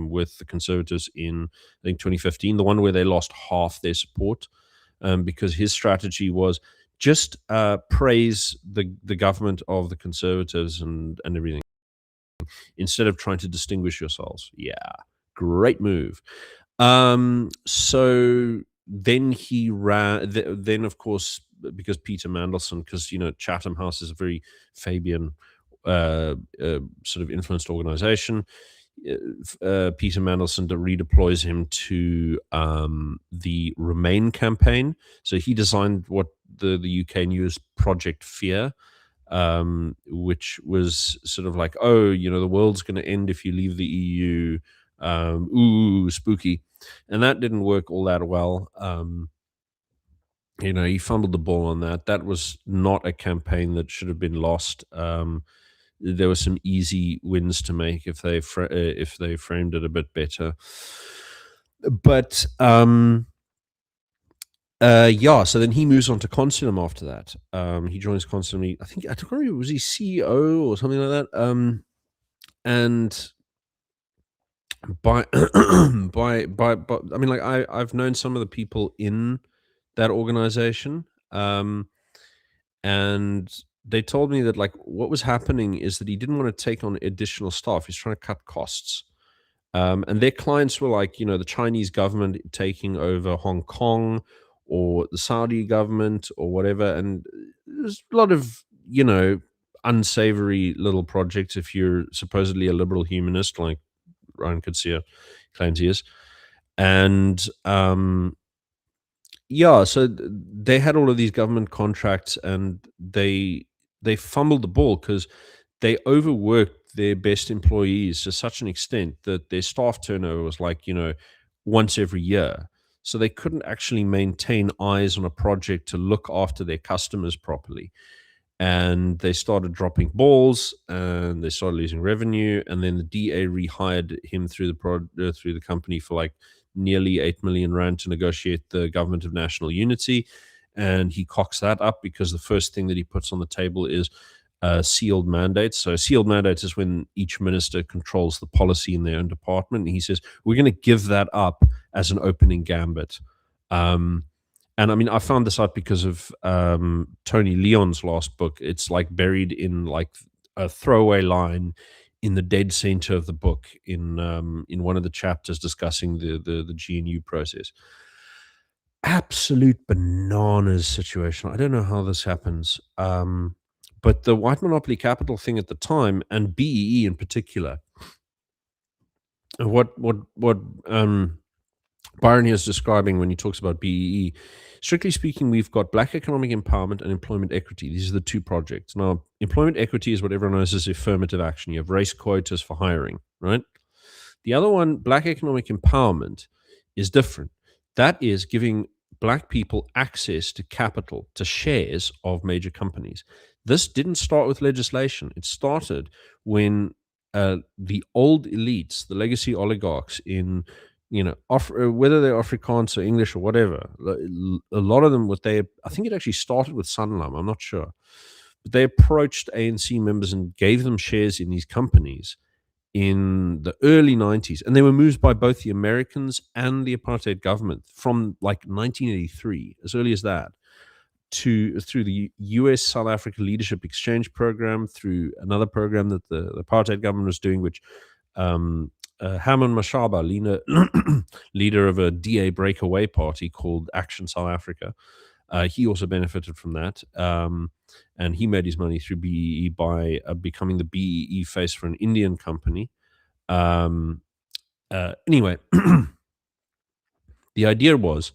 with the Conservatives in, I think, 2015, the one where they lost half their support, because his strategy was just praise the government of the Conservatives and everything, instead of trying to distinguish yourselves. Yeah, great move. So then he ran. Then, of course, because Peter Mandelson, because Chatham House is a very Fabian sort of influenced organization. Peter Mandelson redeploys him to the Remain campaign. So he designed what the UK knew as Project Fear, which was sort of like, the world's going to end if you leave the EU. Ooh, spooky. And that didn't work all that well. He fumbled the ball on that. That was not a campaign that should have been lost. There were some easy wins to make if they framed it a bit better. But so then he moves on to Consulum after that. He joins Consulum. I don't remember, was he CEO or something like that? And by I mean, like, I've known some of the people in that organization, and they told me that, like, what was happening is that he didn't want to take on additional staff. He's trying to cut costs. And their clients were like, the Chinese government taking over Hong Kong, or the Saudi government, or whatever. And there's a lot of, unsavory little projects if you're supposedly a liberal humanist, like Ryan Coetzee claims he is. And so they had all of these government contracts, and they fumbled the ball because they overworked their best employees to such an extent that their staff turnover was like, once every year. So they couldn't actually maintain eyes on a project to look after their customers properly. And they started dropping balls, and they started losing revenue. And then the DA rehired him through the company for like nearly 8 million rand to negotiate the government of national unity. And he cocks that up because the first thing that he puts on the table is sealed mandates. So sealed mandates is when each minister controls the policy in their own department. And he says, we're going to give that up as an opening gambit. And I mean, I found this out because of Tony Leon's last book. It's like buried in like a throwaway line in the dead center of the book in one of the chapters discussing the GNU process. Absolute bananas situation. I don't know how this happens. But the white monopoly capital thing at the time, and BEE in particular, what Byron here is describing when he talks about BEE, strictly speaking, we've got black economic empowerment and employment equity. These are the two projects. Now, employment equity is what everyone knows as affirmative action. You have race quotas for hiring, right? The other one, black economic empowerment, is different. That is giving black people access to capital, to shares of major companies. This didn't start with legislation. It started when the old elites, the legacy oligarchs in, whether they're Afrikaans or English or whatever, a lot of them, I think it actually started with Sanlam, I'm not sure. But they approached ANC members and gave them shares in these companies in the early 90s. And they were moved by both the Americans and the apartheid government from like 1983, as early as that, through the US South Africa Leadership Exchange Program, through another program that the apartheid government was doing, which Herman Mashaba, leader of a DA breakaway party called Action South Africa, he also benefited from that. And he made his money through BEE by becoming the BEE face for an Indian company. Anyway, the idea was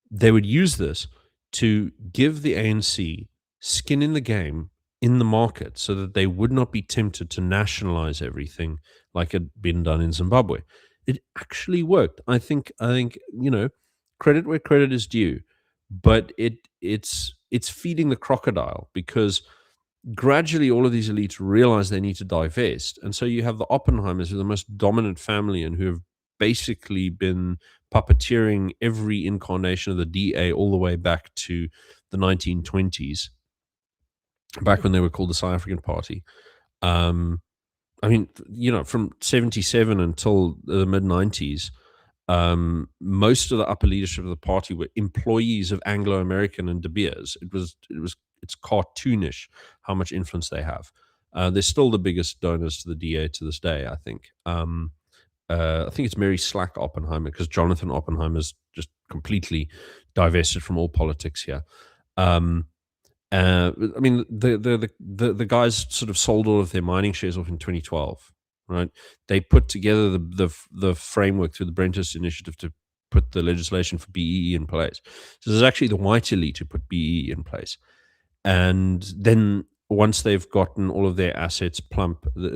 they would use this to give the ANC skin in the game in the market so that they would not be tempted to nationalize everything like had been done in Zimbabwe. It actually worked. I think credit where credit is due, but it's feeding the crocodile, because gradually all of these elites realize they need to divest. And so you have the Oppenheimers, who are the most dominant family and who have basically been puppeteering every incarnation of the DA all the way back to the 1920s, back when they were called the South African Party. I mean, from 77 until the mid-90s, most of the upper leadership of the party were employees of Anglo-American and De Beers. It's cartoonish how much influence they have. They're still the biggest donors to the DA to this day, I think. I think it's Mary Slack Oppenheimer, because Jonathan Oppenheimer's just completely divested from all politics here. I mean, the guys sort of sold all of their mining shares off in 2012, right? They put together the framework through the Brentis Initiative to put the legislation for BEE in place. So there's actually the white elite who put BEE in place. And then once they've gotten all of their assets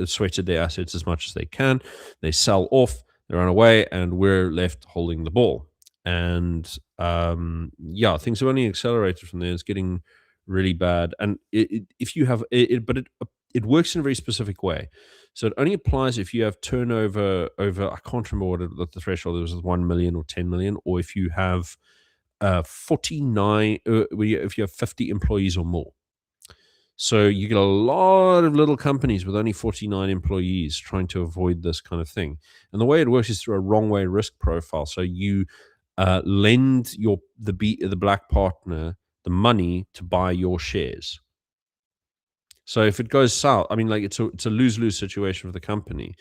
sweated their assets as much as they can, they sell off, they run away, and we're left holding the ball. And things have only accelerated from there. It's getting really bad. And it works in a very specific way. So it only applies if you have turnover over, I can't remember what the threshold was, 1 million or 10 million, or if you have 49, if you have 50 employees or more. So you get a lot of little companies with only 49 employees trying to avoid this kind of thing. And the way it works is through a wrong way risk profile. So you lend the black partner the money to buy your shares. So if it goes south, I mean, like it's a lose-lose situation for the company.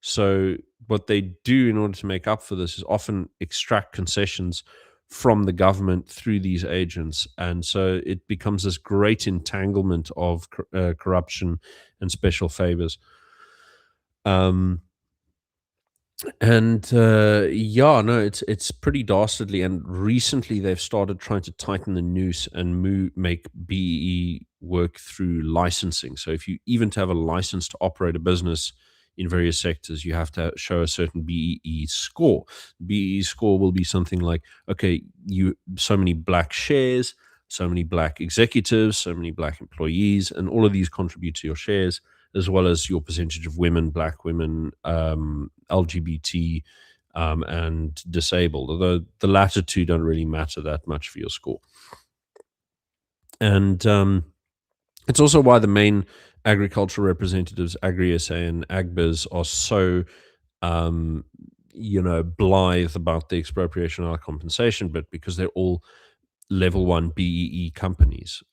So what they do in order to make up for this is often extract concessions from the government through these agents. And so it becomes this great entanglement of corruption and special favors. It's pretty dastardly. And recently they've started trying to tighten the noose and make BEE work through licensing. So if you even to have a license to operate a business, in various sectors, you have to show a certain BEE score. BEE score will be something like, okay, so many black shares, so many black executives, so many black employees, and all of these contribute to your shares, as well as your percentage of women, black women, LGBT, and disabled, although the latter two don't really matter that much for your score. And it's also why the main agricultural representatives, Agri-SA and Agbiz, are so, blithe about the expropriation of compensation, but because they're all level 1 BEE companies,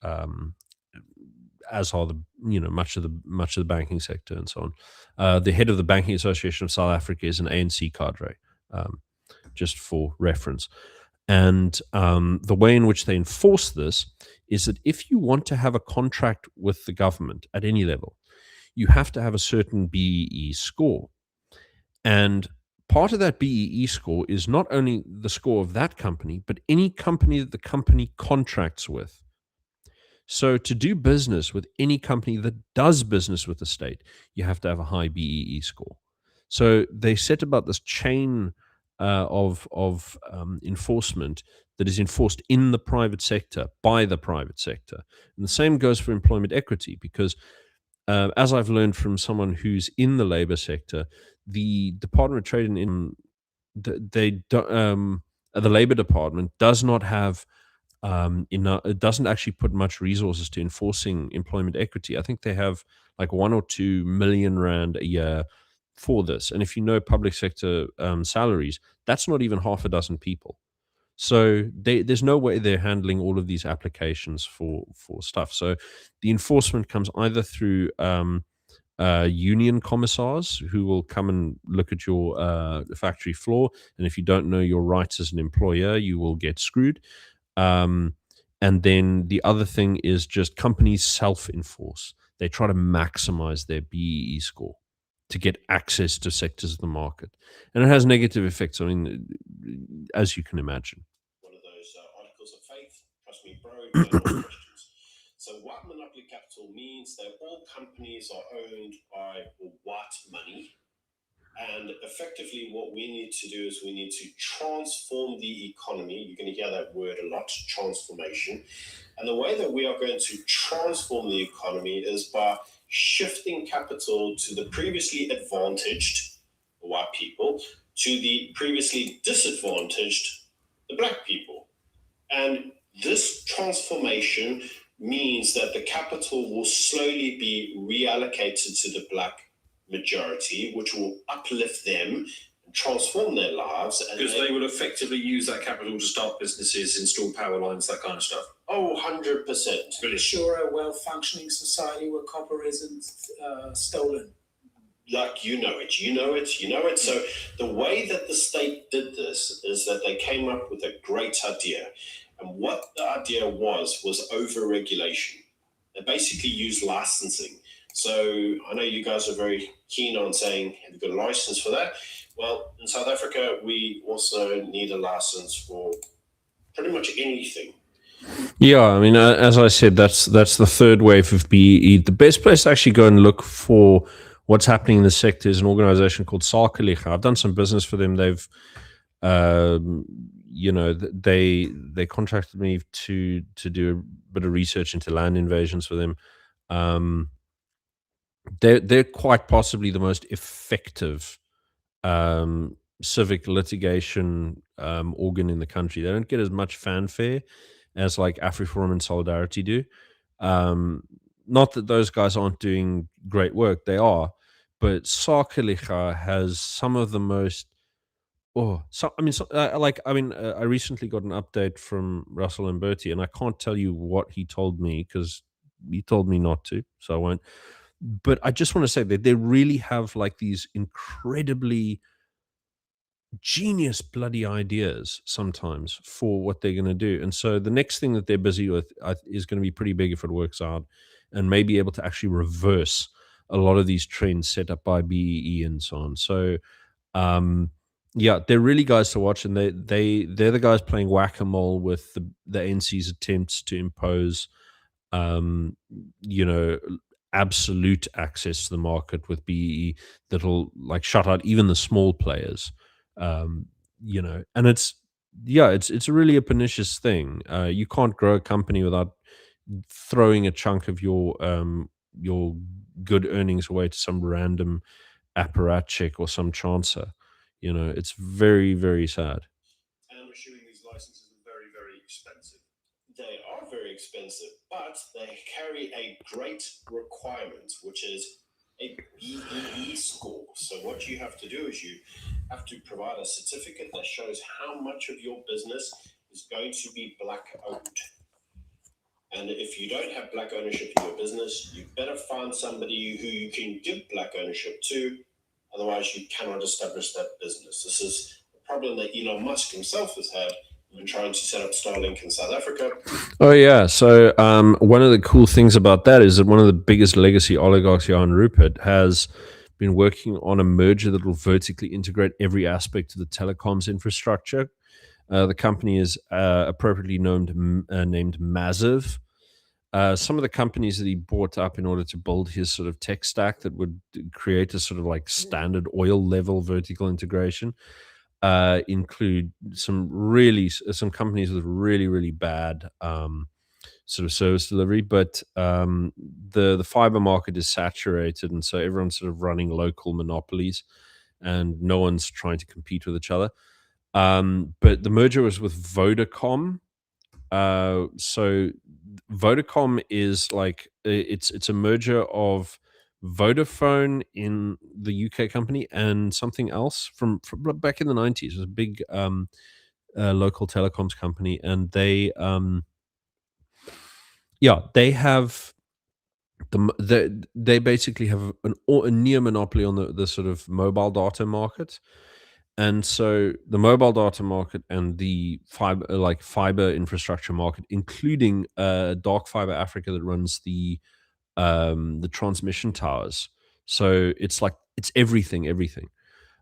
as are much of the banking sector and so on. The head of the Banking Association of South Africa is an ANC cadre, just for reference. And the way in which they enforce this is that if you want to have a contract with the government at any level, you have to have a certain BEE score. And part of that BEE score is not only the score of that company, but any company that the company contracts with. So to do business with any company that does business with the state, you have to have a high BEE score. So they set about this chain of enforcement that is enforced in the private sector by the private sector. And the same goes for employment equity, because as I've learned from someone who's in the labor sector, the Department of Trade and the Labor Department does not have it doesn't actually put much resources to enforcing employment equity. I think they have like 1 or 2 million rand a year for this. And if you know public sector salaries, that's not even half a dozen people. So there's no way they're handling all of these applications for stuff. So the enforcement comes either through union commissars who will come and look at your factory floor, and if you don't know your rights as an employer, you will get screwed. And then the other thing is just companies self-enforce. They try to maximize their BEE score to get access to sectors of the market. And it has negative effects, I mean, as you can imagine. One of those articles of faith. Trust me, bro, no more questions. So what monopoly capital means that all companies are owned by white money. And effectively, what we need to do is we need to transform the economy. You're going to hear that word a lot, transformation. And the way that we are going to transform the economy is by shifting capital to the previously advantaged, white people, to the previously disadvantaged, the black people. And this transformation means that the capital will slowly be reallocated to the black majority, which will uplift them and transform their lives. Because they will effectively use that capital to start businesses, install power lines, that kind of stuff. Oh, 100%. Ensure a well-functioning society where copper isn't stolen. Like, you know it. So the way that the state did this is that they came up with a great idea. And what the idea was over-regulation. They basically used licensing. So I know you guys are very keen on saying, have you got a license for that? Well, in South Africa, we also need a license for pretty much anything. Yeah, I mean, as I said, that's the third wave of BEE. The best place to actually go and look for what's happening in the sector is an organization called Southafricanisation. I've done some business for them. They've, they contracted me to do a bit of research into land invasions for them. They're quite possibly the most effective civic litigation organ in the country. They don't get as much fanfare as like AfriForum and Solidarity do. Not that those guys aren't doing great work, they are, but Southafricanisation has some of the most. I recently got an update from Russell and Bertie, and I can't tell you what he told me because he told me not to, so I won't. But I just want to say that they really have like these incredibly genius bloody ideas sometimes for what they're going to do. And so the next thing that they're busy with is going to be pretty big if it works out, and may be able to actually reverse a lot of these trends set up by BEE and so on. So, yeah, they're really guys to watch, and they're the guys playing whack-a-mole with the NC's attempts to impose, absolute access to the market with BEE that'll like shut out even the small players. Um, and it's really a pernicious thing. You can't grow a company without throwing a chunk of your good earnings away to some random apparatchik or some chancer. It's very, very sad. And I'm assuming these licenses are very, very expensive. They are very expensive, but they carry a great requirement, which is a BEE score. So what you have to do is you have to provide a certificate that shows how much of your business is going to be black owned. And if you don't have black ownership in your business, you better find somebody who you can give black ownership to. Otherwise, you cannot establish that business. This is a problem that Elon Musk himself has had when trying to set up Starlink in South Africa. Oh yeah. So one of the cool things about that is that one of the biggest legacy oligarchs, Johan Rupert, has been working on a merger that will vertically integrate every aspect of the telecoms infrastructure. The company is appropriately named Massive. Some of the companies that he bought up in order to build his sort of tech stack that would create a sort of like standard oil level vertical integration include some companies with really, really bad sort of service delivery, but the fiber market is saturated, and so everyone's sort of running local monopolies, and no one's trying to compete with each other. But the merger was with Vodacom. So Vodacom is like it's a merger of Vodafone in the UK company and something else from back in the 90s. It was a big local telecoms company, and they have they basically have a near monopoly on the sort of mobile data market. And so the mobile data market and the fiber infrastructure market, including Dark Fiber Africa that runs the transmission towers. So it's everything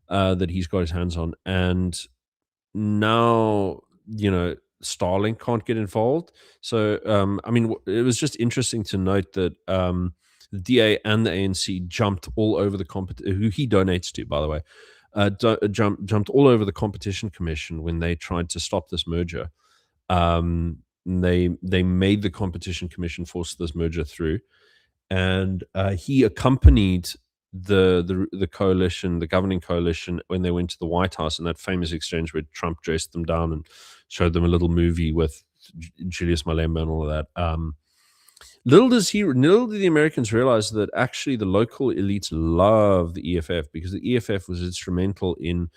that he's got his hands on. And now Starlink can't get involved. So I mean, it was just interesting to note that the DA and the ANC jumped all over the who he donates to, by the way, jumped all over the competition commission when they tried to stop this merger. They made the competition commission force this merger through, and he accompanied the coalition, the governing coalition, when they went to the White House in that famous exchange where Trump dressed them down and showed them a little movie with Julius Malema and all of that. Little did the Americans realize that actually the local elites love the EFF, because the EFF was instrumental in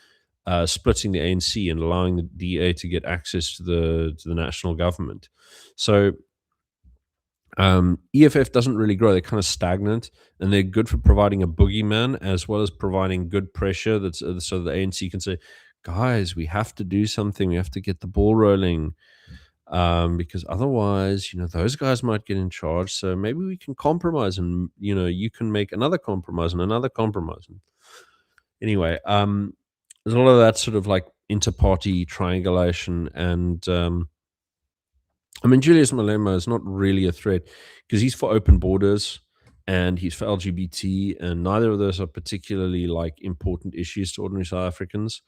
splitting the ANC and allowing the DA to get access to the national government. So EFF doesn't really grow; they're kind of stagnant, and they're good for providing a boogeyman as well as providing good pressure. That's so the ANC can say, "Guys, we have to do something. We have to get the ball rolling." Because otherwise, those guys might get in charge. So maybe we can compromise, and you can make another compromise and another compromise. Anyway, there's a lot of that sort of like inter-party triangulation, and I mean, Julius Malema is not really a threat because he's for open borders and he's for LGBT, and neither of those are particularly like important issues to ordinary South Africans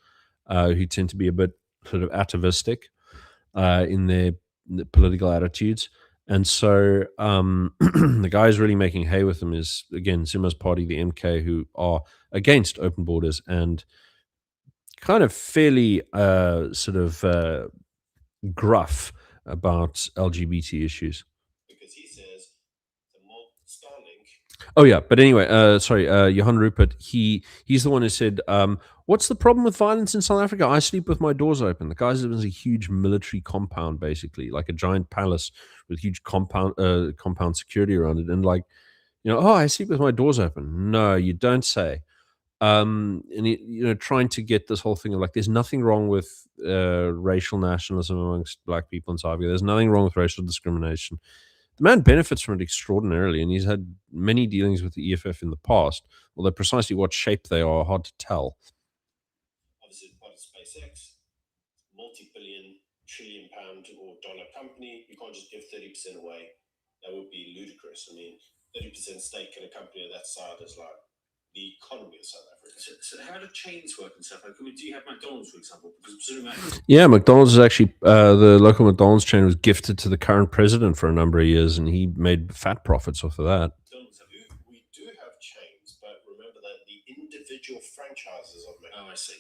who tend to be a bit sort of atavistic in their political attitudes. And so the guy who's really making hay with them is, again, Zuma's party, the MK, who are against open borders and kind of fairly gruff about LGBT issues. Because he says the more Starlink. Oh yeah, but anyway, sorry, Johan Rupert. He's the one who said, "What's the problem with violence in South Africa? I sleep with my doors open." The guys live in a huge military compound, basically like a giant palace with huge compound security around it, and oh, I sleep with my doors open. No, you don't say. And trying to get this whole thing of like, there's nothing wrong with racial nationalism amongst black people in South Africa. There's nothing wrong with racial discrimination. The man benefits from it extraordinarily, and he's had many dealings with the EFF in the past, although precisely what shape they are hard to tell. Obviously, part of SpaceX, multi-billion, trillion-pound or dollar company. You can't just give 30% away. That would be ludicrous. I mean, 30% stake in a company of that size is like the economy of South Africa. So how do chains work in South Africa? I mean, do you have McDonald's, for example? Because presumably Yeah, McDonald's is actually the local McDonald's chain was gifted to the current president for a number of years, and he made fat profits off of that. We do have chains, but remember that the individual franchises of oh, I see.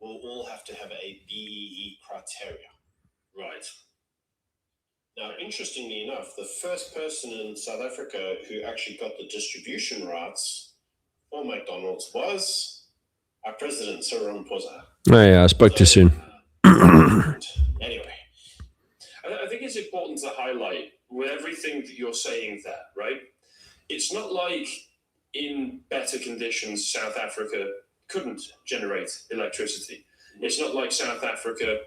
will all have to have a BEE criteria. Right. Now, interestingly enough, the first person in South Africa who actually got the distribution rights for McDonald's was our president, Cyril Ramaphosa. Oh, yeah, I spoke too soon. Anyway, I think it's important to highlight with everything that you're saying there, right? It's not like in better conditions South Africa couldn't generate electricity. It's not like South Africa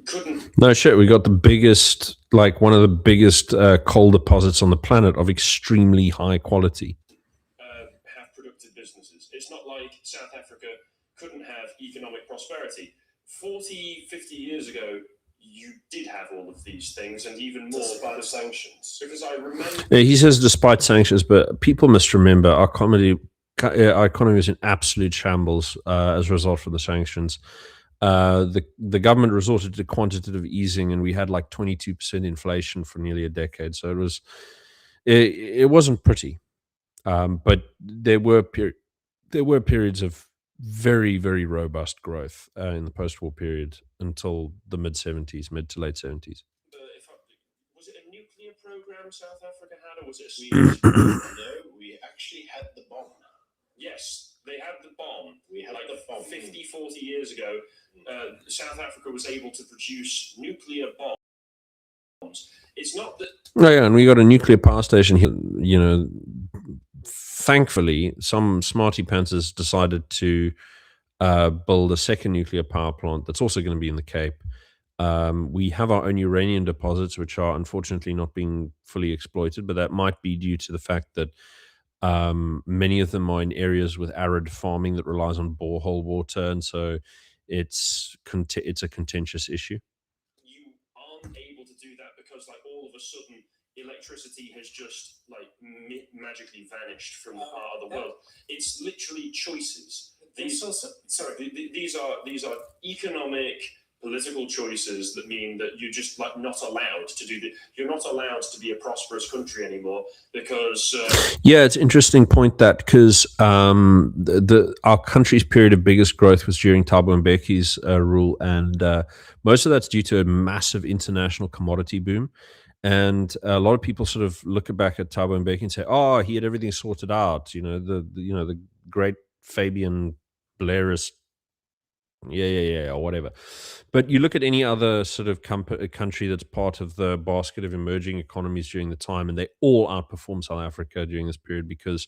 couldn't. No shit, we got the biggest, like one of the biggest coal deposits on the planet of extremely high quality. Have productive businesses. It's not like South Africa couldn't have economic prosperity. 40, 50 years ago, you did have all of these things and even more. Despite the sanctions. Because I remember... Yeah, he says despite sanctions, but people must remember our economy is in absolute shambles as a result from the sanctions. The government resorted to quantitative easing, and we had like 22% inflation for nearly a decade. So it wasn't pretty, but there were periods of very, very robust growth in the post-war period until the mid to late 70s. Was it a nuclear program South Africa had, or was it No, we actually had the bomb. Yes, they had the bomb. We had like the bomb. 50, 40 years ago, South Africa was able to produce nuclear bombs. It's not that... Oh, yeah, and we got a nuclear power station here, you know. Thankfully, some smarty pantsers decided to build a second nuclear power plant that's also going to be in the Cape. We have our own uranium deposits, which are unfortunately not being fully exploited, but that might be due to the fact that many of them are in areas with arid farming that relies on borehole water, and so it's a contentious issue. You aren't able to do that because, like, all of a sudden, electricity has just like magically vanished from the part of the world. It's literally choices. These are economic, political choices that mean that you're just like not allowed to do you're not allowed to be a prosperous country anymore because yeah, it's an interesting point that because our country's period of biggest growth was during Thabo Mbeki's rule, and most of that's due to a massive international commodity boom. And a lot of people sort of look back at Thabo Mbeki and say, "Oh, he had everything sorted out." You know, the great Fabian Blairist, or whatever. But you look at any other sort of country that's part of the basket of emerging economies during the time, and they all outperform South Africa during this period because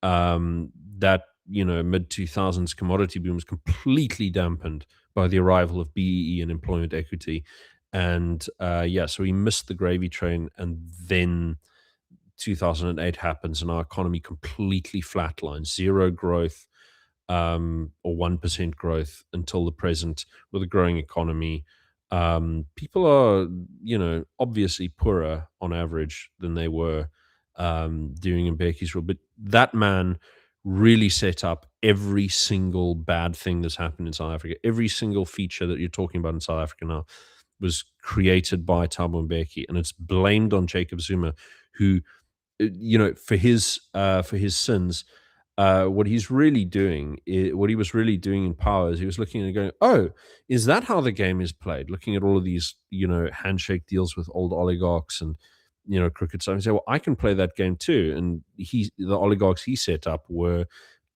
that mid 2000s commodity boom was completely dampened by the arrival of BEE and employment equity. And so we missed the gravy train, and then 2008 happens, and our economy completely flatlines, zero growth or 1% growth until the present, with a growing economy. People are, obviously poorer on average than they were during Mbeki's rule, but that man really set up every single bad thing that's happened in South Africa. Every single feature that you're talking about in South Africa now was created by Thabo Mbeki, and it's blamed on Jacob Zuma, who, for his sins. What he was really doing in power is he was looking and going, "Oh, is that how the game is played?" Looking at all of these, handshake deals with old oligarchs and crooked stuff, and say, "Well, I can play that game too." And the oligarchs he set up were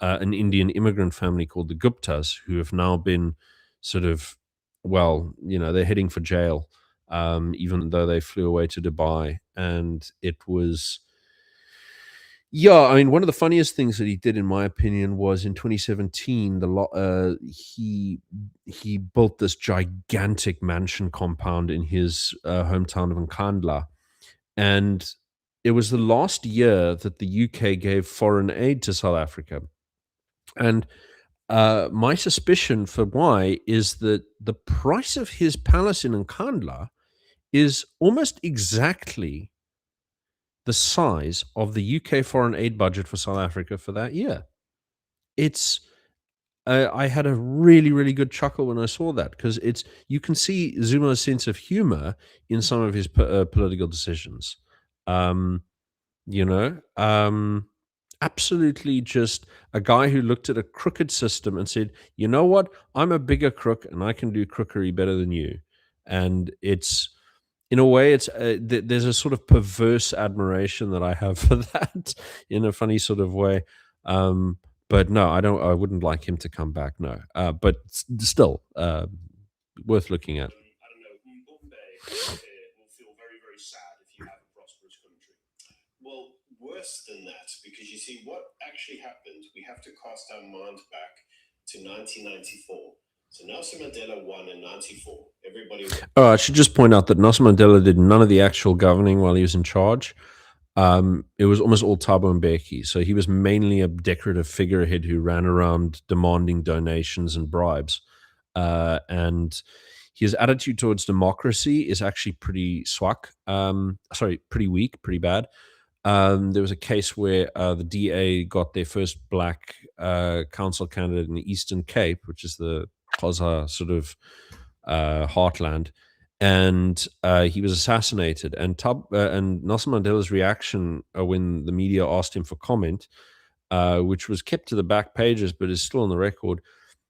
an Indian immigrant family called the Guptas, who have now been sort of, they're heading for jail, even though they flew away to Dubai. And it was, I mean, one of the funniest things that he did, in my opinion, was in 2017. He built this gigantic mansion compound in his hometown of Nkandla, and it was the last year that the UK gave foreign aid to South Africa. And my suspicion for why is that the price of his palace in Nkandla is almost exactly the size of the UK foreign aid budget for South Africa for that year. It's I had a really, really good chuckle when I saw that because it's you can see Zuma's sense of humor in some of his political decisions. Um, you know, absolutely just a guy who looked at a crooked system and said, "You know what? I'm a bigger crook and I can do crookery better than you." And it's in a way, it's there's a sort of perverse admiration that I have for that in a funny sort of way. Um, but no, I don't. I wouldn't like him to come back. No, but still worth looking at. I don't know, Mbumbe will feel very, very sad if you have a prosperous country. Well, worse than that, because you see, what actually happened, we have to cast our mind back to 1994. So Nelson Mandela won in 94. Everybody. Oh, I should just point out that Nelson Mandela did none of the actual governing while he was in charge. It was almost all Thabo Mbeki. So he was mainly a decorative figurehead who ran around demanding donations and bribes. And his attitude towards democracy is actually pretty pretty weak, pretty bad. There was a case where the DA got their first black council candidate in the Eastern Cape, which is the Xhosa sort of heartland, and he was assassinated. And Nelson Mandela's reaction when the media asked him for comment, which was kept to the back pages but is still on the record.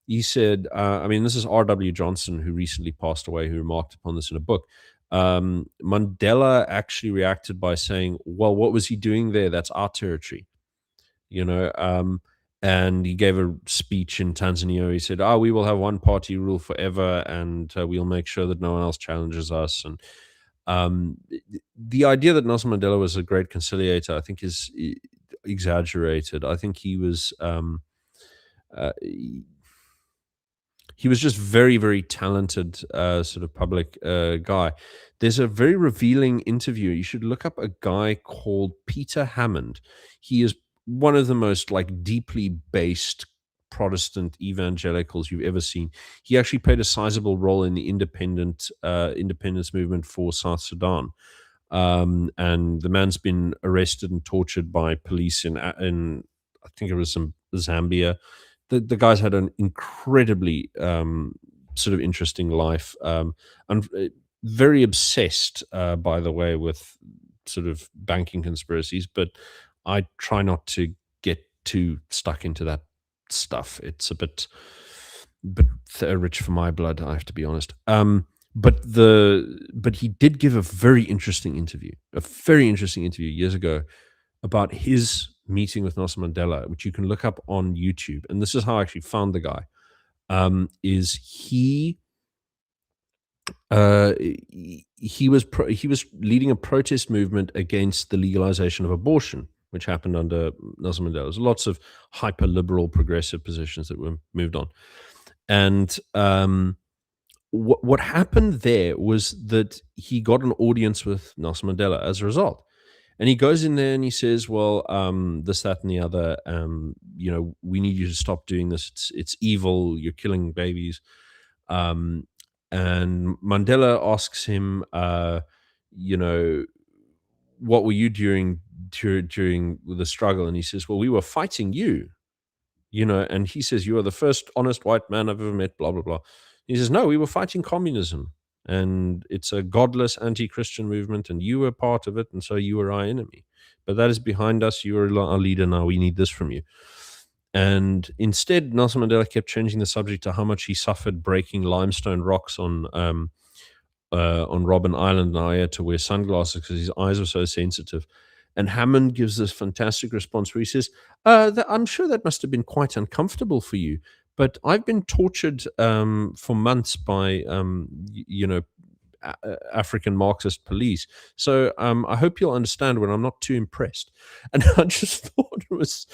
He said, I mean, this is R.W. Johnson, who recently passed away, who remarked upon this in a book. Mandela actually reacted by saying, "Well, what was he doing there? That's our territory," you know. And he gave a speech in Tanzania. He said, "Oh, we will have one party rule forever, and we'll make sure that no one else challenges us." And the idea that Nelson Mandela was a great conciliator, I think, is exaggerated. I think he was. He was just very, very talented, sort of public guy. There's a very revealing interview. You should look up a guy called Peter Hammond. He is one of the most like deeply based Protestant evangelicals you've ever seen. He actually played a sizable role in the independence movement for South Sudan. And the man's been arrested and tortured by police in I think it was Zambia. The guy's had an incredibly sort of interesting life, and very obsessed, by the way, with sort of banking conspiracies. But I try not to get too stuck into that stuff. It's a bit rich for my blood, I have to be honest. But he did give a very interesting interview years ago about his meeting with Nelson Mandela, which you can look up on YouTube. And this is how I actually found the guy. Is he was leading a protest movement against the legalization of abortion, which happened under Nelson Mandela. There's lots of hyper liberal progressive positions that were moved on. And what happened there was that he got an audience with Nelson Mandela as a result. And he goes in there and he says, "Well, this, that, and the other. We need you to stop doing this. It's evil. You're killing babies." And Mandela asks him, "What were you during the struggle?" And he says, "Well, we were fighting you." And he says, "You are the first honest white man I've ever met." Blah blah blah. He says, "No, we were fighting communism. And it's a godless anti-Christian movement, and you were part of it, and so you were our enemy. But that is behind us. You are our leader now. We need this from you." And instead, Nelson Mandela kept changing the subject to how much he suffered breaking limestone rocks on Robben Island, and I had to wear sunglasses because his eyes were so sensitive. And Hammond gives this fantastic response where he says, "I'm sure that must have been quite uncomfortable for you. But I've been tortured for months by, African Marxist police. So I hope you'll understand when I'm not too impressed." And I just thought it was,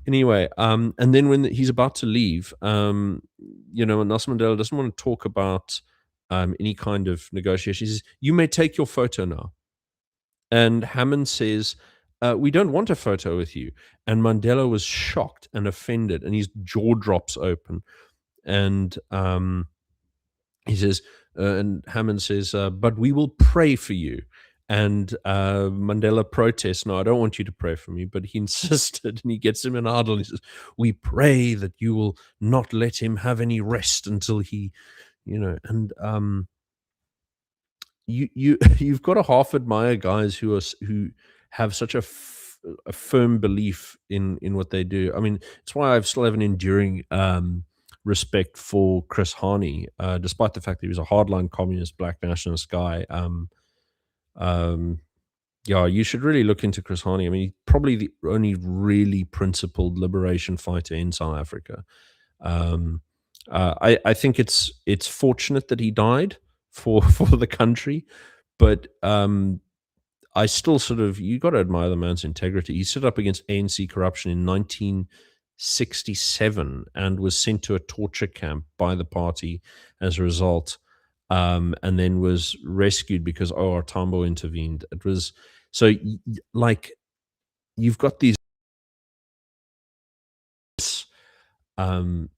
anyway. And then when he's about to leave, and Nelson Mandela doesn't want to talk about any kind of negotiations. He says, "You may take your photo now." And Hammond says, "We don't want a photo with you." And Mandela was shocked and offended, and his jaw drops open. And he says, and Hammond says, "But we will pray for you." And Mandela protests. No, I don't want you to pray for me, but he insisted, and he gets him in idle. And he says, "We pray that you will not let him have any rest until he, And you've got to half admire guys who have such a firm belief in what they do. I mean, it's why I still have an enduring respect for Chris Hani, despite the fact that he was a hardline communist, black nationalist guy. Um, yeah, you should really look into Chris Hani. I mean, he's probably the only really principled liberation fighter in South Africa. I think it's fortunate that he died for the country, but I still you got to admire the man's integrity. He stood up against ANC corruption in 1967 and was sent to a torture camp by the party as a result, and then was rescued because our Tambo intervened. It was so like you've got these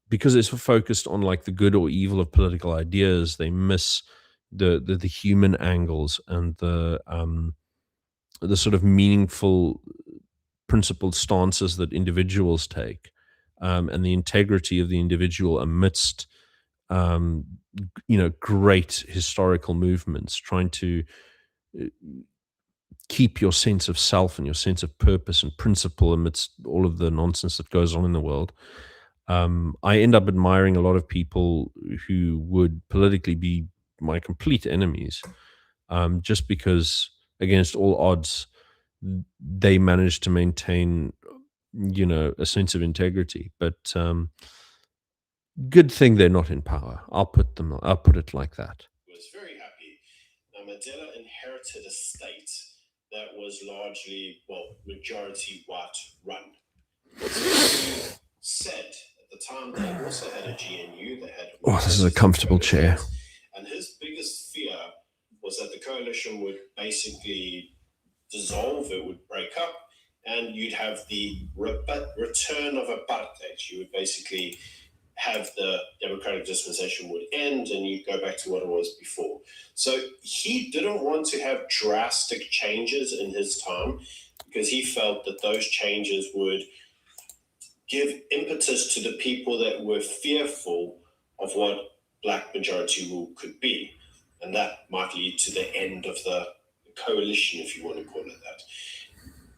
because it's focused on like the good or evil of political ideas. They miss the human angles and the sort of meaningful principled stances that individuals take, and the integrity of the individual amidst great historical movements, trying to keep your sense of self and your sense of purpose and principle amidst all of the nonsense that goes on in the world. I end up admiring a lot of people who would politically be my complete enemies, just because against all odds they managed to maintain a sense of integrity. But good thing they're not in power. I'll put it like that. Was very happy. Now, Mandela inherited a state that was largely, majority white run. So said at the time they also had a GNU. They had. Oh, this is a comfortable chair. And his biggest fear was that the coalition would basically dissolve. It would break up, and you'd have the return of apartheid. You would basically have the democratic dispensation would end and you'd go back to what it was before. So he didn't want to have drastic changes in his time because he felt that those changes would give impetus to the people that were fearful of what black majority rule could be. And that might lead to the end of the coalition, if you want to call it that.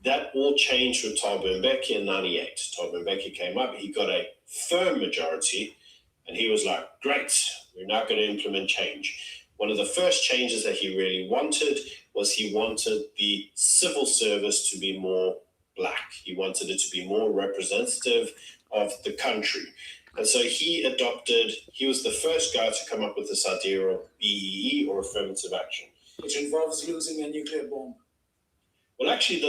That all changed with Thabo Mbeki in 98. Thabo Mbeki came up, he got a firm majority, and he was like, great, we're now going to implement change. One of the first changes that he really wanted was he wanted the civil service to be more black. He wanted it to be more representative of the country. And so he was the first guy to come up with this idea of BEE, or affirmative action. Which involves using a nuclear bomb. Well, actually,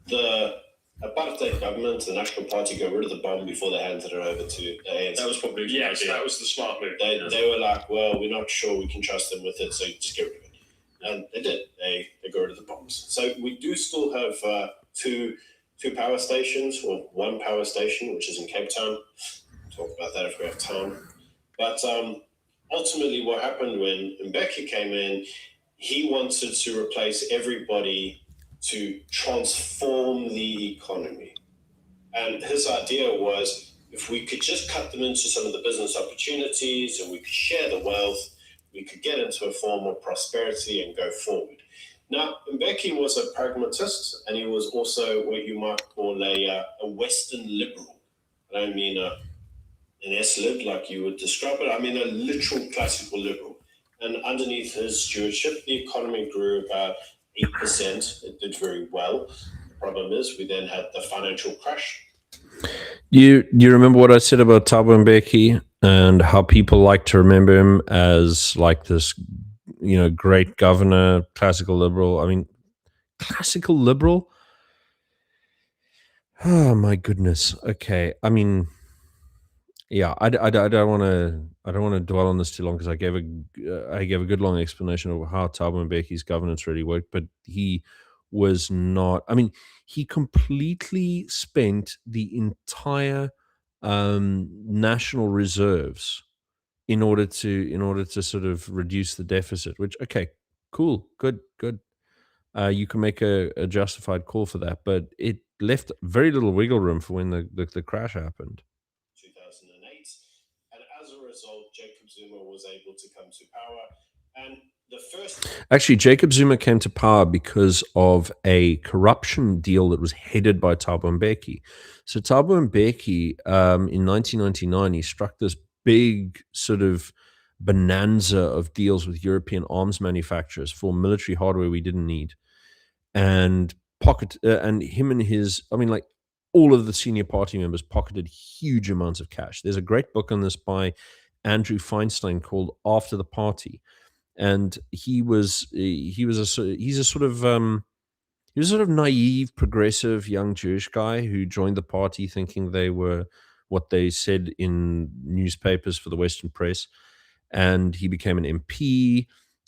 the apartheid government, the National Party, got rid of the bomb before they handed it over to the ANC. That was probably that was the smart move. They were like, well, we're not sure we can trust them with it, so just get rid of it. And they did. They got rid of the bombs. So we do still have two power stations, or one power station, which is in Cape Town. We'll talk about that if we have time. But ultimately, what happened when Mbeki came in, he wanted to replace everybody to transform the economy. And his idea was, if we could just cut them into some of the business opportunities and we could share the wealth, we could get into a form of prosperity and go forward. Now, Mbeki was a pragmatist, and he was also what you might call a Western liberal. I don't mean an S-lib like you would describe it. I mean a literal classical liberal. And underneath his stewardship, the economy grew about 8%. It did very well. The problem is we then had the financial crash. You remember what I said about Thabo Mbeki and how people like to remember him as like this, great governor, classical liberal. I mean, classical liberal? Oh my goodness. Okay. I mean, yeah, I don't want to dwell on this too long because I gave a good long explanation of how Thabo Mbeki's governance really worked, but he was not. I mean, he completely spent the entire national reserves in order to sort of reduce the deficit. Which, okay, cool, good. you can make a justified call for that. But it left very little wiggle room for when the crash happened. 2008, and as a result, Jacob Zuma was able to come to power. And the first Actually, Jacob Zuma came to power because of a corruption deal that was headed by Thabo Mbeki. So Thabo Mbeki, in 1999, he struck this big sort of bonanza of deals with European arms manufacturers for military hardware we didn't need, and and him and his, I mean, like all of the senior party members pocketed huge amounts of cash. There's a great book on this by Andrew Feinstein called After the Party, and he's a sort of he was a sort of naive, progressive young Jewish guy who joined the party thinking they were what they said in newspapers for the Western press, and he became an MP,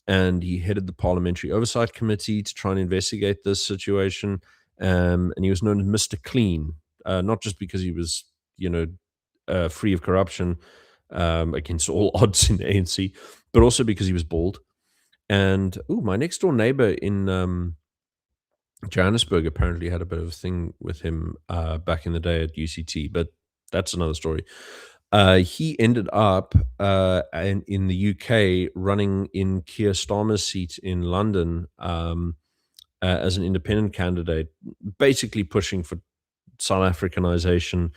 and he headed the Parliamentary Oversight Committee to try and investigate this situation, and he was known as Mr. Clean, not just because he was, free of corruption against all odds in the ANC, but also because he was bald. And my next door neighbor in Johannesburg apparently had a bit of a thing with him back in the day at UCT, but that's another story. He ended up in the UK running in Keir Starmer's seat in London as an independent candidate, basically pushing for South Africanization.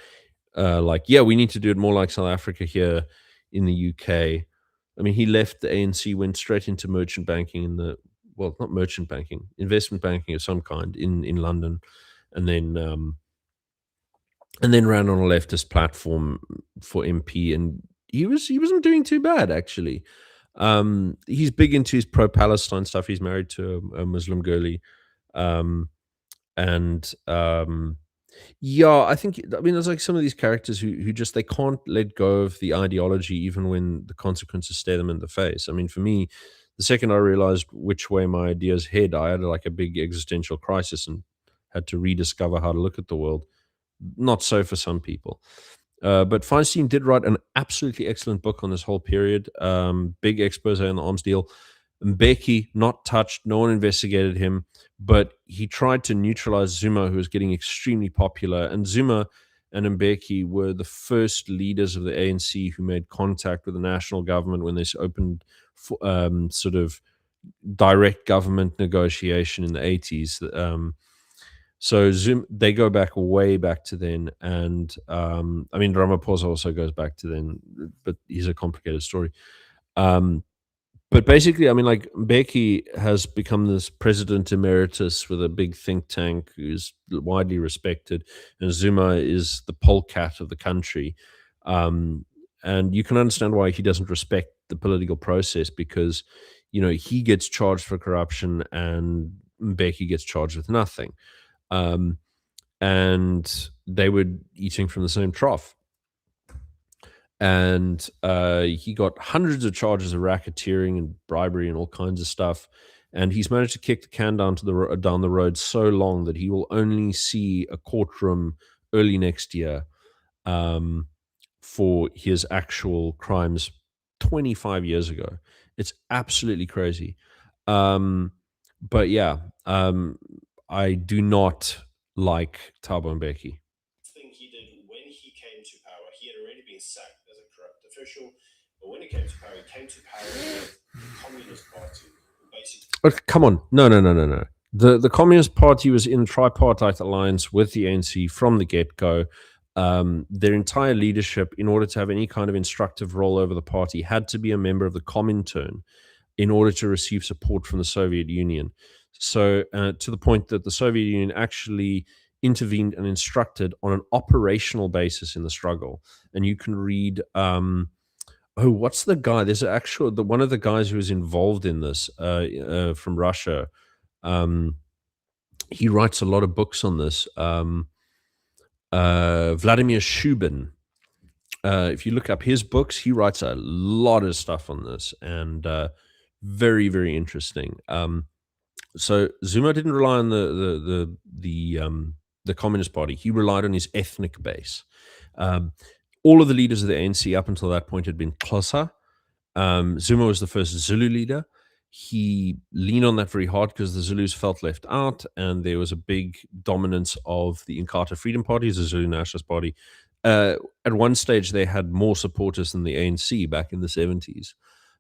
We need to do it more like South Africa here in the UK. I mean, he left the ANC, went straight into merchant banking not merchant banking, investment banking of some kind in London, and then ran on a leftist platform for MP, and he wasn't doing too bad actually. He's big into his pro-Palestine stuff. He's married to a Muslim girlie, and I think, I mean, there's like some of these characters who just, they can't let go of the ideology even when the consequences stare them in the face. I mean, for me, the second I realized which way my ideas head, I had like a big existential crisis and had to rediscover how to look at the world. Not so for some people. But Feinstein did write an absolutely excellent book on this whole period. Big expose on the arms deal. Mbeki, not touched. No one investigated him, but he tried to neutralize Zuma, who was getting extremely popular. And Zuma and Mbeki were the first leaders of the ANC who made contact with the national government when they opened sort of direct government negotiation in the 80s. So they go back way back to then, and I mean, Ramaphosa also goes back to then, but he's a complicated story. But basically, I mean, like, Mbeki has become this president emeritus with a big think tank who's widely respected, and Zuma is the polecat of the country. And you can understand why he doesn't respect the political process, because, he gets charged for corruption and Mbeki gets charged with nothing. And they were eating from the same trough. And he got hundreds of charges of racketeering and bribery and all kinds of stuff. And he's managed to kick the can down the road so long that he will only see a courtroom early next year for his actual crimes 25 years ago. It's absolutely crazy. But yeah, I do not like Thabo Mbeki. thing he did when he came to power, he had already been sacked as a corrupt official, but when he came to power with the Communist Party, who basically... Oh, come on. No. The Communist Party was in a tripartite alliance with the ANC from the get-go. Their entire leadership, in order to have any kind of instructive role over the party, had to be a member of the Comintern in order to receive support from the Soviet Union. So to the point that the Soviet Union actually intervened and instructed on an operational basis in the struggle. And you can read, what's the guy? There's one of the guys who was involved in this from Russia. He writes a lot of books on this. Vladimir Shubin. If you look up his books, he writes a lot of stuff on this, and very, very interesting. So Zuma didn't rely on the Communist Party. He relied on his ethnic base. All of the leaders of the ANC up until that point had been Xhosa. Zuma was the first Zulu leader. he leaned on that very hard because the Zulus felt left out, and there was a big dominance of the Inkatha Freedom Party, the Zulu Nationalist Party. At one stage, they had more supporters than the ANC back in the 70s,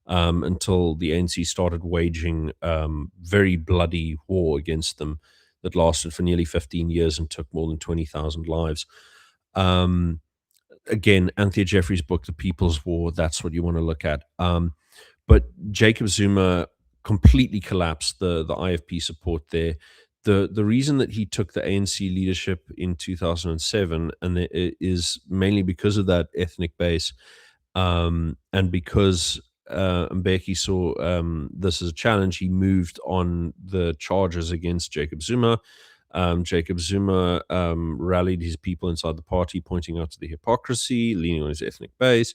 until the ANC started waging very bloody war against them that lasted for nearly 15 years and took more than 20,000 lives. Again, Anthea Jeffrey's book, The People's War, that's what you want to look at. But Jacob Zuma completely collapsed the IFP support there. The reason that he took the ANC leadership in 2007 is mainly because of that ethnic base, and because Mbeki saw this as a challenge. He moved on the charges against Jacob Zuma. Jacob Zuma rallied his people inside the party, pointing out to the hypocrisy, leaning on his ethnic base,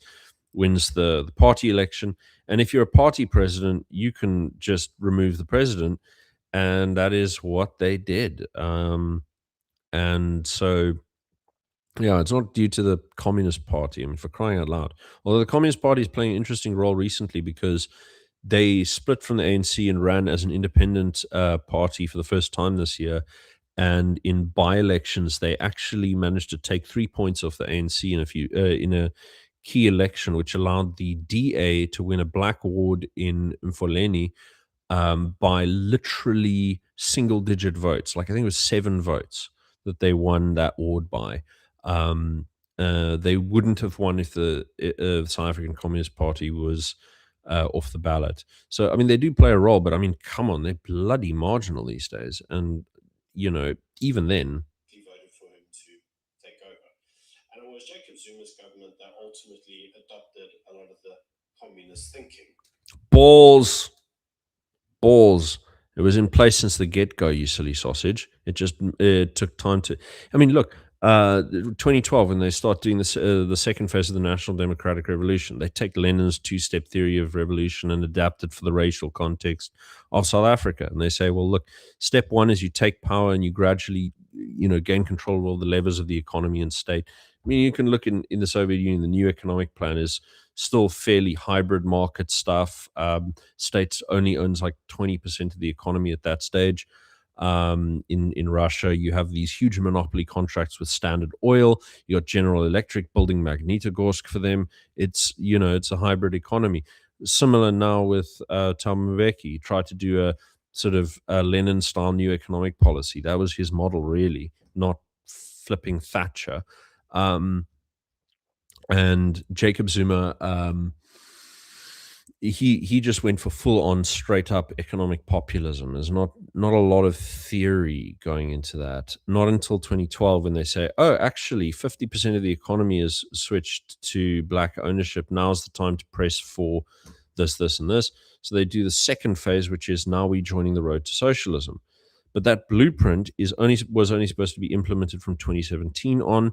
wins the party election. And if you're a party president, you can just remove the president. And that is what they did. And so, yeah, it's not due to the Communist Party. I mean, for crying out loud. Although the Communist Party is playing an interesting role recently because they split from the ANC and ran as an independent party for the first time this year. And in by-elections, they actually managed to take 3 points off the ANC in a key election, which allowed the DA to win a black ward in Mfoleni by literally single-digit votes. Like I think it was 7 votes that they won that ward by. They wouldn't have won if the South African Communist Party was off the ballot. So I mean, they do play a role, but I mean, come on, they're bloody marginal these days, and even then, He voted for him to take over. And it was Jacob Zuma's government that ultimately adopted a lot of the communist thinking. balls. It was in place since the get-go, you silly sausage. It just took time to. I mean, look, 2012 when they start doing this, the second phase of the National Democratic Revolution, they take Lenin's two-step theory of revolution and adapt it for the racial context of South Africa. And they say, well, look, step one is you take power and you gradually, gain control of all the levers of the economy and state. I mean, you can look in the Soviet Union, the new economic plan is still fairly hybrid market stuff. States only owns like 20% of the economy at that stage. In Russia, you have these huge monopoly contracts with Standard Oil. You got General Electric building Magnitogorsk for them. It's a hybrid economy. Similar now with Thabo Mbeki. He tried to do a sort of Lenin-style new economic policy. That was his model, really, not flipping Thatcher. And Jacob Zuma, he just went for full on straight up economic populism. There's not a lot of theory going into that. Not until 2012 when they say, oh, actually 50% of the economy is switched to black ownership. Now's the time to press for this, and this. So they do the second phase, which is now we joining the road to socialism. But that blueprint was only supposed to be implemented from 2017 on.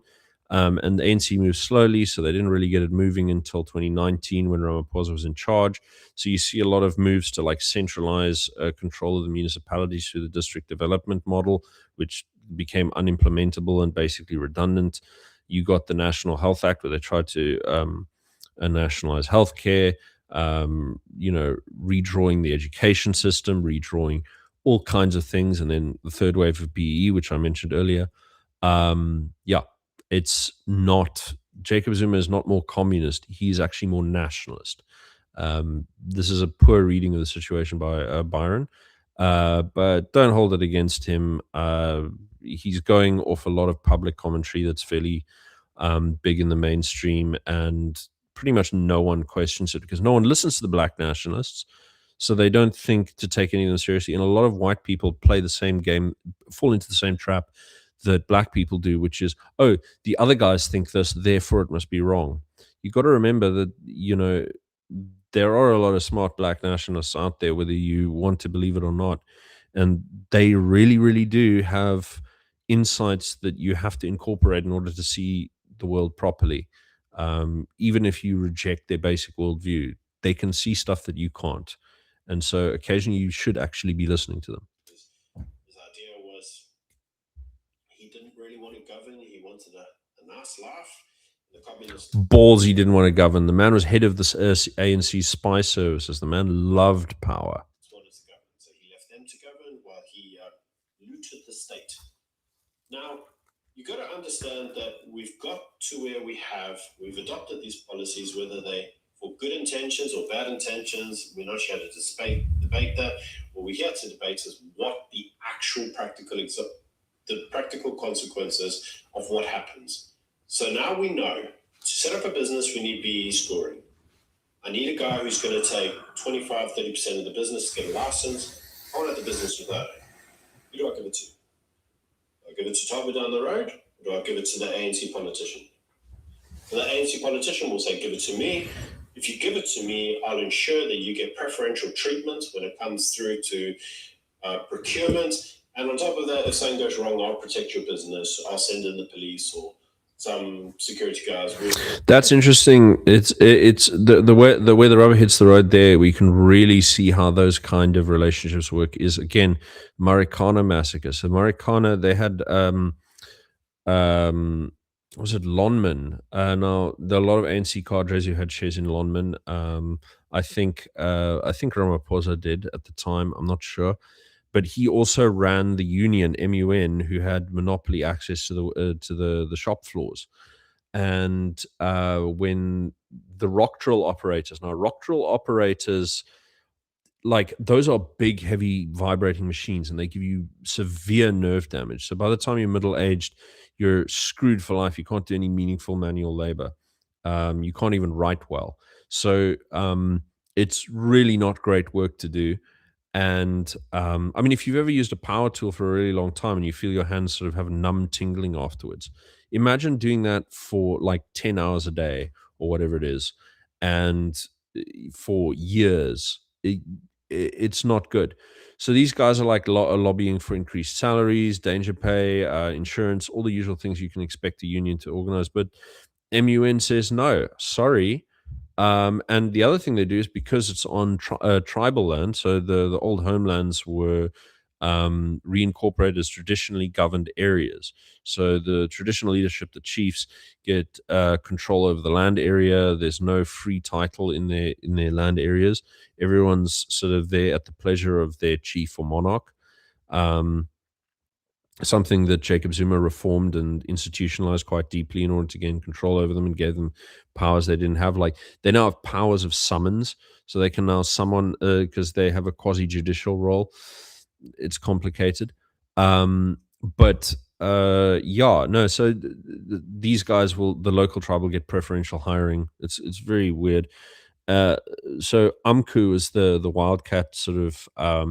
And the ANC moved slowly, so they didn't really get it moving until 2019 when Ramaphosa was in charge. So you see a lot of moves to like centralize control of the municipalities through the district development model, which became unimplementable and basically redundant. You got the National Health Act where they tried to nationalize healthcare, redrawing the education system, redrawing all kinds of things. And then the third wave of BEE, which I mentioned earlier. It's not, Jacob Zuma is not more communist. He's actually more nationalist. This is a poor reading of the situation by Byron, but don't hold it against him. He's going off a lot of public commentary that's fairly big in the mainstream, and pretty much no one questions it because no one listens to the black nationalists. So they don't think to take any of them seriously. And a lot of white people play the same game, fall into the same trap that black people do, which is, oh, the other guys think this, therefore it must be wrong. You got to remember that, there are a lot of smart black nationalists out there, whether you want to believe it or not. And they really, really do have insights that you have to incorporate in order to see the world properly. Even if you reject their basic worldview, they can see stuff that you can't. And so occasionally you should actually be listening to them. His idea was he didn't really want to govern. He wanted a nice life. The communist Balls, he didn't want to govern. The man was head of the ANC spy services. The man loved power. That's what while he looted the state. Now, you've got to understand that we've got to where we've adopted these policies, whether they for good intentions or bad intentions. We're not here to debate that. What we're here to debate is what the actual practical consequences of what happens. So now we know to set up a business, we need BE scoring. I need a guy who's going to take 25, 30% of the business to get a license. I want to have the business without it. Who do I give it to? Do I give it to Taba down the road, or do I give it to the ANC politician? And the ANC politician will say, give it to me. If you give it to me, I'll ensure that you get preferential treatment when it comes through to procurement. And on top of that, if something goes wrong, I'll protect your business. I'll send in the police or some security guys. That's interesting. It's the way the rubber hits the road there. We can really see how those kind of relationships work. Is again Marikana massacre. So Marikana, they had was it Lonman? Now there are a lot of ANC cadres who had shares in Lonman. I think Ramaphosa did at the time. I'm not sure. But he also ran the union MUN, who had monopoly access to the shop floors. And when the rock drill operators, like those are big, heavy, vibrating machines, and they give you severe nerve damage. So by the time you're middle aged, you're screwed for life. You can't do any meaningful manual labor. You can't even write well. So it's really not great work to do. And I mean, if you've ever used a power tool for a really long time and you feel your hands sort of have a numb tingling afterwards, imagine doing that for like 10 hours a day or whatever it is. And for years, it's not good. So these guys are like lobbying for increased salaries, danger pay, insurance, all the usual things you can expect a union to organize. But MUN says, no, sorry. And the other thing they do is because it's on tribal land, so the old homelands were reincorporated as traditionally governed areas. So the traditional leadership, the chiefs, get control over the land area. There's no free title in their land areas. Everyone's sort of there at the pleasure of their chief or monarch. Something that Jacob Zuma reformed and institutionalized quite deeply in order to gain control over them and gave them powers they didn't have. Like they now have powers of summons, so they can now summon because they have a quasi-judicial role. It's complicated, but yeah, no. So these guys the local tribe will get preferential hiring. It's very weird. So UMCU is the wildcat sort of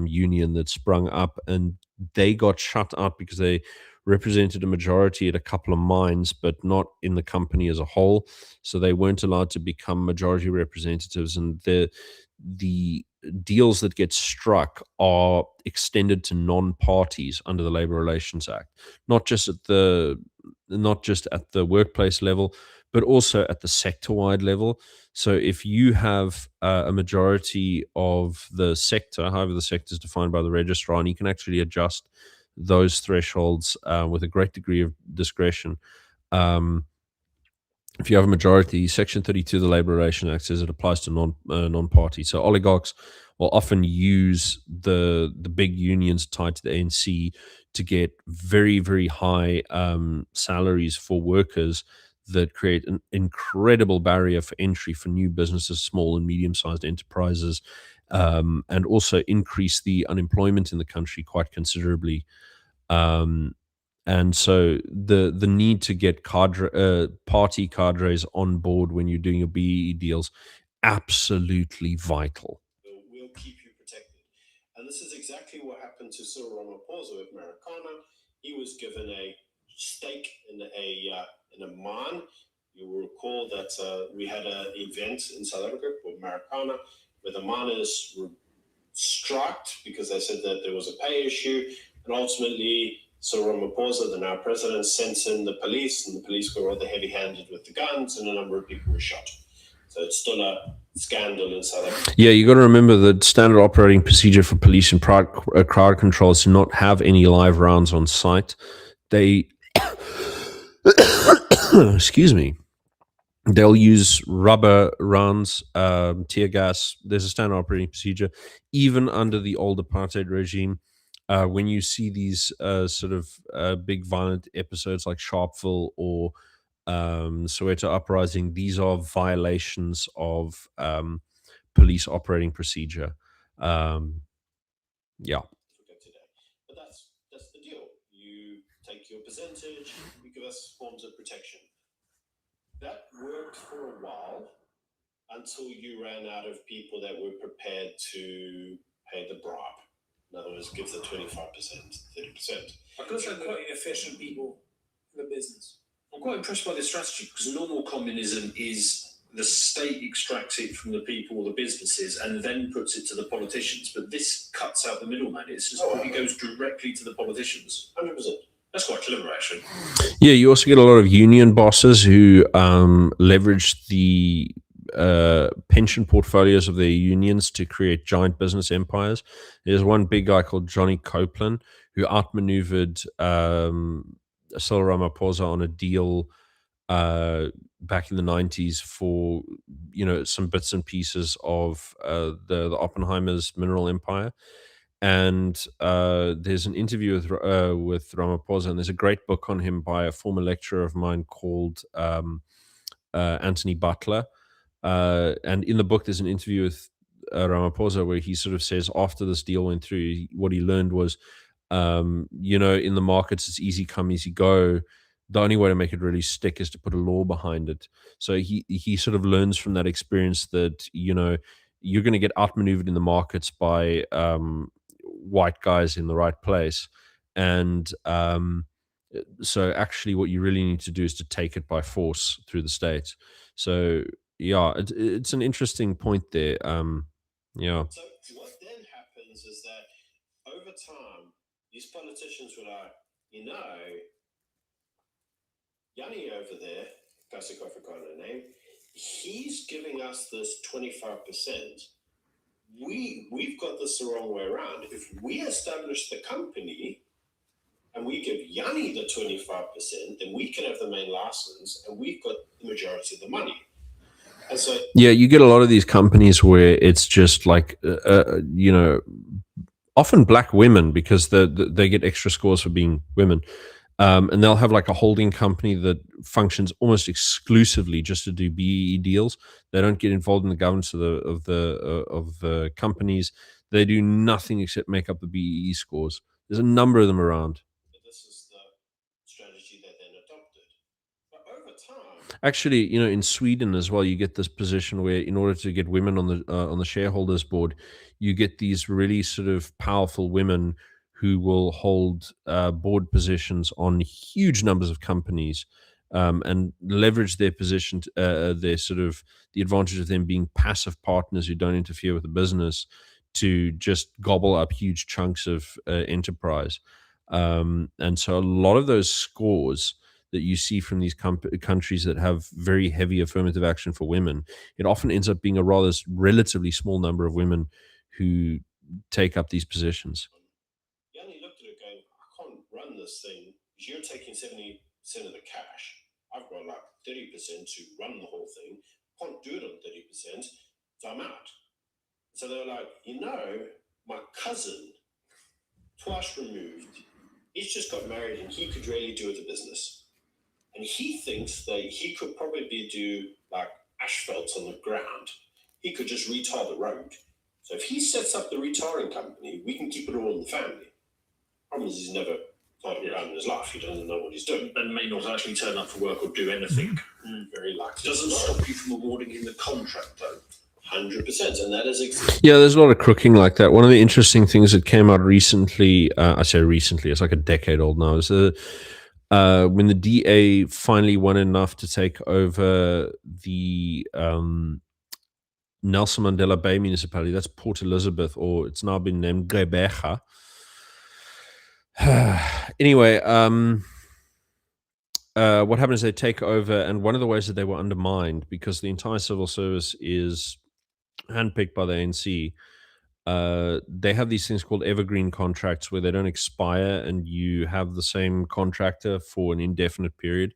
union that sprung up, and they got shut out because they represented a majority at a couple of mines, but not in the company as a whole. So they weren't allowed to become majority representatives, and the deals that get struck are extended to non-parties under the Labor Relations Act, not just at the workplace level, but also at the sector-wide level. So if you have a majority of the sector, however the sector is defined by the registrar, and you can actually adjust those thresholds with a great degree of discretion. If you have a majority, Section 32 of the Labor Relations Act says it applies to non-party. So oligarchs will often use the big unions tied to the ANC to get very, very high salaries for workers that create an incredible barrier for entry for new businesses, small and medium-sized enterprises, and also increase the unemployment in the country quite considerably. And so the need to get party cadres on board when you're doing your BEE deals, absolutely vital. We'll keep you protected. And this is exactly what happened to Cyril Ramaphosa with Marikana. He was given a stake in a mine. You will recall that we had an event in South Africa called Marikana, where the miners were striked because they said that there was a pay issue, and ultimately Cyril Ramaphosa, the now president, sent in the police, and the police were rather heavy-handed with the guns, and a number of people were shot. So it's still a scandal in South Africa. Yeah, you got to remember the standard operating procedure for police and crowd control is to not have any live rounds on site. They, excuse me, they'll use rubber rounds, tear gas. There's a standard operating procedure. Even under the old apartheid regime, when you see these sort of big violent episodes like Sharpeville or Soweto Uprising, these are violations of police operating procedure. Um, yeah. Africa today. But that's the deal. You take your percentage, you give us forms of protection. That worked for a while until you ran out of people that were prepared to pay the bribe. In other words, give the 25%, 30%. I've got to say, They're quite efficient people in the business. I'm quite impressed by this strategy because normal communism is the state extracts it from the people or the businesses and then puts it to the politicians. But this cuts out the middleman. It's just it goes directly to the politicians. 100%. That's quite clever, actually. Yeah, you also get a lot of union bosses who leverage the pension portfolios of their unions to create giant business empires. There's one big guy called Johnny Copeland who outmaneuvered Cyril Ramaphosa on a deal back in the 90s for some bits and pieces of the Oppenheimer's mineral empire. And there's an interview with Ramaphosa, and there's a great book on him by a former lecturer of mine called Anthony Butler. And in the book, there's an interview with Ramaphosa where he sort of says after this deal went through, what he learned was, in the markets, it's easy come, easy go. The only way to make it really stick is to put a law behind it. So he sort of learns from that experience that, you're going to get outmaneuvered in the markets by white guys in the right place. And so actually what you really need to do is to take it by force through the state. So yeah, it's an interesting point there. Yeah. So what then happens is that over time, these politicians were like, Yanni over there, Classic Afrikaner name, he's giving us this 25%. We've got this the wrong way around. If we establish the company and we give Yanni the 25%, then we can have the main license and we've got the majority of the money. And so, yeah, you get a lot of these companies where it's just like, often black women because they get extra scores for being women. And they'll have like a holding company that functions almost exclusively just to do BEE deals. They don't get involved in the governance of the companies. They do nothing except make up the BEE scores. There's a number of them around. this is the strategy they then adopted. But over time, Actually, in Sweden as well, you get this position where, in order to get women on the shareholders board, you get these really sort of powerful women who will hold board positions on huge numbers of companies, and leverage their position, their sort of the advantage of them being passive partners who don't interfere with the business, to just gobble up huge chunks of enterprise. And so a lot of those scores that you see from these countries that have very heavy affirmative action for women, it often ends up being a rather relatively small number of women who take up these positions. Yanni looked at it going, I can't run this thing because you're taking 70% of the cash. I've got like 30% to run the whole thing. Can't do it on 30%, so I'm out. So they were like, my cousin, twice removed, he's just got married and he could really do with the business. And he thinks that he could probably do like asphalt on the ground. He could just retar the road. So if he sets up the retarring company, we can keep it all in the family. Problem is he's never started around in his life. He doesn't know what he's doing. And may not actually turn up for work or do anything. Very likely. Doesn't stop you from awarding him the contract, though. 100%, and that is Yeah, there's a lot of crooking like that. One of the interesting things that came out recently, I say recently, it's like a decade old now, is when the DA finally won enough to take over the Nelson Mandela Bay municipality. That's Port Elizabeth, or it's now been named Gqeberha. Anyway, what happened is they take over, and one of the ways that they were undermined, because the entire civil service is handpicked by the ANC, they have these things called evergreen contracts where they don't expire and you have the same contractor for an indefinite period.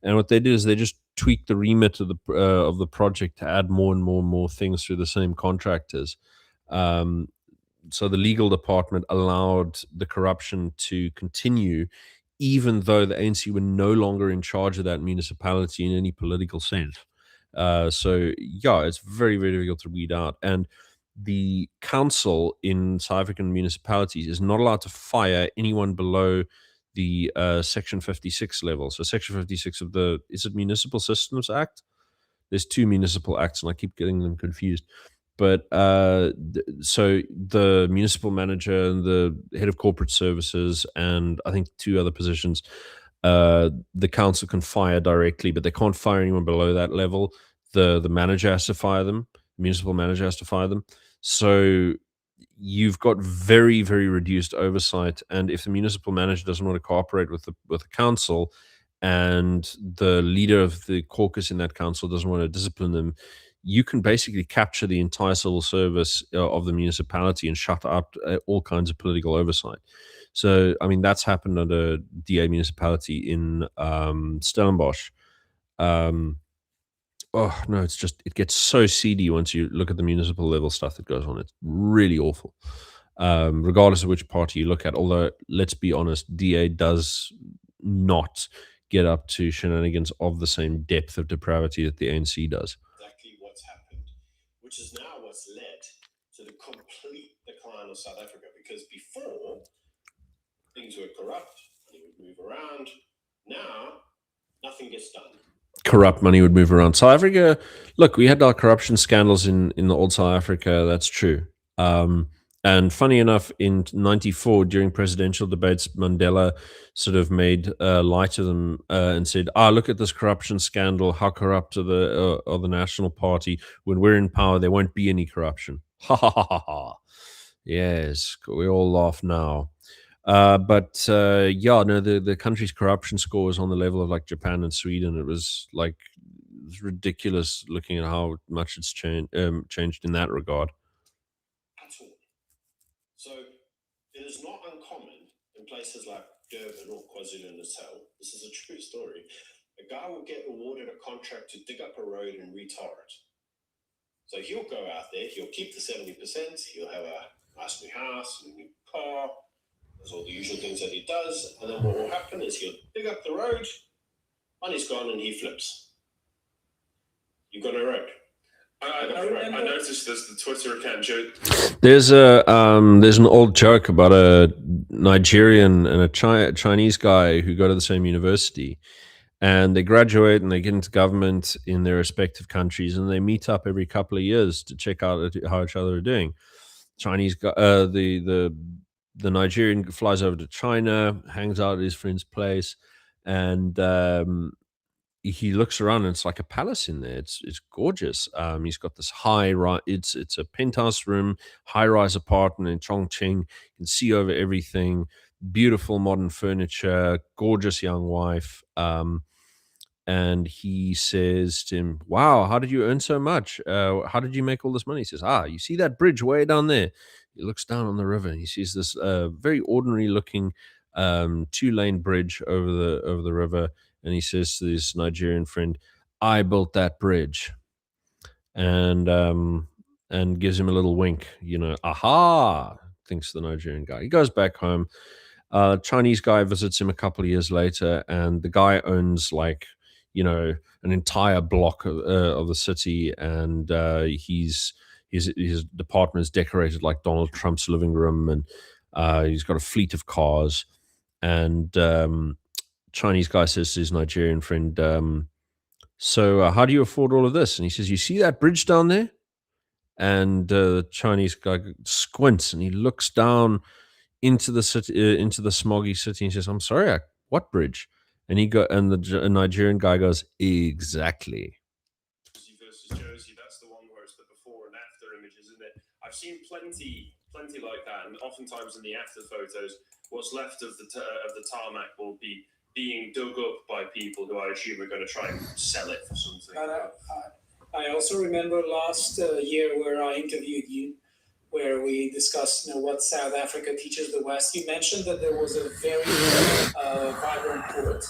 And what they did is they just tweaked the remit of the project to add more and more and more things through the same contractors. so the legal department allowed the corruption to continue, even though the ANC were no longer in charge of that municipality in any political sense. So yeah, it's very, very difficult to weed out. And the council in South African municipalities is not allowed to fire anyone below the Section 56 level. So Section 56 of the, is it Municipal Systems Act? There's two municipal acts, and I keep getting them confused. But so the municipal manager and the head of corporate services, and I think two other positions, the council can fire directly, but they can't fire anyone below that level. The manager has to fire them. The municipal manager has to fire them. So you've got very, very reduced oversight. And if the municipal manager doesn't want to cooperate with the council, and the leader of the caucus in that council doesn't want to discipline them, you can basically capture the entire civil service of the municipality and shut out all kinds of political oversight. So, I mean, that's happened at a DA municipality in Stellenbosch. Oh no, it's just, it gets so seedy once you look at the municipal level stuff that goes on. It's really awful, regardless of which party you look at. Although, let's be honest, DA does not get up to shenanigans of the same depth of depravity that the ANC does. Exactly what's happened, which is now what's led to the complete decline of South Africa. Because before, things were corrupt, money would move around. Now, nothing gets done. Corrupt money would move around. South Africa, look, we had our corruption scandals in the old South Africa. That's true. And funny enough, in '94, during presidential debates, Mandela sort of made light of them and said, look at this corruption scandal. How corrupt are the National Party. When we're in power, there won't be any corruption. Ha ha ha ha ha. Yes, we all laugh now. But yeah, no, the country's corruption score was on the level of like Japan and Sweden. It was like, it was ridiculous looking at how much it's changed in that regard. At all. So it is not uncommon in places like Durban or KwaZulu-Natal. This is a true story. A guy will get awarded a contract to dig up a road and retar it. So he'll go out there, he'll keep the 70%, he'll have a nice new house, a new car, there's all the usual things that he does, and then what will happen is he'll dig up the road, money's gone, and he flips. You've got a road. I noticed there's the Twitter account joke. There's an old joke about a Nigerian and a Chinese guy who go to the same university, and they graduate and they get into government in their respective countries, and they meet up every couple of years to check out how each other are doing. Chinese guy, the Nigerian flies over to China, hangs out at his friend's place, and he looks around and it's like a palace in there. It's gorgeous. He's got this it's a penthouse room, high-rise apartment in Chongqing. You can see over everything. Beautiful modern furniture, gorgeous young wife. And he says to him, "Wow, how did you earn so much? How did you make all this money?" He says, "You see that bridge way down there?" He looks down on the river and he sees this very ordinary-looking two-lane bridge over the river. And he says to his Nigerian friend, "I built that bridge," and gives him a little wink. Aha, thinks the Nigerian guy. He goes back home. Chinese guy visits him a couple of years later, and the guy owns like, an entire block of the city, and his department is decorated like Donald Trump's living room, and he's got a fleet of cars. And Chinese guy says to his Nigerian friend, "So how do you afford all of this?" And he says, "You see that bridge down there?" And the Chinese guy squints and he looks down into the city, into the smoggy city, and he says, "I'm sorry, what bridge?" And the Nigerian guy goes, "Exactly." Josie versus Josie, that's the one where it's the before and after images, isn't it? I've seen plenty like that, and oftentimes in the after photos, what's left of the tarmac will be being dug up by people who I assume are going to try and sell it for something. I also remember last year where I interviewed you, where we discussed what South Africa teaches the West. You mentioned that there was a very vibrant port,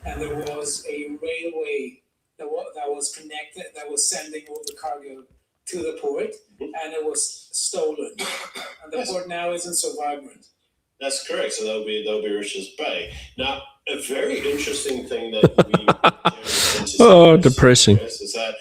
and there was a railway that was connected, that was sending all the cargo to the port, and it was stolen, and the Yes. port now isn't so vibrant. That's correct. So they'll be Richards Bay. Now, a very interesting thing that we Oh, depressing. is that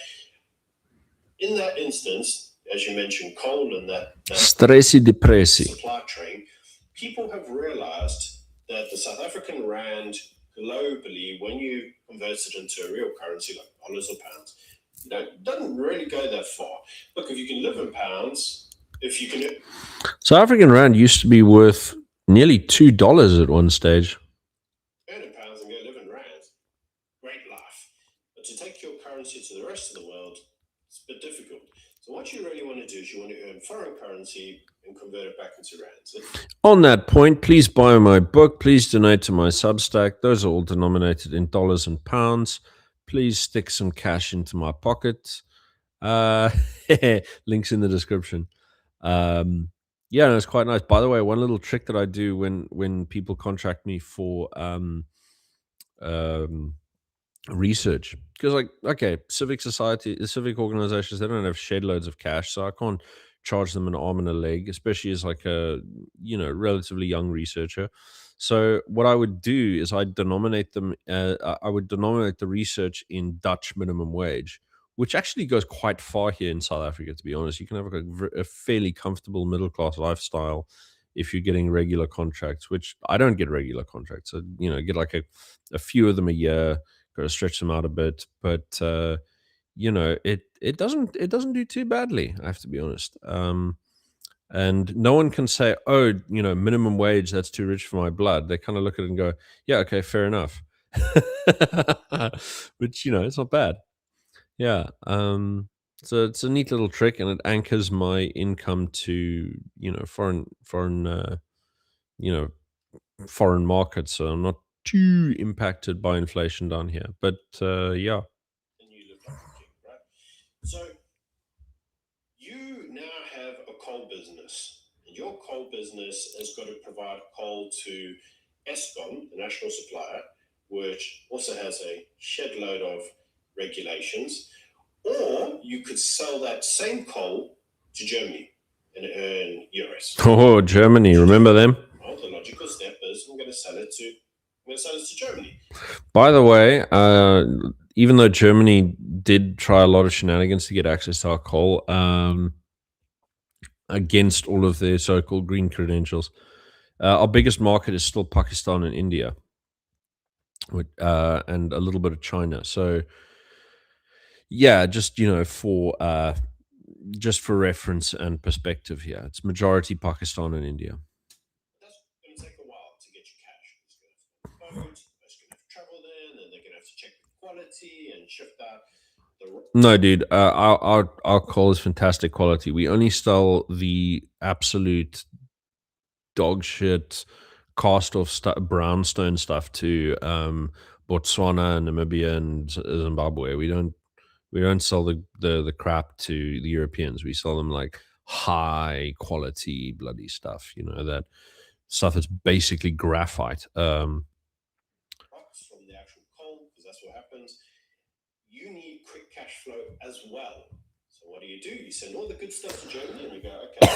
in that instance, as you mentioned, coal and that Stressy depressy. supply chain, people have realized that the South African rand globally, when you convert it into a real currency like dollars or pounds, it doesn't really go that far. Look, if you can live in pounds, if you can South African rand used to be worth nearly $2 at one stage. earn in pounds and go live in rand, great life. But to take your currency to the rest of the world, it's a bit difficult. So what you really want to do is you want to earn foreign currency and convert it back into rands. On that point, please buy my book. Please donate to my Substack. Those are all denominated in dollars and pounds. Please stick some cash into my pocket. Links in the description. Yeah, no, it's quite nice. By the way, one little trick that I do when people contract me for research, because like, okay, civic organizations, they don't have shed loads of cash, so I can't charge them an arm and a leg, especially as like a relatively young researcher. So what I would do is I would denominate the research in Dutch minimum wage, which actually goes quite far here in South Africa, to be honest. You can have a fairly comfortable middle class lifestyle if you're getting regular contracts, which I don't get regular contracts. So, get like a few of them a year, got to stretch them out a bit. But, it doesn't do too badly, I have to be honest. And no one can say, oh, minimum wage, that's too rich for my blood. They kind of look at it and go, yeah, okay, fair enough. Which, it's not bad. Yeah. So it's a neat little trick, and it anchors my income to, foreign markets. So I'm not too impacted by inflation down here. But yeah. And you live like a king, right? So you now have a coal business, and your coal business has got to provide coal to Eskom, the national supplier, which also has a shed load of regulations. Or you could sell that same coal to Germany and earn euros. Oh, Germany, remember them? Well, the logical step is I'm going to sell it to Germany. By the way, even though Germany did try a lot of shenanigans to get access to our coal, against all of their so-called green credentials, our biggest market is still Pakistan and India, and a little bit of China. So, yeah, just for reference and perspective here, it's majority Pakistan and India. That's going to take a while to get your cash. It's going to have to boat, it's going to have to travel there, and then they're going to have to check the quality and shift out. No, dude, our coal is fantastic quality. We only sell the absolute dog shit cast off brownstone stuff to Botswana, Namibia, and Zimbabwe. We don't sell the crap to the Europeans. We sell them like high quality bloody stuff. That stuff that's basically graphite. Rocks from the actual coal, because that's what happens. You need quick cash flow as well. So what do? You send all the good stuff to Germany, and you go, okay,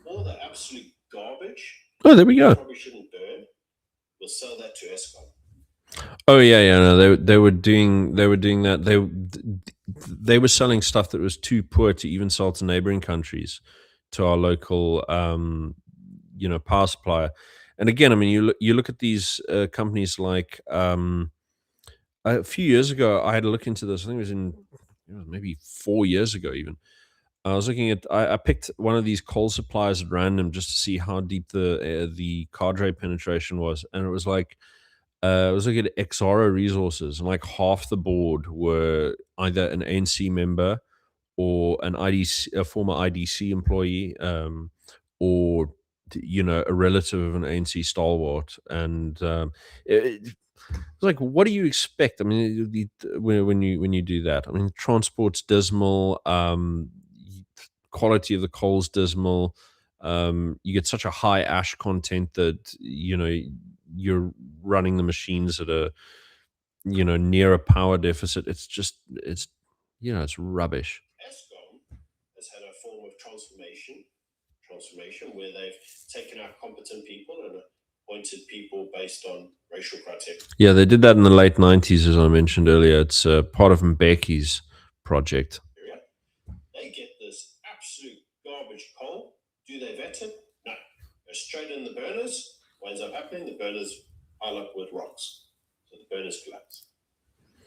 all the absolute garbage. Oh, there we go. Probably shouldn't burn. We'll sell that to Eskom. Oh yeah. No, they were doing that. They were selling stuff that was too poor to even sell to neighboring countries, to our local power supplier. And again, I mean, you look at these companies like a few years ago, I had a look into this. I think it was maybe 4 years ago even. I was looking at. I picked one of these coal suppliers at random just to see how deep the cadre penetration was, and it was like I was looking at Exara Resources, and like half the board were either an ANC member or a former IDC employee, or a relative of an ANC stalwart, and it's like, what do you expect? I mean, when you do that, I mean, transport's dismal. Quality of the coal's dismal. You get such a high ash content that you're running the machines at a near a power deficit. It's rubbish. Eskom transformation where they've taken out competent people and appointed people based on racial criteria. Yeah, they did that in the late 90s, as I mentioned earlier. It's part of Mbeki's project. They get this absolute garbage coal. Do they vet it? No. Go straight in the burners. What ends up happening? The burners pile up with rocks. So the burners collapse.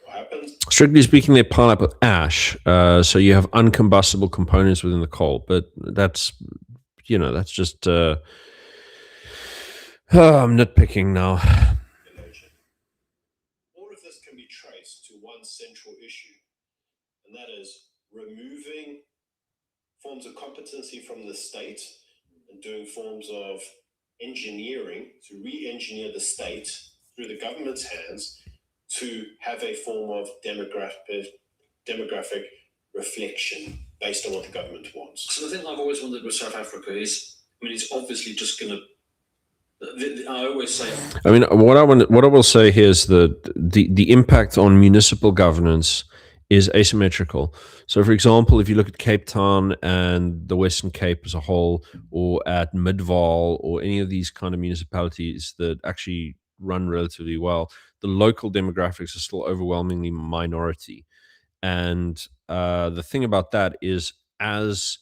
What happens? Strictly speaking, they pile up with ash. So you have uncombustible components within the coal. But that's, that's just... I'm nitpicking now. All of this can be traced to one central issue, and that is removing forms of competency from the state and doing forms of engineering to re-engineer the state through the government's hands to have a form of demographic reflection based on what the government wants. So the thing I've always wondered with South Africa is, it's obviously just going to. I always say. What I will say here is that the impact on municipal governance is asymmetrical. So, for example, if you look at Cape Town and the Western Cape as a whole, or at Midvaal, or any of these kind of municipalities that actually run relatively well, the local demographics are still overwhelmingly minority. And the thing about that is, as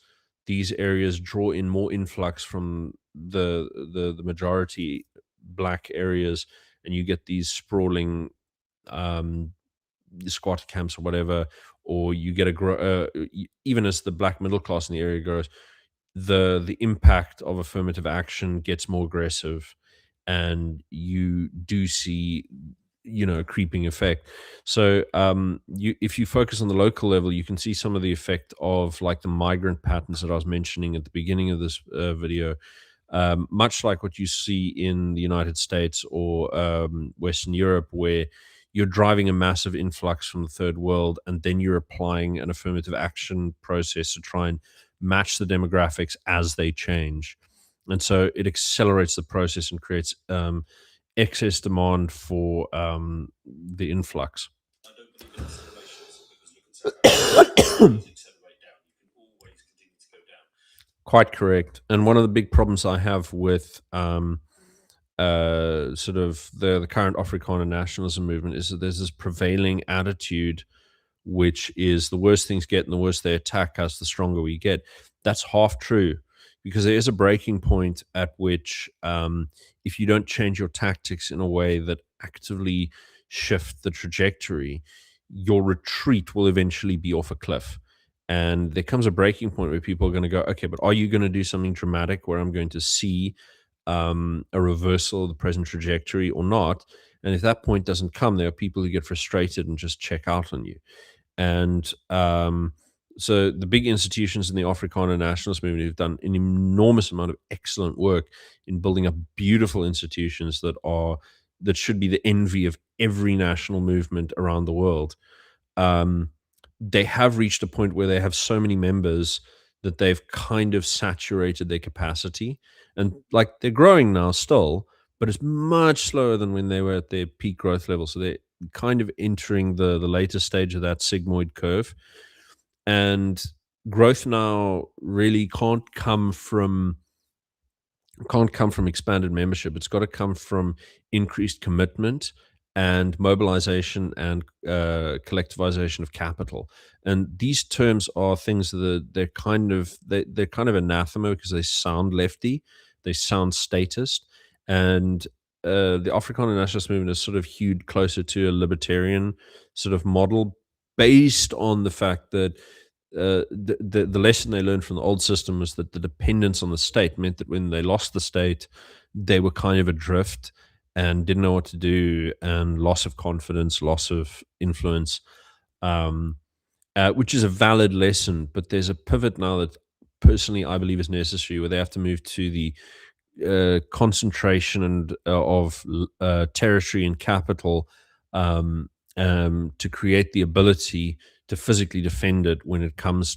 these areas draw in more influx from the majority black areas, and you get these sprawling squatter camps or whatever, or you get even as the black middle class in the area grows, the impact of affirmative action gets more aggressive, and you do see a creeping effect. So if you focus on the local level, you can see some of the effect of like the migrant patterns that I was mentioning at the beginning of this video, much like what you see in the United States or Western Europe, where you're driving a massive influx from the third world, and then you're applying an affirmative action process to try and match the demographics as they change. And so it accelerates the process and creates excess demand for the influx. I don't believe in accelerationism, because look at South Africa, accelerate down. You can always continue to go down. Quite correct. And one of the big problems I have with sort of the current Afrikaner nationalism movement is that there's this prevailing attitude, which is the worse things get and the worse they attack us, the stronger we get. That's half true, because there is a breaking point at which if you don't change your tactics in a way that actively shift the trajectory, your retreat will eventually be off a cliff. And there comes a breaking point where people are going to go, okay, but are you going to do something dramatic where I'm going to see a reversal of the present trajectory or not? And if that point doesn't come, there are people who get frustrated and just check out on you. And so the big institutions in the Afrikaner nationalist movement have done an enormous amount of excellent work in building up beautiful institutions that should be the envy of every national movement around the world. They have reached a point where they have so many members that they've kind of saturated their capacity, and like they're growing now still, but it's much slower than when they were at their peak growth level. So they're kind of entering the later stage of that sigmoid curve, and growth now really can't come from expanded membership. It's got to come from increased commitment and mobilization and collectivization of capital. And these terms are things that they're kind of anathema, because they sound lefty, they sound statist, and the Afrikaner nationalist movement is sort of hewed closer to a libertarian sort of model, based on the fact that the lesson they learned from the old system was that the dependence on the state meant that when they lost the state, they were kind of adrift and didn't know what to do, and loss of confidence, loss of influence, which is a valid lesson. But there's a pivot now that personally I believe is necessary, where they have to move to the concentration and of territory and capital to create the ability to physically defend it when it comes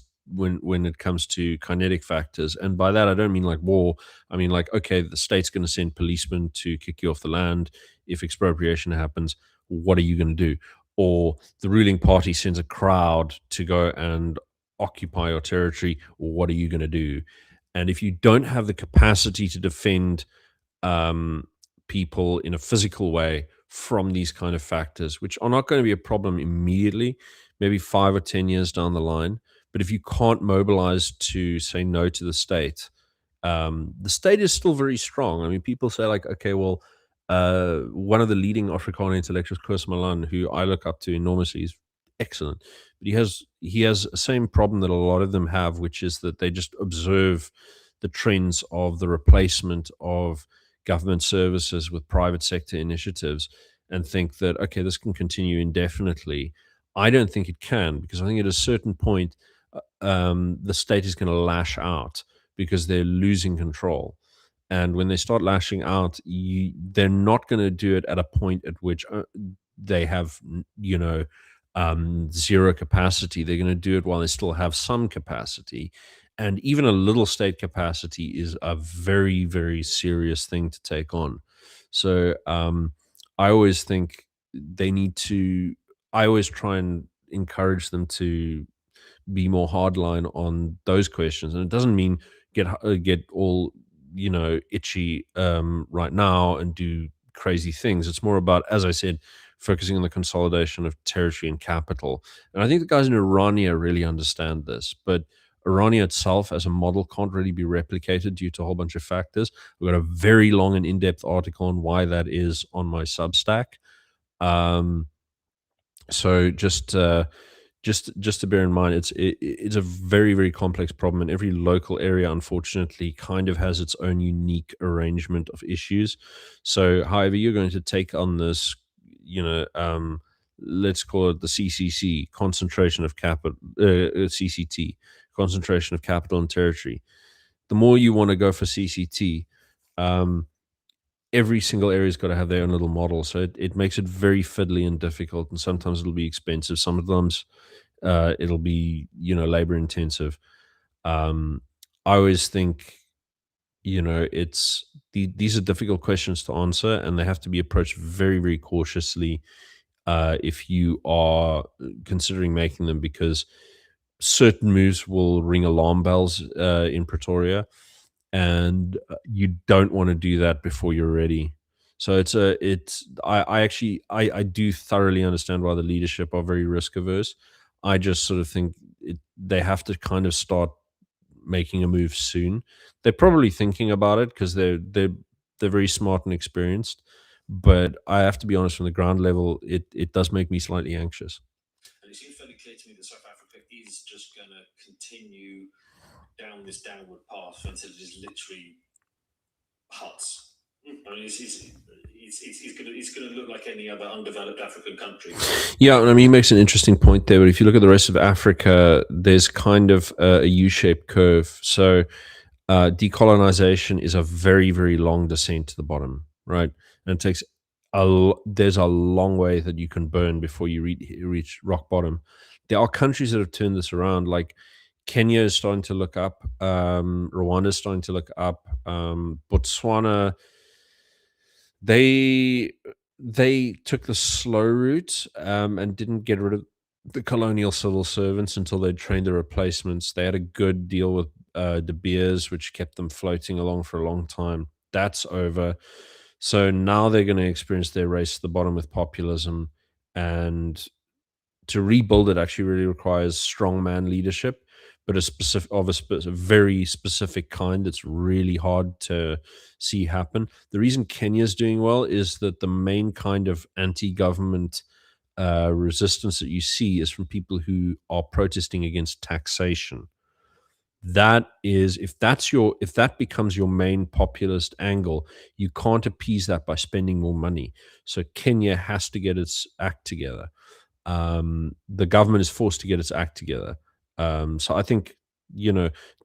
to kinetic factors. And by that I don't mean like war. I mean like, okay, the state's going to send policemen to kick you off the land if expropriation happens. What are you going to do? Or the ruling party sends a crowd to go and occupy your territory, what are you going to do? And if you don't have the capacity to defend um, people in a physical way from these kind of factors, which are not going to be a problem immediately, maybe 5 or 10 years down the line. But if you can't mobilize to say no to the state is still very strong. I mean, people say like, okay, well, one of the leading Afrikaner intellectuals, Koos Malan, who I look up to enormously, is excellent. But he has the same problem that a lot of them have, which is that they just observe the trends of the replacement of government services with private sector initiatives and think that okay, this can continue indefinitely. I don't think it can, because I think at a certain point, the state is going to lash out because they're losing control. And when they start lashing out, they're not going to do it at a point at which they have, zero capacity. They're going to do it while they still have some capacity. And even a little state capacity is a very, very serious thing to take on. So I always think they need to, I always try and encourage them to be more hardline on those questions. And it doesn't mean get all itchy right now and do crazy things. It's more about, as I said, focusing on the consolidation of territory and capital. And I think the guys in Irania really understand this, but Irania itself as a model can't really be replicated due to a whole bunch of factors. I've got a very long and in-depth article on why that is on my Substack. So just to bear in mind, it's a very, very complex problem, and every local area, unfortunately, kind of has its own unique arrangement of issues. So, however you're going to take on this, let's call it the CCC, concentration of capital, CCT, concentration of capital and territory. The more you want to go for CCT, every single area's got to have their own little model. So it makes it very fiddly and difficult, and sometimes it'll be expensive. Sometimes it'll be labor intensive. I always think these are difficult questions to answer, and they have to be approached very, very cautiously if you are considering making them, because certain moves will ring alarm bells in Pretoria, and you don't want to do that before you're ready. So I do thoroughly understand why the leadership are very risk averse. I just sort of think they have to kind of start making a move soon. They're probably thinking about it because they're very smart and experienced. But I have to be honest, from the ground level, it does make me slightly anxious. And it seems fairly clear to me that South Africa is just going to continue down this downward path until it is literally huts. I mean, it's going to look like any other undeveloped African country. Yeah, I mean, he makes an interesting point there. But if you look at the rest of Africa, there's kind of a U-shaped curve. So decolonization is a very, very long descent to the bottom, right? And it takes there's a long way that you can burn before you reach rock bottom. There are countries that have turned this around, like Kenya is starting to look up, Rwanda is starting to look up, Botswana. They took the slow route and didn't get rid of the colonial civil servants until they trained the replacements. They had a good deal with De Beers, which kept them floating along for a long time. That's over. So now they're going to experience their race to the bottom with populism, and to rebuild it actually really requires strongman leadership, but a very specific kind that's really hard to see happen. The reason Kenya's doing well is that the main kind of anti-government resistance that you see is from people who are protesting against taxation. That is, if that becomes your main populist angle, you can't appease that by spending more money. So Kenya has to get its act together. The government is forced to get its act together. So I think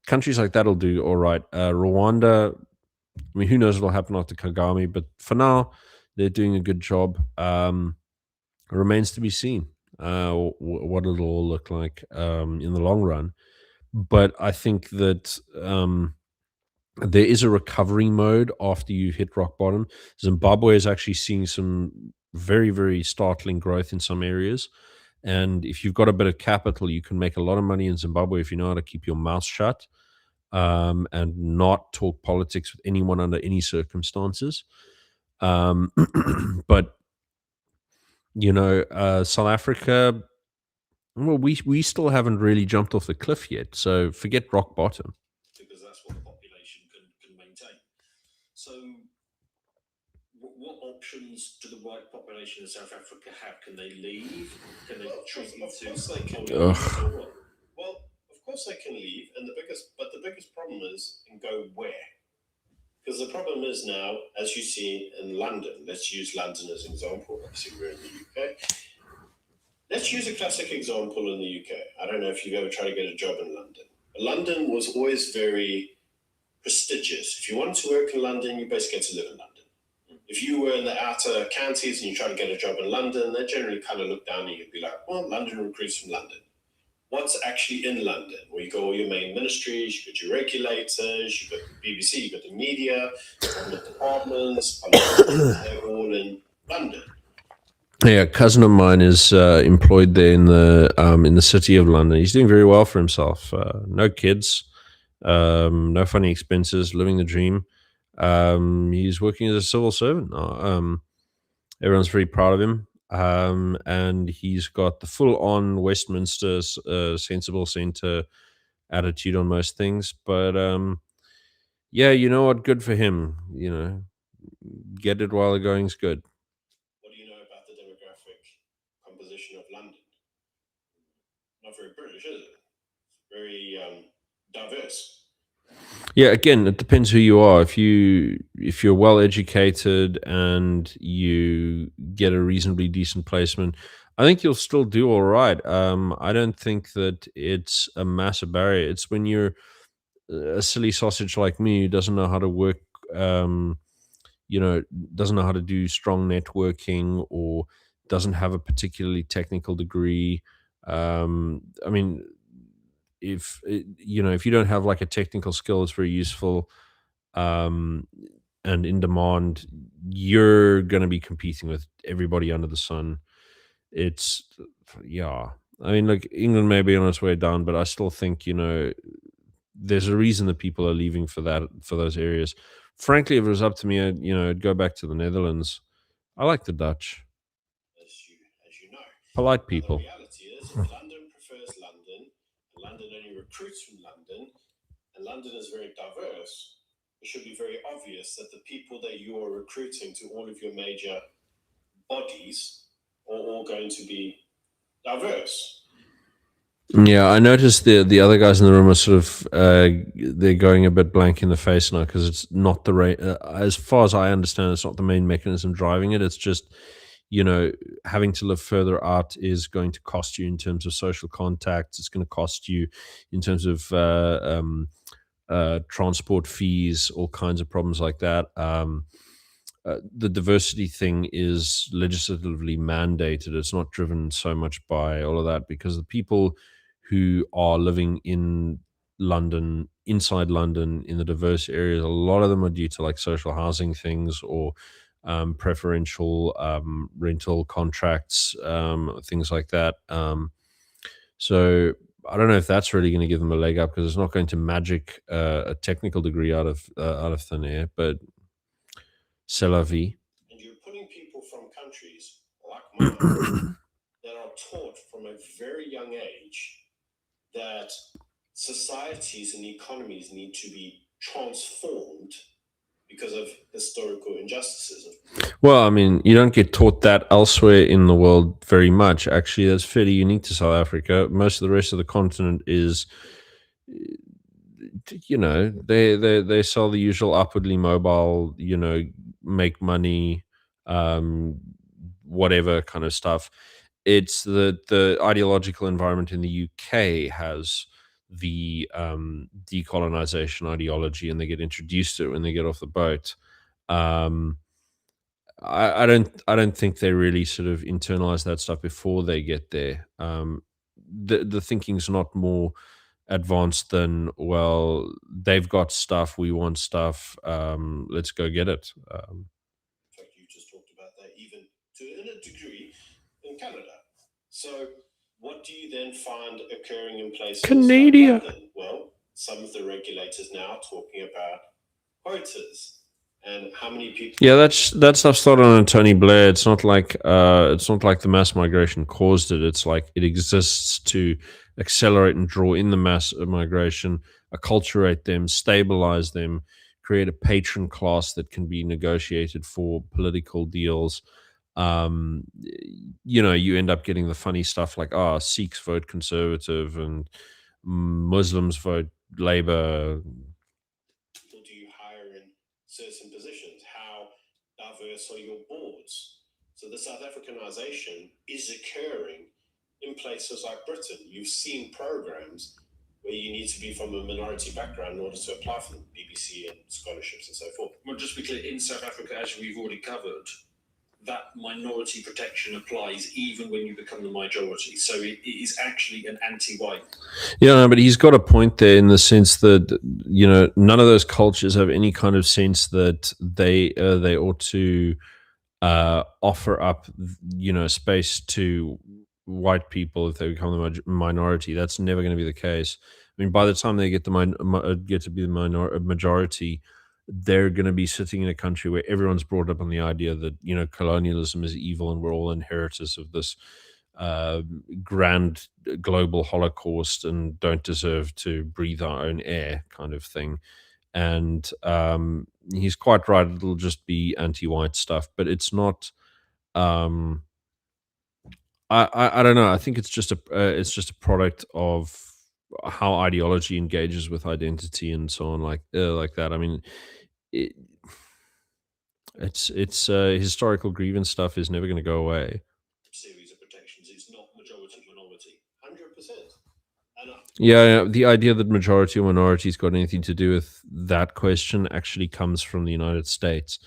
countries like that'll do all right. Rwanda, I mean, who knows what'll happen after Kagame, but for now, they're doing a good job. It remains to be seen what it'll all look like in the long run. But I think that there is a recovery mode after you hit rock bottom. Zimbabwe is actually seeing some very, very startling growth in some areas. And if you've got a bit of capital, you can make a lot of money in Zimbabwe if you know how to keep your mouth shut, and not talk politics with anyone under any circumstances. Um, but South Africa, well, we still haven't really jumped off the cliff yet. So forget rock bottom. because that's what the population can maintain. So, what options do the white population in South Africa have? Can they leave? Can they Well, treat you of to course they can colonialism Ugh. or what? Well, of course they can leave, and the biggest problem is, and go where? Because the problem is now, as you see in London, let's use London as an example. Obviously, we're in the UK. Let's use a classic example in the UK. I don't know if you've ever tried to get a job in London. London was always very prestigious. If you wanted to work in London, you basically had to live in London. If you were in the outer counties and you tried to get a job in London, they generally kind of look down on you and be like, well, London recruits from London. What's actually in London? Where you got all your main ministries, you got your regulators, you got the BBC, you got the media, government departments, they're all in London. Yeah, a cousin of mine is employed there in the city of London. He's doing very well for himself. No kids, no funny expenses, living the dream. He's working as a civil servant now. Everyone's very proud of him. And he's got the full-on Westminster sensible centre attitude on most things. But yeah, you know what? Good for him. Get it while the going's good. What do you know about the demographic composition of London? Not very British, is it? Very diverse. Yeah, again, it depends who you are. If you're well educated and you get a reasonably decent placement, I think you'll still do all right. I don't think that it's a massive barrier. It's when you're a silly sausage like me who doesn't know how to work, um, doesn't know how to do strong networking or doesn't have a particularly technical degree. I mean, if you don't have like a technical skill that's very useful, um, and in demand, you're going to be competing with everybody under the sun. It's Yeah. I mean, like England may be on its way down, but I still think there's a reason that people are leaving for those areas. Frankly, if it was up to me, I'd go back to the Netherlands. I like the Dutch, as you know. polite Now, the people. reality is, if London prefers London, and London only recruits from London, and London is very diverse, it should be very obvious that the people that you are recruiting to all of your major bodies are all going to be diverse. Yeah, I noticed the other guys in the room are sort of they're going a bit blank in the face now because it's not the rate. As far as I understand, it's not the main mechanism driving it. It's just having to live further out is going to cost you in terms of social contact. It's going to cost you in terms of transport fees, all kinds of problems like that. The diversity thing is legislatively mandated. It's not driven so much by all of that because the people who are living in London, inside London, in the diverse areas, a lot of them are due to like social housing things or preferential rental contracts, things like that. So I don't know if that's really going to give them a leg up because it's not going to magic a technical degree out of thin air, but c'est la vie. And you're putting people from countries like mine that are taught from a very young age that societies and economies need to be transformed because of historical injustices. Well, I mean, you don't get taught that elsewhere in the world very much. Actually, that's fairly unique to South Africa. Most of the rest of the continent is, they sell the usual upwardly mobile, make money, um, whatever kind of stuff. It's the ideological environment in the UK has the decolonization ideology, and they get introduced to it when they get off the boat. Um, I don't think they really sort of internalize that stuff before they get there. The thinking's not more advanced than, well, they've got stuff, we want stuff, let's go get it. In fact, you just talked about that even to in a degree in Canada. So What do you then find occurring in places Canada. like London? Well, some of the regulators now are talking about quotas and how many people. Yeah, that stuff started on Tony Blair. It's not like the mass migration caused it. It's like it exists to accelerate and draw in the mass migration, acculturate them, stabilize them, create a patron class that can be negotiated for political deals. You end up getting the funny stuff like, Sikhs vote conservative and Muslims vote Labour. People do you hire in certain positions? How diverse are your boards? So the Southafricanisation is occurring in places like Britain. You've seen programs where you need to be from a minority background in order to apply for the BBC and scholarships and so forth. Well, just to be clear, in South Africa, as we've already covered, that minority protection applies even when you become the majority. So it is actually an anti-white. Yeah, no, but he's got a point there in the sense that none of those cultures have any kind of sense that they ought to offer up space to white people if they become the minority. That's never going to be the case. I mean, by the time they get get to be the majority, they're going to be sitting in a country where everyone's brought up on the idea that colonialism is evil and we're all inheritors of this grand global holocaust and don't deserve to breathe our own air, kind of thing. And he's quite right; it'll just be anti-white stuff, but it's not. I don't know. I think it's just a product of how ideology engages with identity and so on, like that. I mean, it, it's historical grievance stuff is never going to go away. Series of protections. It's not majority minority. 100%. Yeah, the idea that majority or minority's got anything to do with that question actually comes from the United States.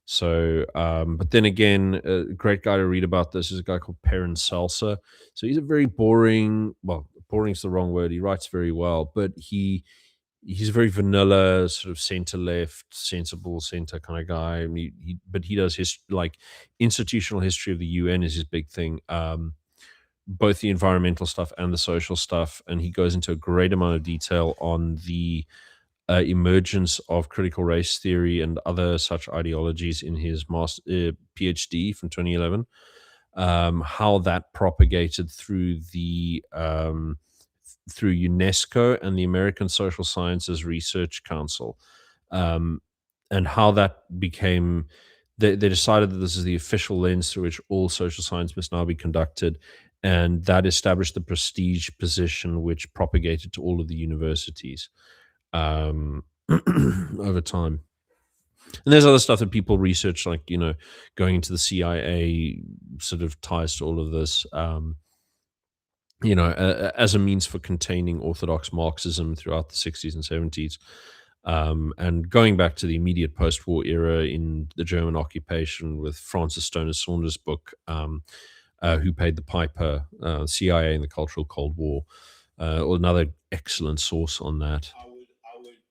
So, but then again, a great guy to read about this is a guy called Perrin Salsa. So he's a very boring, well, boring is the wrong word. He writes very well, but he's a very vanilla, sort of center left, sensible center kind of guy. But he does his like institutional history of the UN is his big thing. Both the environmental stuff and the social stuff, and he goes into a great amount of detail on the emergence of critical race theory and other such ideologies in his PhD from 2011. How that propagated through through UNESCO and the American Social Sciences Research Council, and how that became. They decided that this is the official lens through which all social science must now be conducted, and that established the prestige position which propagated to all of the universities over time. And there's other stuff that people research, like going into the CIA sort of ties to all of this. As a means for containing orthodox Marxism throughout the 60s and 70s. And going back to the immediate post-war era in the German occupation with Francis Stoner Saunders' book, Who Paid the Piper, CIA and the Cultural Cold War, or another excellent source on that. I would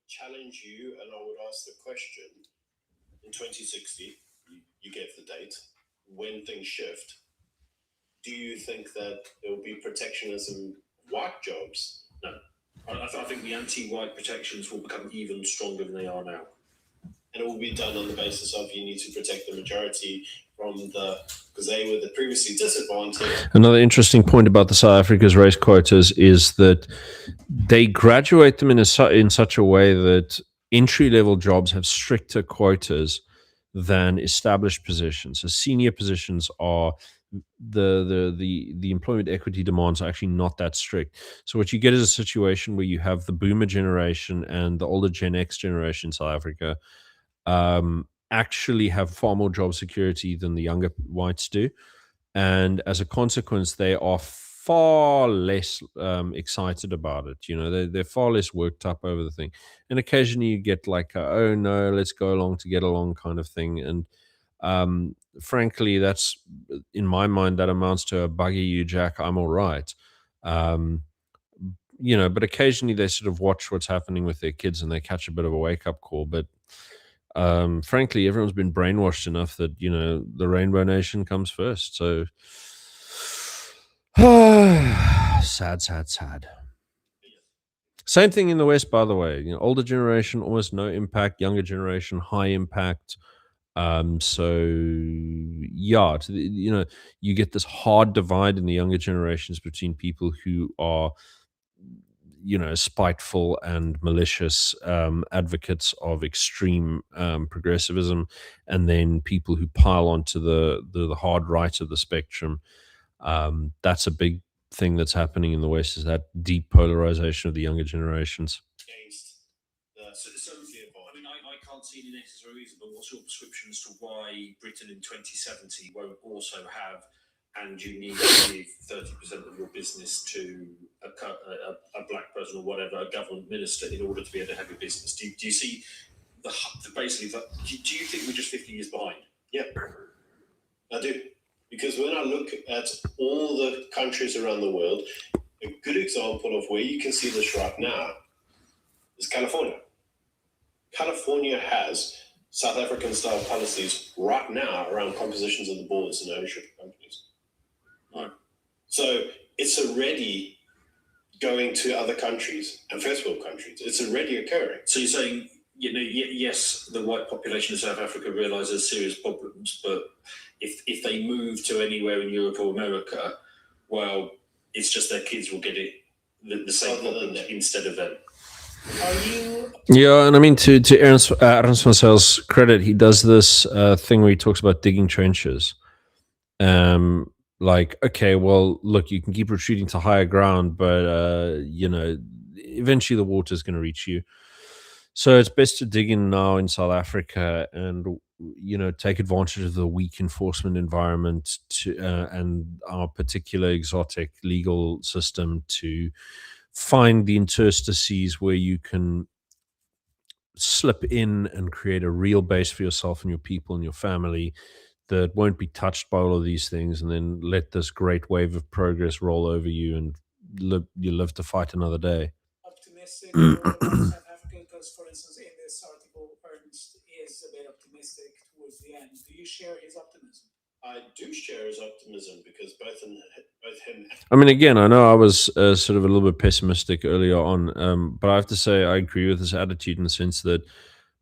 challenge you and I would ask the question, in 2060, you gave the date, when things shift, do you think that there will be protectionism white jobs? No. I think the anti-white protections will become even stronger than they are now. And it will be done on the basis of you need to protect the majority because they were the previously disadvantaged. Another interesting point about the South Africa's race quotas is that they graduate them in such a way that entry-level jobs have stricter quotas than established positions. So senior positions are the employment equity demands are actually not that strict. So what you get is a situation where you have the boomer generation and the older Gen X generation in South Africa actually have far more job security than the younger whites do. And as a consequence, they are far less excited about it. They're far less worked up over the thing. And occasionally you get like, oh no, let's go along to get along kind of thing. And frankly, that's, in my mind, that amounts to a buggy you, Jack, I'm all right. But occasionally they sort of watch what's happening with their kids and they catch a bit of a wake-up call. But frankly, everyone's been brainwashed enough that, the Rainbow Nation comes first. So Sad, sad, sad. Same thing in the West, by the way. Older generation, almost no impact. Younger generation, high impact. So yeah, you get this hard divide in the younger generations between people who are, spiteful and malicious advocates of extreme progressivism, and then people who pile onto the hard right of the spectrum. That's a big thing that's happening in the West, is that deep polarization of the younger generations. Against So, I mean, I can't see any necessary reason, but what's your prescription as to why Britain in 2070 won't also have, and you need to give 30% of your business to a black person or whatever, a government minister, in order to be able to have your business? Do you see basically, do you think we're just 50 years behind? Yeah, I do. Because when I look at all the countries around the world, a good example of where you can see this right now is California. California has South African style policies right now around compositions of the boards and ownership of companies. Right. So it's already going to other countries and first world countries. It's already occurring. So you're saying, yes, the white population of South Africa realises serious problems, but if they move to anywhere in Europe or America, well, it's just their kids will get it the same problem instead of them. Are you? Yeah, and I mean, to Ernst van Zyl's credit, he does this thing where he talks about digging trenches. Like, okay, well, look, you can keep retreating to higher ground, but eventually the water is going to reach you. So it's best to dig in now in South Africa and take advantage of the weak enforcement environment and our particular exotic legal system to find the interstices where you can slip in and create a real base for yourself and your people and your family that won't be touched by all of these things, and then let this great wave of progress roll over you, and you live to fight another day. Optimistic about South Africa? Because, for instance, in this article, Ernst is a bit optimistic towards the end. Do you share his optimism? I do share his optimism because both him. I mean, again, I know I was sort of a little bit pessimistic earlier on, but I have to say I agree with his attitude in the sense that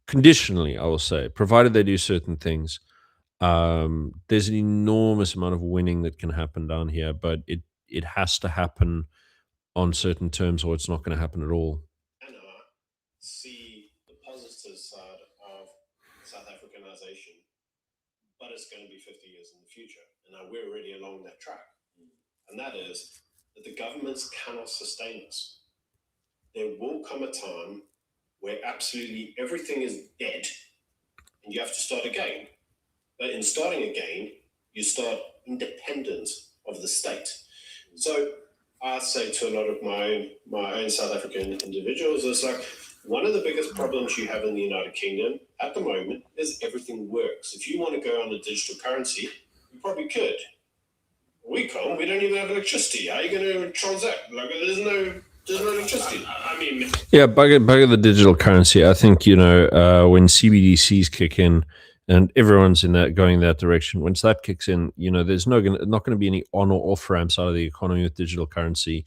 conditionally, I will say, provided they do certain things, there's an enormous amount of winning that can happen down here, but it has to happen on certain terms, or it's not going to happen at all. And I see the positive side of South Africanization, but it's going to be 50 years in the future, and now we're already along that track. And that is that the governments cannot sustain us. There will come a time where absolutely everything is dead, and you have to start again. But in starting again, you start independent of the state. So I say to a lot of my own South African individuals, it's like, one of the biggest problems you have in the United Kingdom at the moment is everything works. If you want to go on a digital currency, you probably could. We can't. We don't even have electricity. How are you going to transact? Like, there's no electricity. I mean, Yeah, bugger the digital currency. I think when CBDCs kick in and everyone's going that direction. Once that kicks in, there's not going to be any on or off ramps out of the economy with digital currency.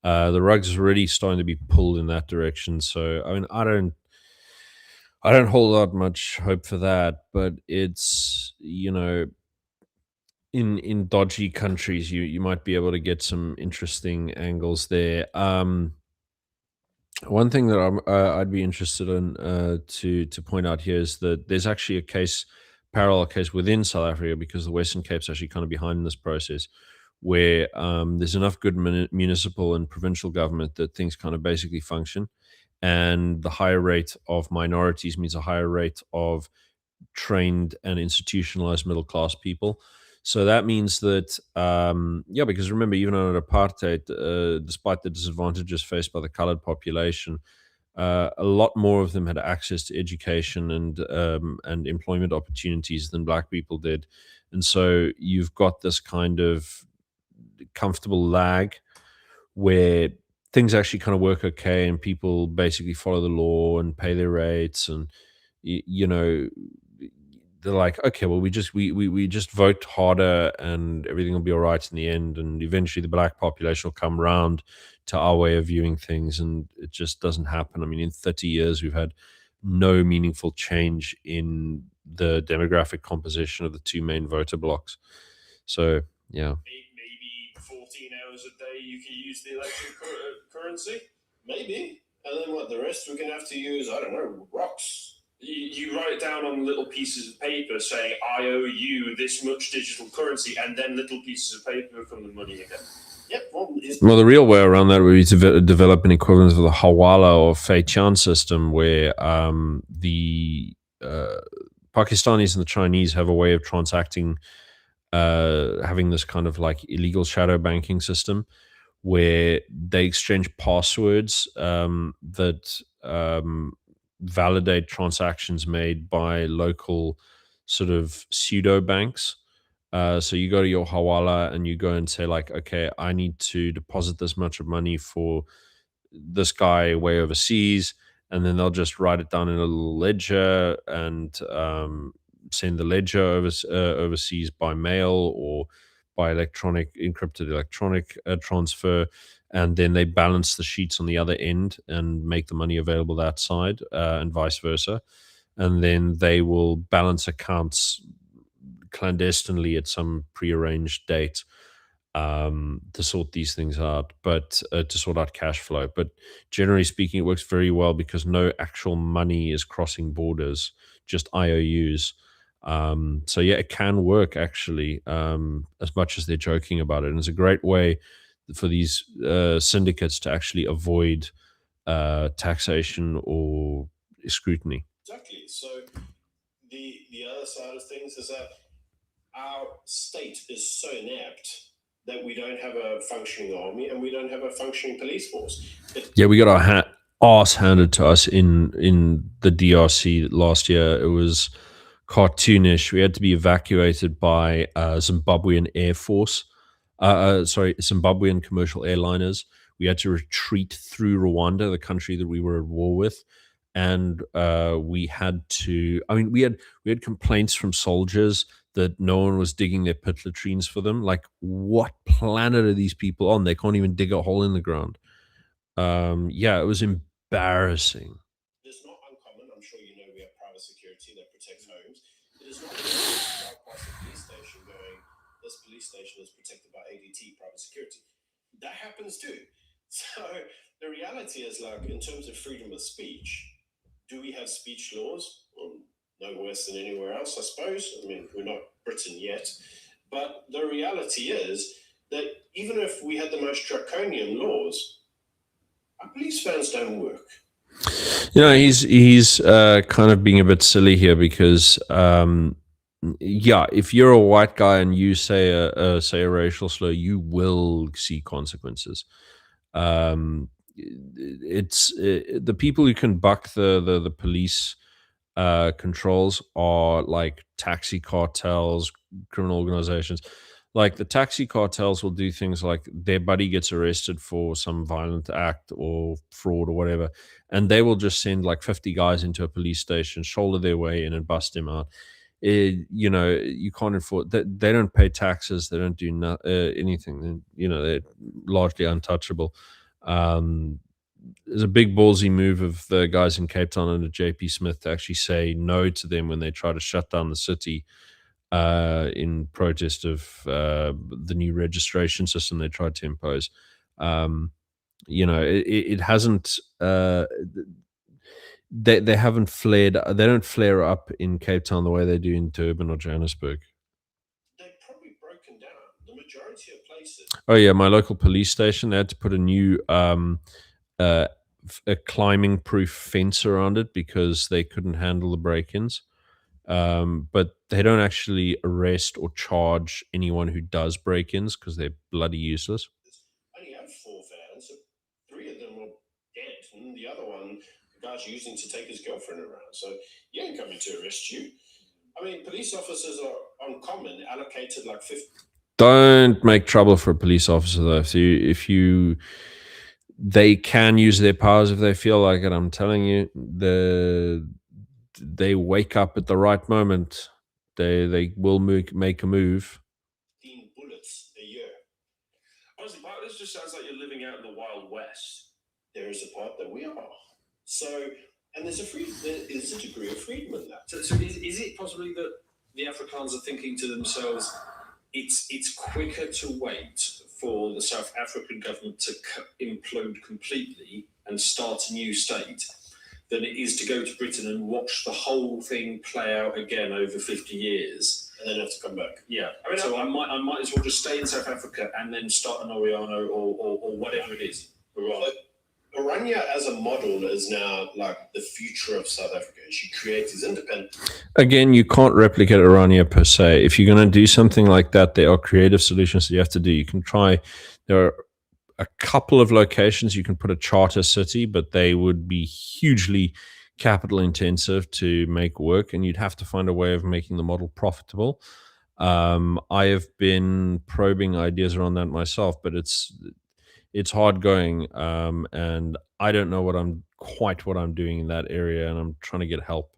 The rug's already starting to be pulled in that direction. So I mean, I don't hold out much hope for that, but it's in dodgy countries, you might be able to get some interesting angles there. One thing that I'd be interested in to point out here is that there's actually parallel case within South Africa, because the Western Cape's actually kind of behind in this process, where there's enough good municipal and provincial government that things kind of basically function, and the higher rate of minorities means a higher rate of trained and institutionalized middle class people. So that means that, because remember, even under apartheid, despite the disadvantages faced by the colored population, a lot more of them had access to education and employment opportunities than black people did. And so you've got this kind of comfortable lag where things actually kind of work okay, and people basically follow the law and pay their rates, and they're like, okay, well, we just vote harder and everything will be all right in the end, and eventually the black population will come round to our way of viewing things, and it just doesn't happen. I mean, in 30 years, we've had no meaningful change in the demographic composition of the two main voter blocks. So, yeah. Maybe 14 hours a day you can use the electric currency. Maybe. And then what? The rest we're going to have to use, I don't know, rocks. You write it down on little pieces of paper saying, I owe you this much digital currency, and then little pieces of paper become the money again. Yep. Well, the real way around that would be to develop an equivalent of the Hawala or Fei-Tian system, where the Pakistanis and the Chinese have a way of transacting, having this kind of like illegal shadow banking system, where they exchange passwords that validate transactions made by local sort of pseudo banks. So you go to your Hawala and you go and say like, okay, I need to deposit this much of money for this guy way overseas, and then they'll just write it down in a little ledger and send the ledger overseas by mail or by encrypted electronic transfer, and then they balance the sheets on the other end and make the money available that side, and vice versa, and then they will balance accounts clandestinely at some prearranged date to sort these things out, but to sort out cash flow. But generally speaking, it works very well because no actual money is crossing borders, just IOUs. So yeah, it can work actually, as much as they're joking about it. And it's a great way for these syndicates to actually avoid taxation or scrutiny. Exactly. So the other side of things is that our state is so inept that we don't have a functioning army and we don't have a functioning police force. Yeah, we got our ass handed to us in the DRC last year. It was cartoonish. We had to be evacuated by Zimbabwean Air Force. Zimbabwean commercial airliners. We had to retreat through Rwanda, the country that we were at war with, and we had to. I mean, we had complaints from soldiers that no one was digging their pit latrines for them. Like, what planet are these people on? They can't even dig a hole in the ground. Yeah, it was embarrassing. It's not uncommon. I'm sure you know we have private security that protects homes. It is not uncommon to drive past a police station going, this police station is protected by ADT, private security. That happens too. So the reality is, like, in terms of freedom of speech, do we have speech laws? Well, no worse than anywhere else, I suppose. I mean, we're not Britain yet. But the reality is that even if we had the most draconian laws, our police vans don't work. You know, he's kind of being a bit silly here because, yeah, if you're a white guy and you say a racial slur, you will see consequences. It's the people who can buck the police controls are like taxi cartels, criminal organizations. Like the taxi cartels will do things like their buddy gets arrested for some violent act or fraud or whatever, and they will just send like 50 guys into a police station, shoulder their way in, and bust him out. You know, you can't afford that. They don't pay taxes. They don't do anything. You know, they're largely untouchable. There's a big ballsy move of the guys in Cape Town under JP Smith to actually say no to them when they try to shut down the city in protest of the new registration system they tried to impose. You know, it hasn't. They haven't flared. They don't flare up in Cape Town the way they do in Durban or Johannesburg. They've probably broken down the majority of places. Oh yeah, my local police station, they had to put a new a climbing proof fence around it because they couldn't handle the break-ins. But they don't actually arrest or charge anyone who does break-ins because they're bloody useless. I only have 4 vans, so 3 of them were dead, and the other one, the guy's using to take his girlfriend around. So he ain't coming to arrest you. I mean, police officers are uncommon, allocated like 50. Don't make trouble for a police officer though. They can use their powers if they feel like it. I'm telling you, they wake up at the right moment. They will make a move. 15 bullets a year. Honestly, this just sounds like you're living out in the Wild West. There is a part that we are. So, and there is a degree of freedom in that. So is it possibly that the Afrikaners are thinking to themselves, it's quicker to wait for the South African government to implode completely and start a new state than it is to go to Britain and watch the whole thing play out again over 50 years? And then have to come back. Yeah. I mean, so I might as well just stay in South Africa and then start an Oriano or whatever it is. Right. Orania as a model is now like the future of South Africa. She creates his independence. Again, you can't replicate Orania per se. If you're going to do something like that, there are creative solutions that you have to do. You can try. There are a couple of locations you can put a charter city, but they would be hugely capital intensive to make work, and you'd have to find a way of making the model profitable. I have been probing ideas around that myself, but it's hard going, and I don't know what I'm doing in that area, and I'm trying to get help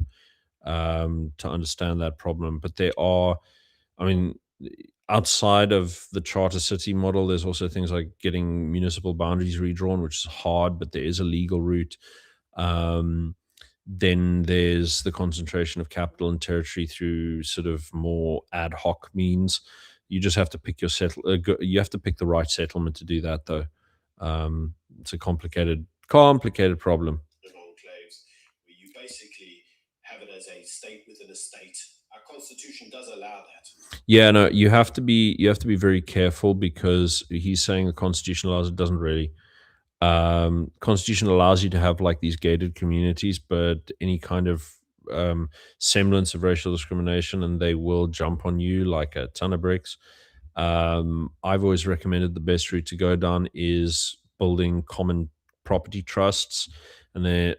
to understand that problem. But there are, I mean, outside of the charter city model, there's also things like getting municipal boundaries redrawn, which is hard, but there is a legal route. Then there's the concentration of capital and territory through sort of more ad hoc means. You just have to pick you have to pick the right settlement to do that, though. It's a complicated problem. Enclaves, where you basically have it as a state within a state. Our constitution does allow that. Yeah, no, you have to be very careful, because he's saying the constitution allows it. Doesn't really. Constitution allows you to have like these gated communities, but any kind of semblance of racial discrimination, and they will jump on you like a ton of bricks. I've always recommended the best route to go down is building common property trusts, and then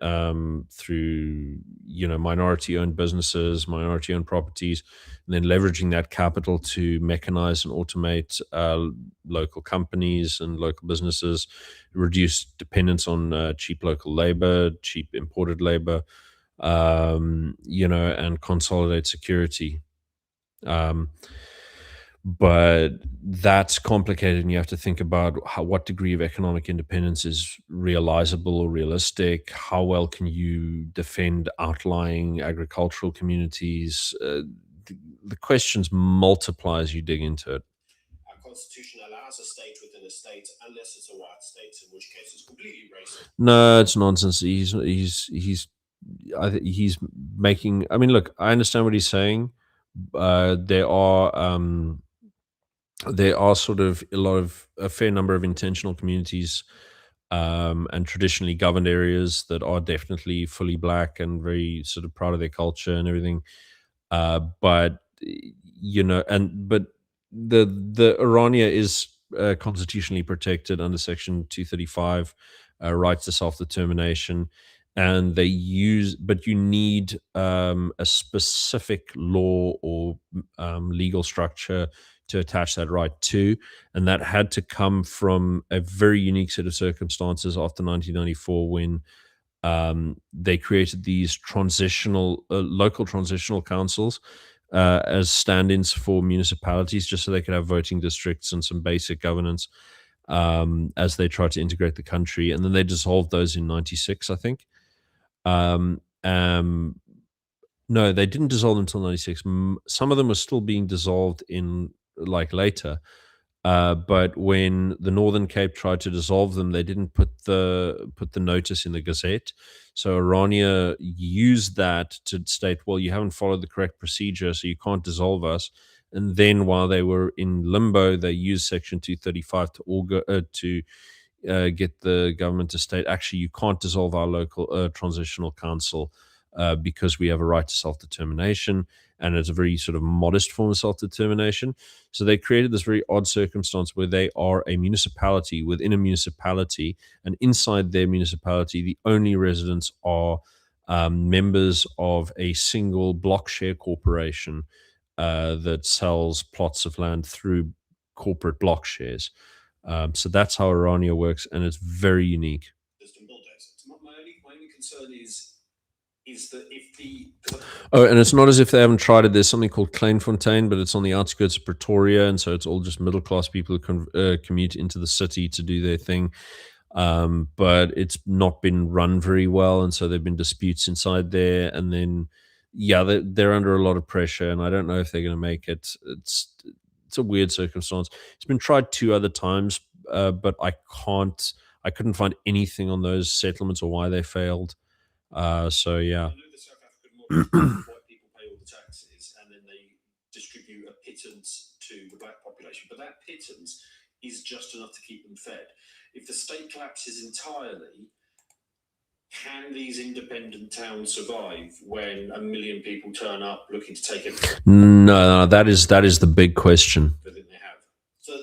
through minority owned businesses, minority owned properties, and then leveraging that capital to mechanize and automate local companies and local businesses, reduce dependence on cheap local labor, cheap imported labor, and consolidate security. But that's complicated, and you have to think about what degree of economic independence is realizable or realistic. How well can you defend outlying agricultural communities? The questions multiply as you dig into it. Our constitution allows a state within a state unless it's a white state, in which case it's completely racist. No, it's nonsense. He's making. I mean, look, I understand what he's saying. There are sort of a fair number of intentional communities and traditionally governed areas that are definitely fully black and very sort of proud of their culture and everything. But the Orania is constitutionally protected under Section 235, rights to self-determination, and but you need a specific law or legal structure to attach that right to, and that had to come from a very unique set of circumstances after 1994, when they created these local transitional councils as stand-ins for municipalities, just so they could have voting districts and some basic governance as they tried to integrate the country. And then they dissolved those in 96, I think. No, they didn't dissolve until 96. Some of them were still being dissolved in like later. But when the Northern Cape tried to dissolve them, they didn't put the notice in the Gazette. So Orania used that to state, well, you haven't followed the correct procedure, so you can't dissolve us. And then while they were in limbo, they used Section 235 to get the government to state, actually, you can't dissolve our local transitional council because we have a right to self-determination, and it's a very sort of modest form of self-determination. So they created this very odd circumstance where they are a municipality within a municipality, and inside their municipality, the only residents are members of a single block share corporation that sells plots of land through corporate block shares. So that's how Orania works, and it's very unique. My only concern is is that if the Oh, and it's not as if they haven't tried it. There's something called Kleinfontein, but it's on the outskirts of Pretoria, and so it's all just middle class people who commute into the city to do their thing. But it's not been run very well, and so there've been disputes inside there. And then, yeah, they're under a lot of pressure, and I don't know if they're going to make it. It's a weird circumstance. It's been tried 2 other times, but I couldn't find anything on those settlements or why they failed. So yeah. I know the South African model is white people pay all the taxes and then they distribute a pittance to the black population, but that pittance is just enough to keep them fed. If the state collapses entirely, can these independent towns survive when 1 million people turn up looking to take everything No, that is the big question. that they have? So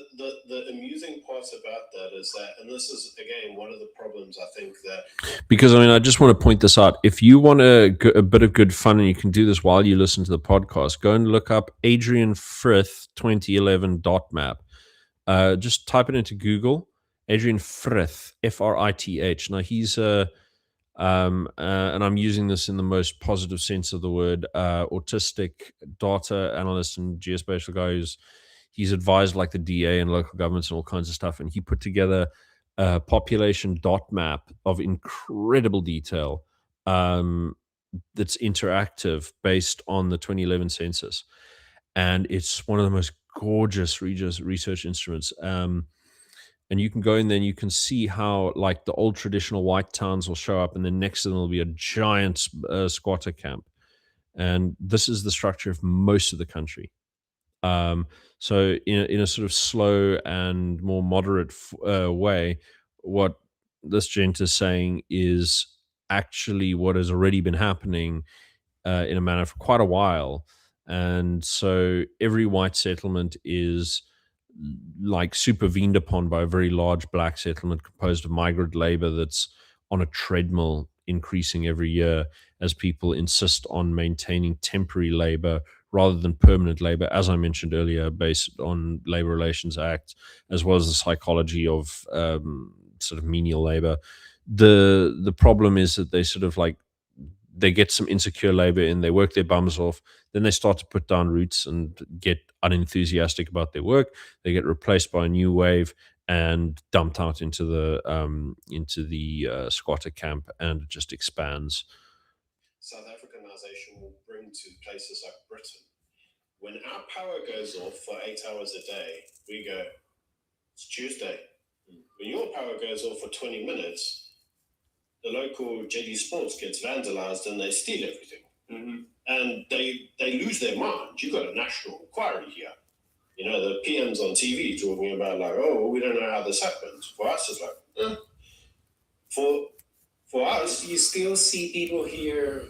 the amusing part about that is that, and this is again one of the problems I think that Because I mean, I just want to point this out. If you want a bit of good fun, and you can do this while you listen to the podcast, go and look up Adrian Frith 2011 dot map. Just type it into Google. Adrian Frith, Frith. Now he's and I'm using this in the most positive sense of the word, autistic data analyst and geospatial guy he's advised like the DA and local governments and all kinds of stuff. And he put together a population dot map of incredible detail that's interactive based on the 2011 census. And it's one of the most gorgeous research instruments. And you can go in there and you can see how like the old traditional white towns will show up, and then next to them will be a giant squatter camp. And this is the structure of most of the country. So in a sort of slow and more moderate way, what this gent is saying is actually what has already been happening in a manner for quite a while. And so every white settlement is like supervened upon by a very large black settlement composed of migrant labor that's on a treadmill increasing every year as people insist on maintaining temporary labor rather than permanent labor, as I mentioned earlier, based on Labor Relations Act, as well as the psychology of sort of menial labor. The problem is that they sort of like they get some insecure labor in, they work their bums off, then they start to put down roots and get unenthusiastic about their work. They get replaced by a new wave and dumped out into the squatter camp, and it just expands. Southafricanization will bring to places like Britain. When our power goes off for 8 hours a day, we go, it's Tuesday. When your power goes off for 20 minutes, the local JD Sports gets vandalized and they steal everything. Mm-hmm. And they lose their mind. You've got a national inquiry here. You know, the PM's on TV talking about like, oh, well, we don't know how this happened. For us, it's like, for us, You still see people here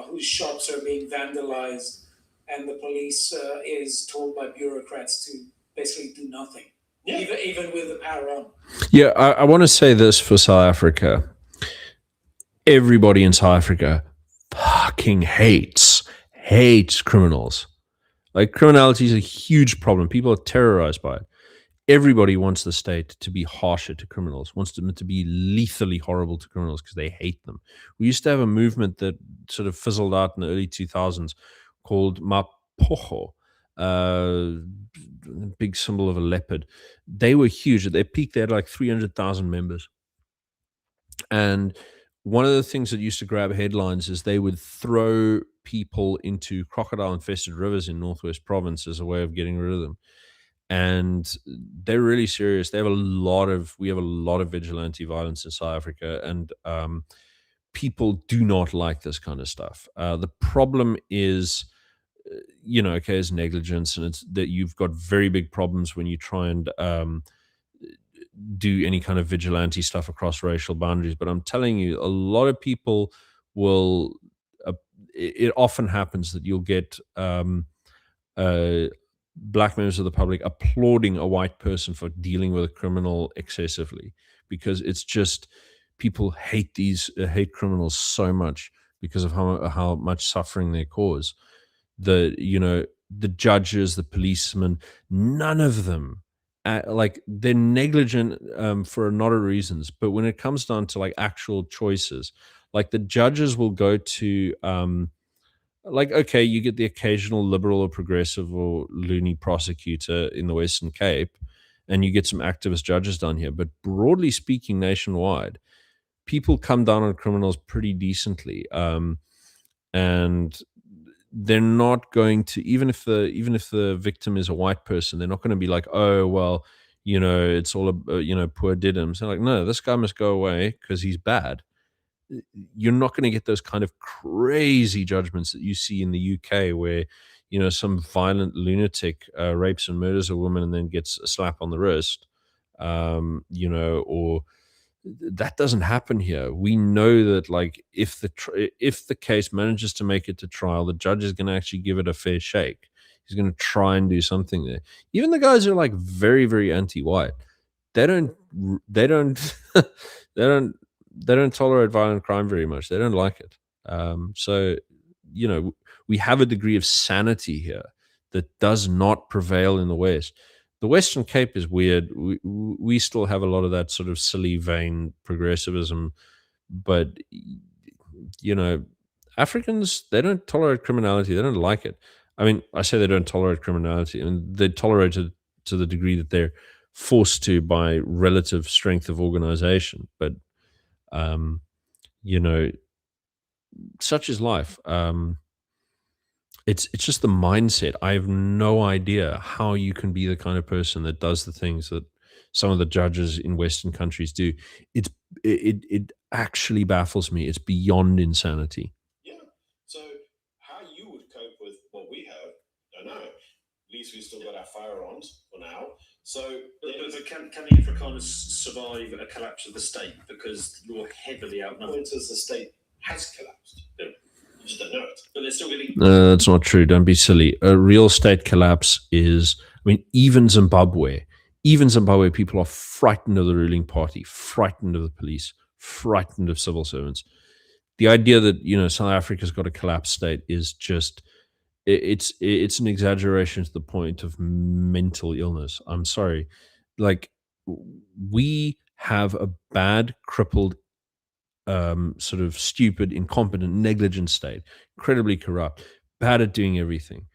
whose shops are being vandalized, and the police is told by bureaucrats to basically do nothing, yeah, even with the power on. Yeah, I want to say this for South Africa. Everybody in South Africa fucking hates criminals. Like, criminality is a huge problem. People are terrorized by it. Everybody wants the state to be harsher to criminals, wants them to be lethally horrible to criminals because they hate them. We used to have a movement that sort of fizzled out in the early 2000s called Mapocho, big symbol of a leopard. They were huge. At their peak, they had like 300,000 members. And one of the things that used to grab headlines is they would throw people into crocodile-infested rivers in Northwest Province as a way of getting rid of them. And they're really serious. We have a lot of vigilante violence in South Africa, and people do not like this kind of stuff. The problem is, okay, is negligence, and it's that you've got very big problems when you try and do any kind of vigilante stuff across racial boundaries. But I'm telling you, a lot of people will. It often happens that you'll get black members of the public applauding a white person for dealing with a criminal excessively, because it's just people hate criminals so much because of how much suffering they cause. The judges, the policemen, none of them like, they're negligent for a lot of reasons, but when it comes down to like actual choices, Like the judges will go to like, okay, you get the occasional liberal or progressive or loony prosecutor in the Western Cape, and you get some activist judges down here. But broadly speaking, nationwide, people come down on criminals pretty decently, and they're not going to, even if the victim is a white person, they're not going to be like, oh well, it's all poor Diddums. They're like, no, this guy must go away because he's bad. You're not going to get those kind of crazy judgments that you see in the UK, where some violent lunatic rapes and murders a woman and then gets a slap on the wrist, or that doesn't happen here. We know that, like, if the case manages to make it to trial, the judge is going to actually give it a fair shake. He's going to try and do something there. Even the guys who are like very, very anti-white, they don't they don't they don't they don't tolerate violent crime very much. They don't like it. So we have a degree of sanity here that does not prevail in the West. The Western Cape is weird. We still have a lot of that sort of silly, vain progressivism, but Africans, they don't tolerate criminality. They don't like it. I mean, I say they don't tolerate criminality, and they tolerate it to the degree that they're forced to by relative strength of organization. But um, such is life. It's just the mindset. I have no idea how you can be the kind of person that does the things that some of the judges in Western countries do. It actually baffles me. It's beyond insanity. Yeah. So how you would cope with what we have, I don't know. At least we've still got our firearms for now. So But can the Afrikaners survive a collapse of the state, because you're heavily outnumbered? the state has collapsed. Yeah. You just don't know it. But they're still getting. That's not true. Don't be silly. A real state collapse is, I mean, even Zimbabwe, people are frightened of the ruling party, frightened of the police, frightened of civil servants. The idea that South Africa's got a collapsed state is just, it's an exaggeration to the point of mental illness. I'm sorry. Like, we have a bad, crippled, sort of stupid, incompetent, negligent state, incredibly corrupt, bad at doing everything.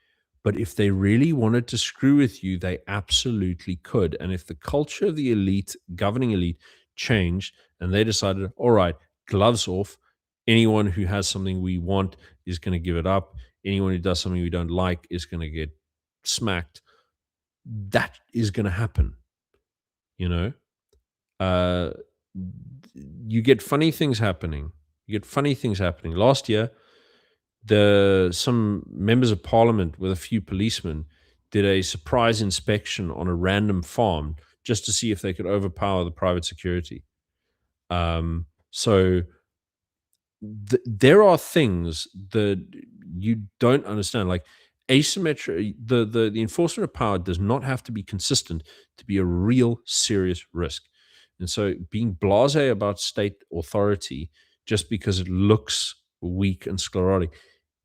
But if they really wanted to screw with you, they absolutely could. And if the culture of the elite, governing elite, changed and they decided, all right, gloves off, anyone who has something we want is going to give it up. Anyone who does something we don't like is going to get smacked. That is going to happen. You get funny things happening. Last year, some members of parliament with a few policemen did a surprise inspection on a random farm just to see if they could overpower the private security. So there are things that you don't understand, like asymmetry. The enforcement of power does not have to be consistent to be a real serious risk. And so being blasé about state authority just because it looks weak and sclerotic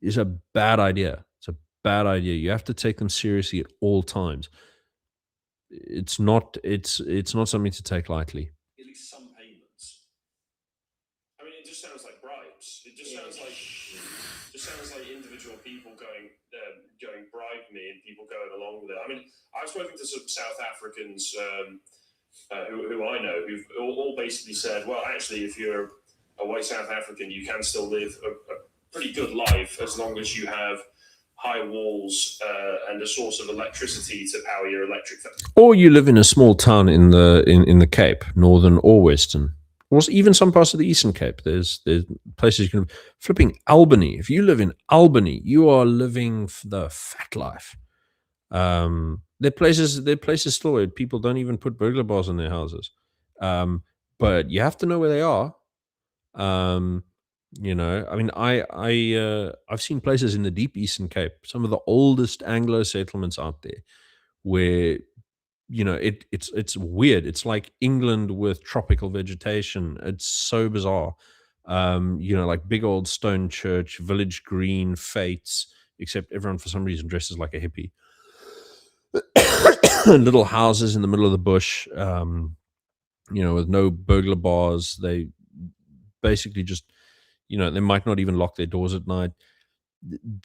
is a bad idea. It's a bad idea. You have to take them seriously at all times. It's not something to take lightly. At least some payments. I mean, it just sounds like bribes. It just sounds like individual people going bribe me and people going along with it. I mean, I've spoken to some South Africans who I know who've all basically said, well, actually, if you're a white South African, you can still live a pretty good life as long as you have high walls and a source of electricity to power your electric. Or you live in a small town in the Cape, northern or western, or even some parts of the Eastern Cape. There's places you can flipping Albany. If you live in Albany, you are living the fat life. There are places still where people don't even put burglar bars in their houses, but you have to know where they are. I mean, I've seen places in the deep Eastern Cape, some of the oldest Anglo settlements out there, where it's weird. It's like England with tropical vegetation. It's so bizarre. Like big old stone church, village green, fates, except everyone for some reason dresses like a hippie. Little houses in the middle of the bush, with no burglar bars. They basically just, They might not even lock their doors at night.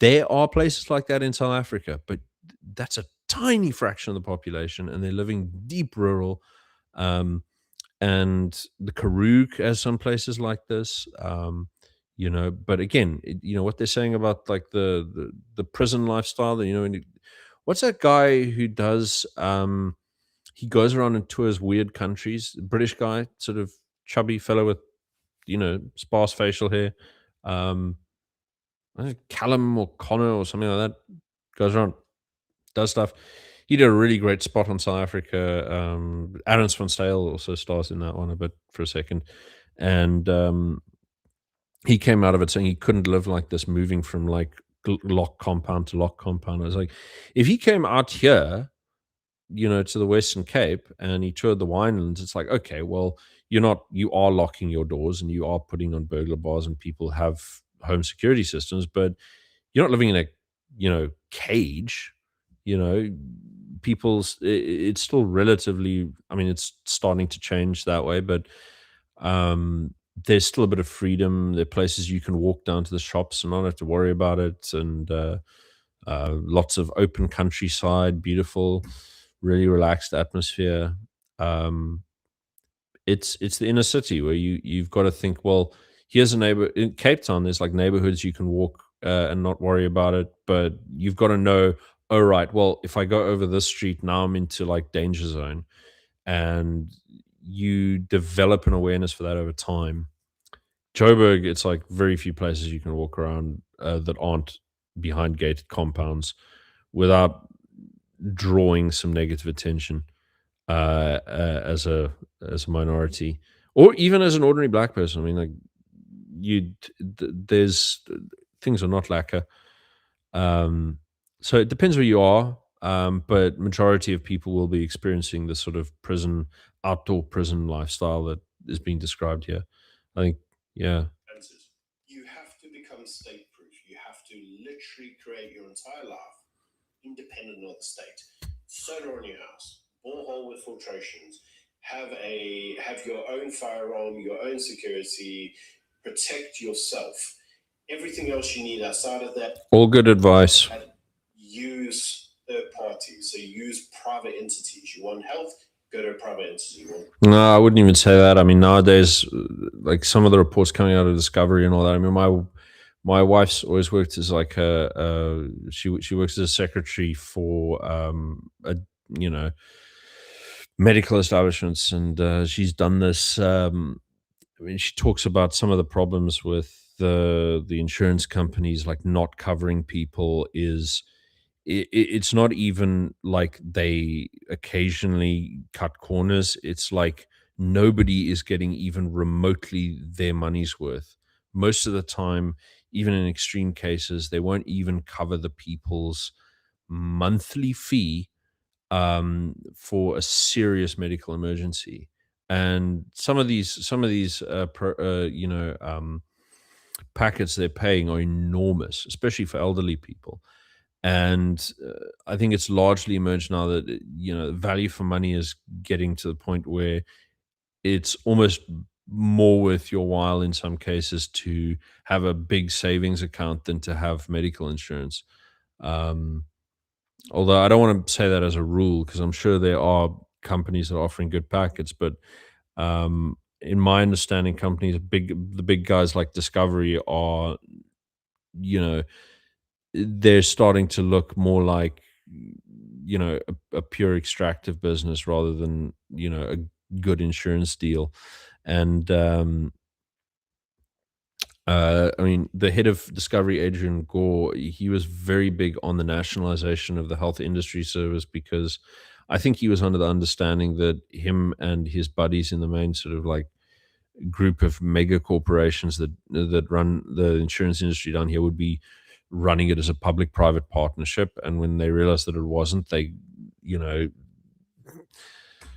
There are places like that in South Africa, but that's a tiny fraction of the population, and they're living deep rural. Um, and the Karoo has some places like this. But again, what they're saying about like the prison lifestyle. What's that guy who does? He goes around and tours weird countries. British guy, sort of chubby fellow with sparse facial hair. I think Callum or Connor or something like that goes around, does stuff. He did a really great spot on South Africa. Aaron van Stale also stars in that one a bit for a second. And he came out of it saying he couldn't live like this, moving from like lock compound to lock compound. I was like, if he came out here, to the Western Cape and he toured the winelands, it's like, okay, well, you are locking your doors and you are putting on burglar bars and people have home security systems, but you're not living in a cage. It's still relatively, I mean, it's starting to change that way, but there's still a bit of freedom. There are places you can walk down to the shops and not have to worry about it, and lots of open countryside, beautiful, really relaxed atmosphere. It's the inner city where you've got to think, well, here's a neighbor in Cape Town. There's like neighborhoods you can walk and not worry about it, but you've got to know, oh right, well, if I go over this street now, I'm into like danger zone, and you develop an awareness for that over time. Joburg, it's like very few places you can walk around that aren't behind gated compounds without drawing some negative attention as a minority, or even as an ordinary black person. I mean, like there's things are not lacquer. So it depends where you are, but majority of people will be experiencing this sort of outdoor prison lifestyle that is being described here. I think, yeah. You have to become state proof. You have to literally create your entire life independent of the state. Solar on your house, borehole with filtrations, have your own firearm, your own security, protect yourself. Everything else you need outside of that, all good advice. Use third parties. So use private entities. You want health, go to a private entity. No, I wouldn't even say that. I mean, nowadays, like some of the reports coming out of Discovery and all that. I mean, my wife's always worked as like she works as a secretary for medical establishments, and she's done this. I mean, she talks about some of the problems with the insurance companies, like not covering people. It's not even like they occasionally cut corners. It's like nobody is getting even remotely their money's worth. Most of the time, even in extreme cases, they won't even cover the people's monthly fee for a serious medical emergency. And some of these packets they're paying are enormous, especially for elderly people. And I think it's largely emerged now that value for money is getting to the point where it's almost more worth your while in some cases to have a big savings account than to have medical insurance. Although I don't want to say that as a rule, because I'm sure there are companies that are offering good packets, but in my understanding, the big guys like Discovery are, they're starting to look more like, a pure extractive business rather than, a good insurance deal. And I mean, the head of Discovery, Adrian Gore, he was very big on the nationalization of the health industry service, because I think he was under the understanding that him and his buddies in the main sort of like group of mega corporations that run the insurance industry down here would be running it as a public-private partnership. And when they realized that it wasn't, they,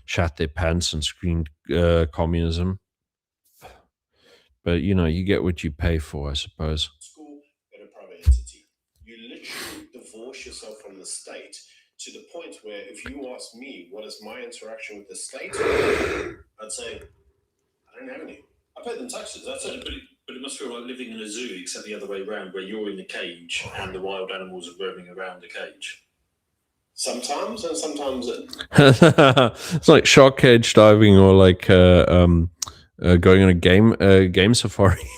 shat their pants and screamed communism. But you get what you pay for, I suppose. School at a private entity. You literally divorce yourself from the state to the point where, if you ask me what is my interaction with the state, I'd say I don't have any. I pay them taxes. That's it. But it must feel like living in a zoo, except the other way around, where you're in the cage and the wild animals are roaming around the cage. Sometimes, and sometimes It's like shark cage diving, or like going on a game safari.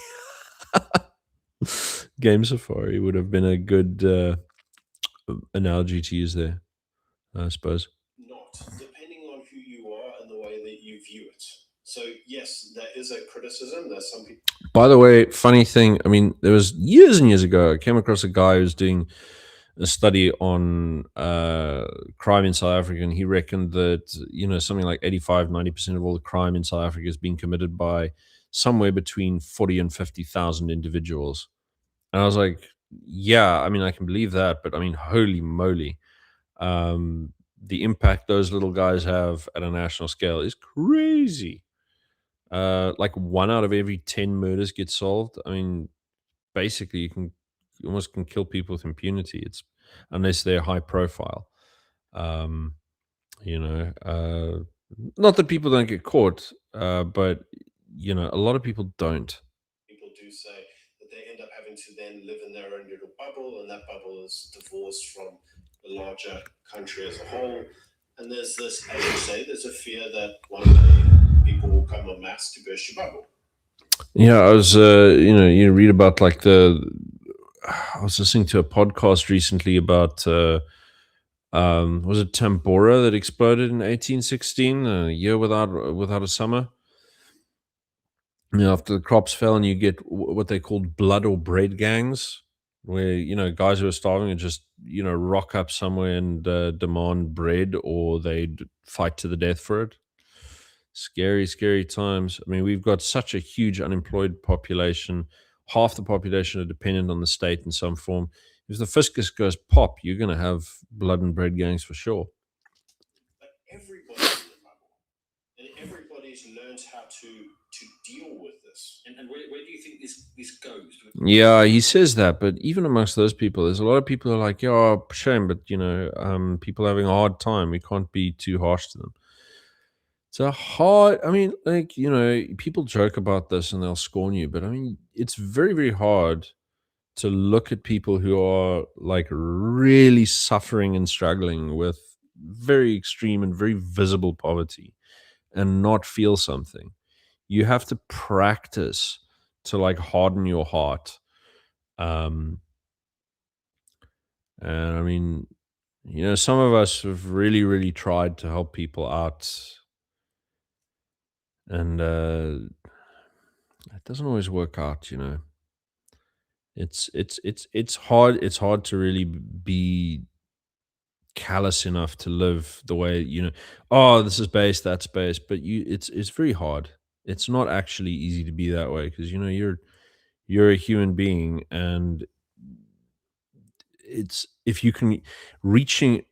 Game safari would have been a good analogy to use there, I suppose. not, depending on who you are and the way that you view it. So yes, there is a criticism. There's some people. By the way, funny thing, I mean, there was years and years ago, I came across a guy who was doing a study on crime in South Africa, and he reckoned that, something like 85-90% of all the crime in South Africa is being committed by somewhere between 40 and 50,000 individuals. And I was like, yeah, I mean, I can believe that, but I mean, holy moly. The impact those little guys have at a national scale is crazy. Like 1 out of every 10 murders gets solved. I mean, basically, you almost can kill people with impunity. It's unless they're high profile. Um, not that people don't get caught, but a lot of people don't. People do say that they end up having to then live in their own little bubble, and that bubble is divorced from the larger country as a whole. And there's this, as you say, there's a fear that one day people will come en masse to burst your bubble. Yeah, I was, you read about like I was listening to a podcast recently about, was it Tambora that exploded in 1816, a year without a summer? After the crops fell, and you get what they called blood or bread gangs, where guys who are starving would just rock up somewhere and demand bread, or they'd fight to the death for it. Scary, scary times. I mean, we've got such a huge unemployed population. Half the population are dependent on the state in some form. If the fiscus goes pop, you're going to have blood and bread gangs for sure. But everybody's in the bubble, and everybody's learned how to deal with this. And where do you think this goes? Yeah, he says that, but even amongst those people, there's a lot of people who are like, yeah, shame, but people are having a hard time. We can't be too harsh to them. It's a hard, I mean, like, people joke about this and they'll scorn you, but I mean, it's very, very hard to look at people who are like really suffering and struggling with very extreme and very visible poverty and not feel something. You have to practice to like harden your heart. And I mean, some of us have really, really tried to help people out, and it doesn't always work out. It's hard. It's hard to really be callous enough to live the way oh, this is base, that's base, but it's very hard. It's not actually easy to be that way, because you're a human being, and it's if you can reaching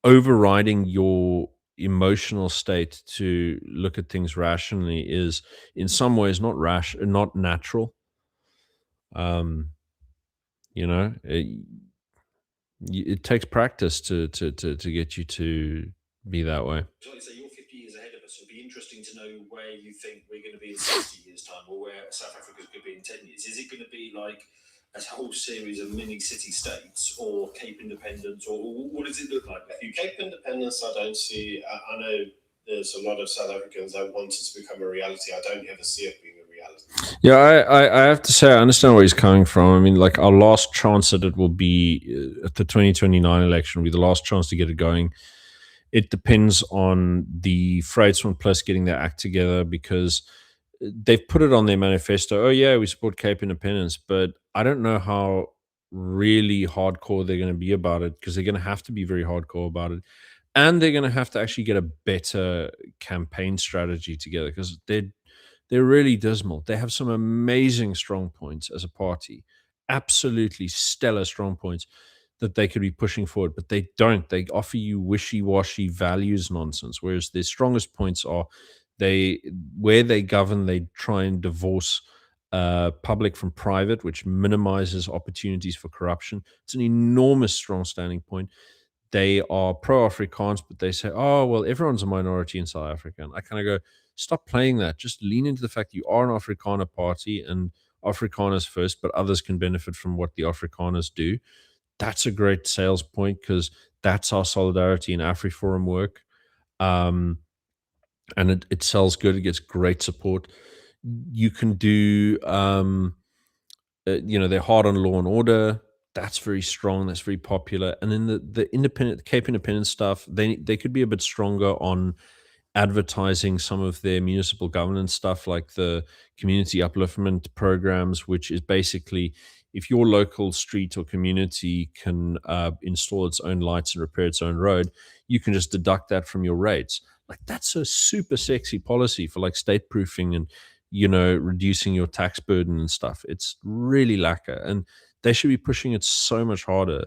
overriding your emotional state to look at things rationally is in some ways not natural. You know it takes practice to get you to be that way. So like you say, you're 50 years ahead of us. It'll be interesting to know where you think we're going to be in 60 years' time, or where South Africa's going to be in 10 years. Is it going to be like a whole series of mini city states, or Cape Independence, or what does it look like? Cape Independence, I don't see. I know there's a lot of South Africans that want it to become a reality. I don't ever see it being a reality. Yeah, I have to say, I understand where he's coming from. I mean, like, our last chance that it will be at the 2029 election will be the last chance to get it going. It depends on the Vryheidsfront Plus getting their act together, because they've put it on their manifesto. Oh yeah, we support Cape Independence, but I don't know how really hardcore they're going to be about it, because they're going to have to be very hardcore about it, and they're going to have to actually get a better campaign strategy together, because they're really dismal. They have some amazing strong points as a party, absolutely stellar strong points that they could be pushing forward, but they don't. They offer you wishy-washy values nonsense, whereas their strongest points are where they govern, they try and divorce public from private, which minimizes opportunities for corruption. It's an enormous strong standing point. They are pro-Afrikaans, but they say, oh, well, everyone's a minority in South Africa. And I kind of go, stop playing that. Just lean into the fact that you are an Afrikaner party, and Afrikaners first, but others can benefit from what the Afrikaners do. That's a great sales point because that's our solidarity and AfriForum work. Um, and it sells good. It gets great support. You can do, they're hard on law and order. That's very strong. That's very popular. And then the independent, Cape Independent stuff, they could be a bit stronger on advertising some of their municipal governance stuff, like the community upliftment programs, which is basically if your local street or community can install its own lights and repair its own road, you can just deduct that from your rates. Like that's a super sexy policy for like state proofing and reducing your tax burden and stuff. It's really lacquer, and they should be pushing it so much harder.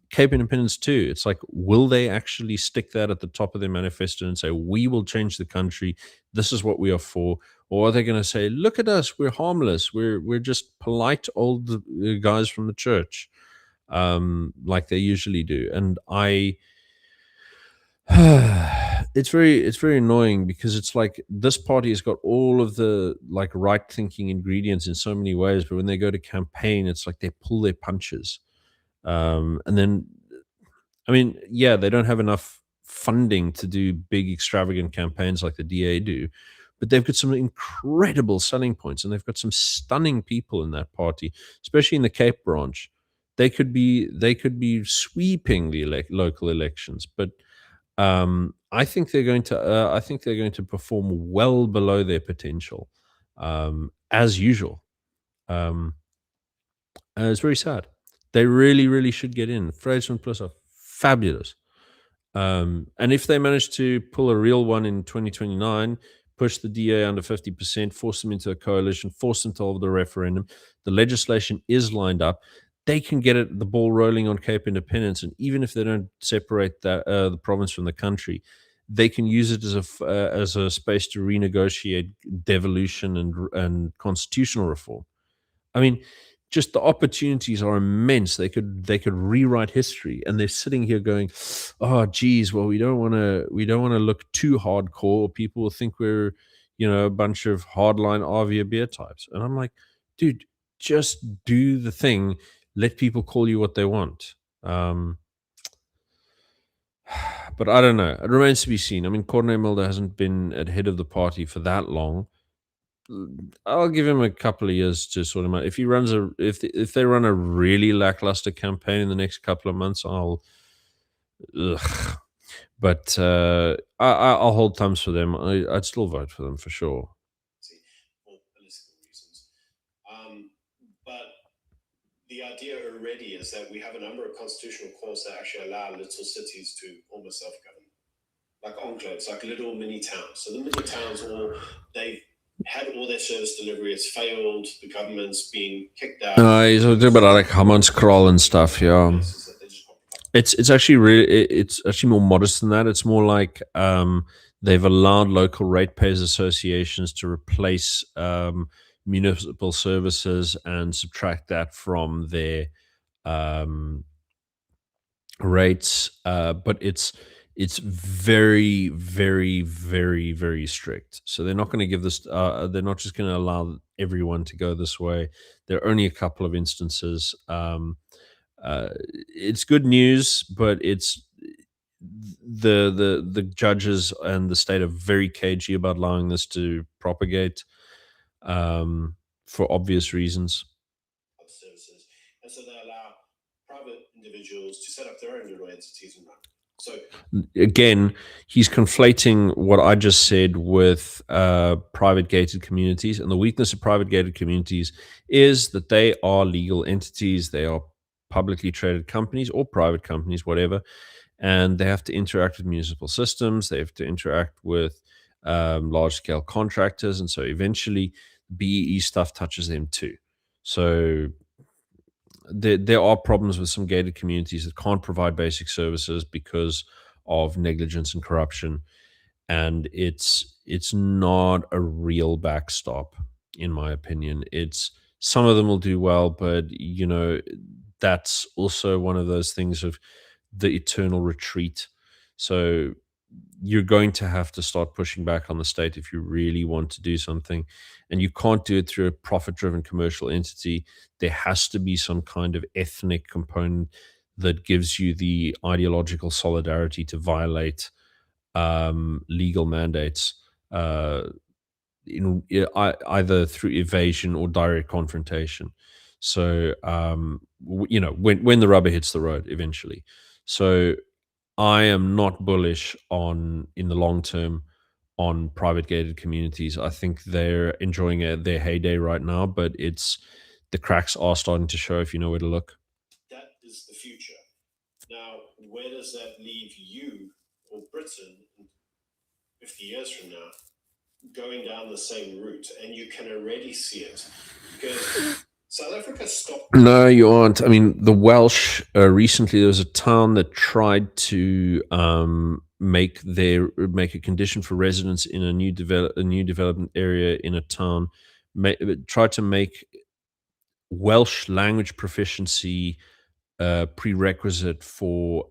Cape Independence too. It's like, will they actually stick that at the top of their manifesto and say, we will change the country, this is what we are for? Or are they going to say, look at us, we're harmless, we're just polite old guys from the church, like they usually do? And it's very annoying because it's like this party has got all of the like right thinking ingredients in so many ways, but when they go to campaign, it's like they pull their punches. And then, I mean, yeah, they don't have enough funding to do big, extravagant campaigns like the DA do, but they've got some incredible selling points, and they've got some stunning people in that party, especially in the Cape branch. They could be sweeping the local elections, but I think they're going to perform well below their potential, as usual. Um, it's very sad. They really, really should get in. Vryheidsfront Plus are fabulous. And if they manage to pull a real one in 2029, push the DA under 50%, force them into a coalition, force them to hold the referendum, the legislation is lined up. They can get the ball rolling on Cape Independence, and even if they don't separate the province from the country, they can use it as a space to renegotiate devolution and constitutional reform. I mean, just the opportunities are immense. They could rewrite history, and they're sitting here going, "Oh, geez, well, we don't want to look too hardcore. People will think we're, a bunch of hardline RV beer types." And I'm like, dude, just do the thing. Let people call you what they want. Um, but I don't know. It remains to be seen. I mean, Corne Mulder hasn't been at head of the party for that long. I'll give him a couple of years to sort him out. If they run a really lackluster campaign in the next couple of months, ugh. But I'll hold thumbs for them. I'd still vote for them for sure. For political reasons. But the idea already is that we have a number of constitutional courts that actually allow little cities to almost self-govern, like enclaves, like little mini towns. So the mini towns, they've had all their service delivery, it's failed, the government's being kicked out. He's talking about like Hammanskraal and stuff, yeah. Places that they just can't protect. It's actually it's actually more modest than that. It's more like they've allowed local ratepayers associations to replace municipal services and subtract that from their rates. But it's very, very, very, very strict. So they're not going to give this. They're not just going to allow everyone to go this way. There are only a couple of instances. It's good news, but it's the judges and the state are very cagey about allowing this to propagate, for obvious reasons. Of services. And so they allow private individuals to set up their own little entities and run. So Again, he's conflating what I just said with private gated communities. And the weakness of private gated communities is that they are legal entities. They are publicly traded companies or private companies, whatever. And they have to interact with municipal systems. They have to interact with large scale contractors. And so eventually BEE stuff touches them too. So there are problems with some gated communities that can't provide basic services because of negligence and corruption, and it's not a real backstop, in my opinion. It's some of them will do well, but that's also one of those things of the eternal retreat. So you're going to have to start pushing back on the state if you really want to do something. And you can't do it through a profit driven commercial entity. There has to be some kind of ethnic component that gives you the ideological solidarity to violate legal mandates, uh, either through evasion or direct confrontation. So, when the rubber hits the road eventually. So, I am not bullish on in the long term on private gated communities. I think they're enjoying their heyday right now, but it's the cracks are starting to show if you know where to look. That is the future. Now, where does that leave you or Britain 50 years from now? Going down the same route, and you can already see it because South Africa stopped. No, you aren't. I mean, the Welsh recently there was a town that tried to make a condition for residents in a new development area in a town. Tried to make Welsh language proficiency prerequisite for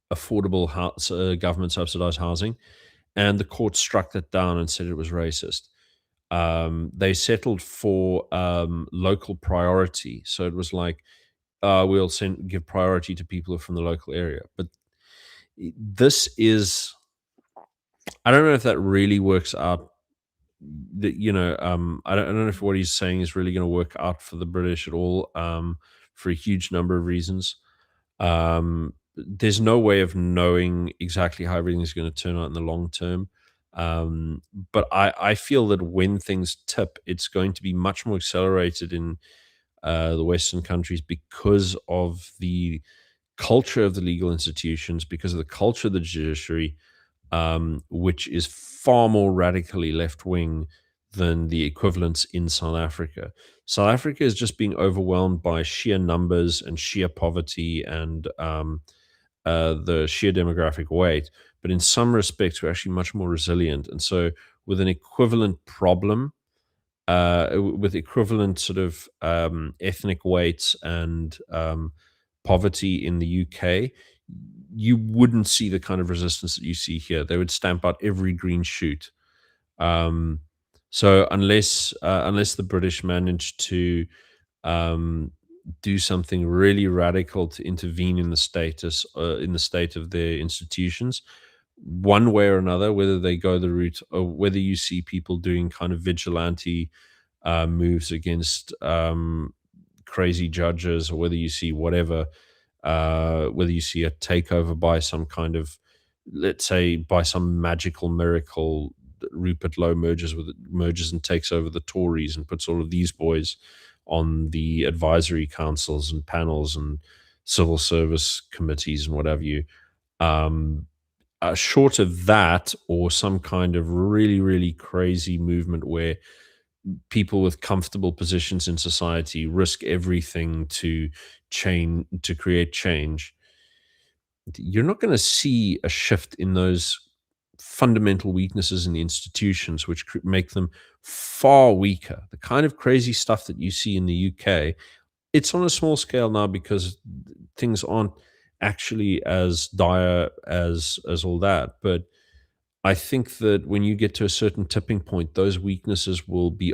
affordable government subsidized housing, and the court struck that down and said it was racist. They settled for local priority, so it was like we'll give priority to people from the local area. But this is, I don't know if that really works out. I don't know if what he's saying is really going to work out for the British at all, for a huge number of reasons. There's no way of knowing exactly how everything is going to turn out in the long term. But I feel that when things tip, it's going to be much more accelerated in the Western countries because of the culture of the legal institutions, because of the culture of the judiciary, which is far more radically left wing than the equivalents in South Africa. South Africa is just being overwhelmed by sheer numbers and sheer poverty and the sheer demographic weight. But in some respects, we're actually much more resilient. And so, with an equivalent problem, with equivalent sort of ethnic weights and poverty in the UK, you wouldn't see the kind of resistance that you see here. They would stamp out every green shoot. Um, so unless the British manage to um, do something really radical to intervene in the state of their institutions, one way or another, whether they go the route or whether you see people doing kind of vigilante moves against crazy judges, or whether you see whatever, whether you see a takeover by some kind of, let's say, by some magical miracle, Rupert Lowe merges and takes over the Tories and puts all of these boys on the advisory councils and panels and civil service committees and whatever you. Um, Short of that, or some kind of really, really crazy movement where people with comfortable positions in society risk everything to create change, you're not going to see a shift in those fundamental weaknesses in the institutions, which make them far weaker. The kind of crazy stuff that you see in the UK, it's on a small scale now because things aren't actually as dire as all that. But I think that when you get to a certain tipping point, those weaknesses will be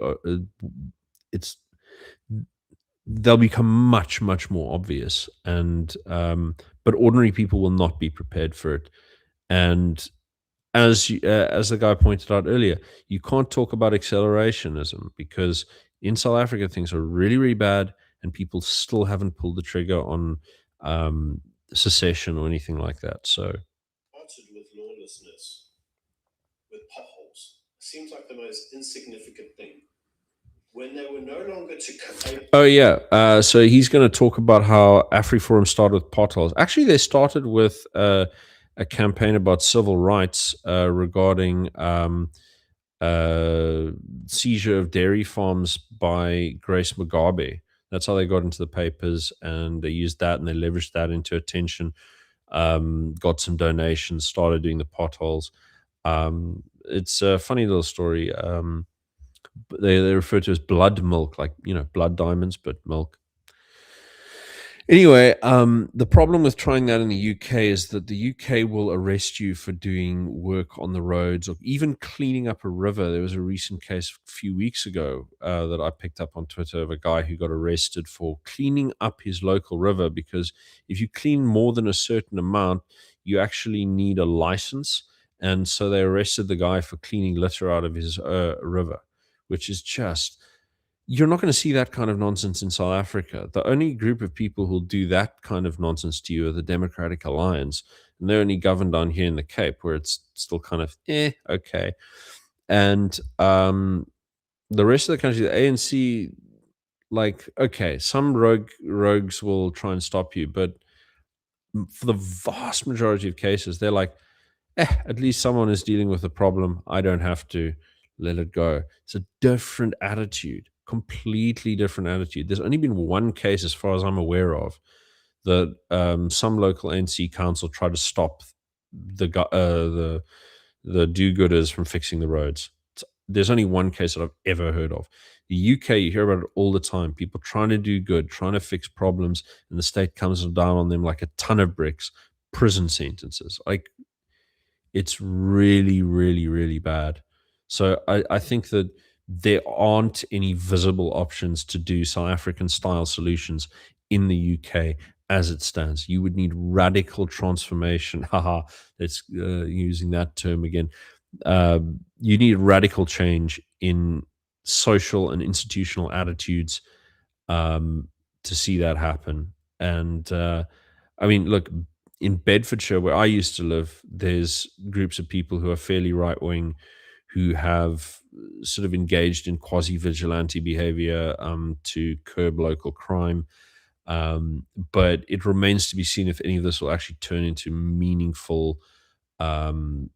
it's they'll become much more obvious, and but ordinary people will not be prepared for it. And as the guy pointed out earlier, you can't talk about accelerationism because in South Africa things are really bad, and people still haven't pulled the trigger on secession or anything like that. So Started with lawlessness, with potholes. Seems like the most insignificant thing. When they were no longer to oh yeah, so he's going to talk about how AfriForum started with potholes. Actually, they started with a campaign about civil rights regarding uh, seizure of dairy farms by Grace Mugabe. That's how they got into the papers, and they used that and they leveraged that into attention. Got some donations, started doing the potholes. It's a funny little story. They refer to as blood milk, like blood diamonds, but milk. Anyway, the problem with trying that in the UK is that the UK will arrest you for doing work on the roads or even cleaning up a river. There was a recent case a few weeks ago that I picked up on Twitter of a guy who got arrested for cleaning up his local river, because if you clean more than a certain amount, you actually need a license. And so they arrested the guy for cleaning litter out of his river, which is just, you're not going to see that kind of nonsense in South Africa. The only group of people who'll do that kind of nonsense to you are the Democratic Alliance, and they're only governed down here in the Cape, where it's still kind of okay. And the rest of the country, the ANC, like, okay, some rogues will try and stop you, but for the vast majority of cases, they're like, at least someone is dealing with the problem. I don't have to let it go. It's a different attitude, completely different attitude. There's only been one case, as far as I'm aware of, that some local NC council tried to stop the do-gooders from fixing the roads. There's only one case that I've ever heard of. The UK, you hear about it all the time. People trying to do good, trying to fix problems, and the state comes down on them like a ton of bricks. Prison sentences. Like, it's really, really, really bad. So I think that there aren't any visible options to do South African style solutions in the UK as it stands. You would need radical transformation. Haha, let's using that term again. You need radical change in social and institutional attitudes to see that happen. And I mean, look, in Bedfordshire, where I used to live, there's groups of people who are fairly right wing who have sort of engaged in quasi vigilante behavior to curb local crime. But it remains to be seen if any of this will actually turn into meaningful um,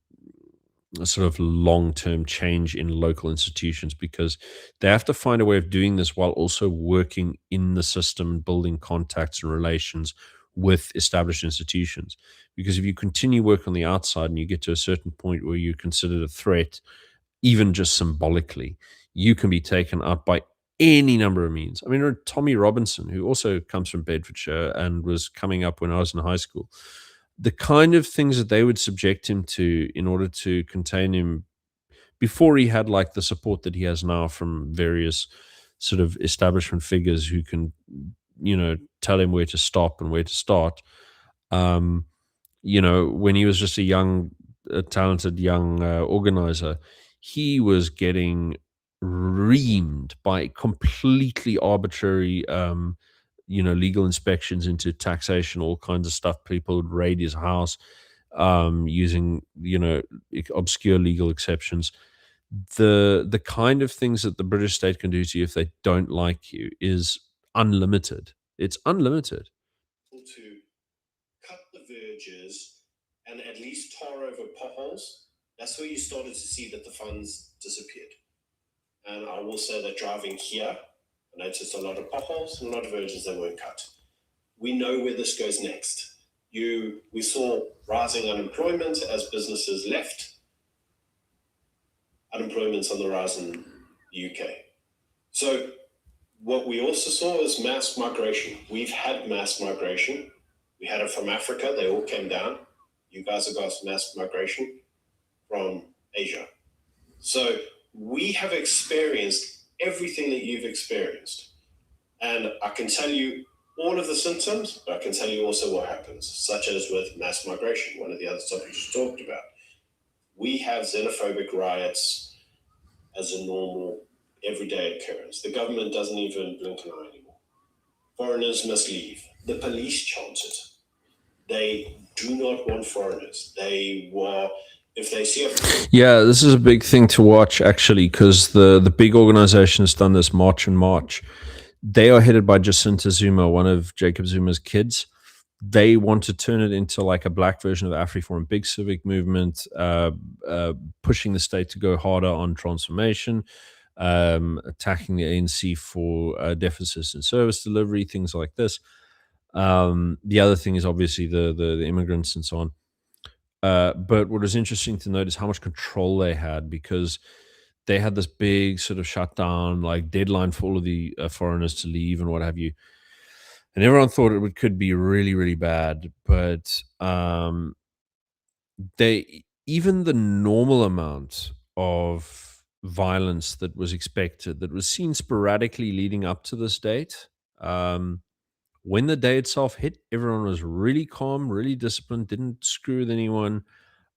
sort of long-term change in local institutions, because they have to find a way of doing this while also working in the system, building contacts and relations with established institutions. Because if you continue work on the outside and you get to a certain point where you're considered a threat, even just symbolically, you can be taken out by any number of means. I mean, Tommy Robinson, who also comes from Bedfordshire and was coming up when I was in high school, the kind of things that they would subject him to in order to contain him before he had like the support that he has now from various sort of establishment figures who can, tell him where to stop and where to start. Um, when he was just a talented young organizer, he was getting reamed by completely arbitrary, legal inspections into taxation, all kinds of stuff. People would raid his house using, obscure legal exceptions. The kind of things that the British state can do to you if they don't like you is unlimited. It's unlimited. To cut the verges and at least tar over potholes, that's where you started to see that the funds disappeared. And I will say that driving here, I noticed a lot of potholes and a lot of verges that weren't cut. We know where this goes next. We saw rising unemployment as businesses left. Unemployment's on the rise in the UK. So what we also saw is mass migration. We've had mass migration. We had it from Africa. They all came down. You guys have got mass migration from Asia. So we have experienced everything that you've experienced. And I can tell you all of the symptoms, but I can tell you also what happens, such as with mass migration, one of the other topics you talked about. We have xenophobic riots as a normal, everyday occurrence. The government doesn't even blink an eye anymore. Foreigners must leave. The police chant it. They do not want foreigners. If they see a... Yeah, this is a big thing to watch, actually, because the big organization has done this March and March. They are headed by Jacinta Zuma, one of Jacob Zuma's kids. They want to turn it into like a black version of AfriForum, big civic movement, pushing the state to go harder on transformation, attacking the ANC for deficits in service delivery, things like this. The other thing is obviously the immigrants and so on. But what was interesting to note is how much control they had, because they had this big sort of shutdown, like deadline for all of the foreigners to leave and what have you. and everyone thought could be really, really bad. But they even the normal amount of violence that was expected, that was seen sporadically leading up to this date. Um, when the day itself hit, everyone was really calm, really disciplined, didn't screw with anyone.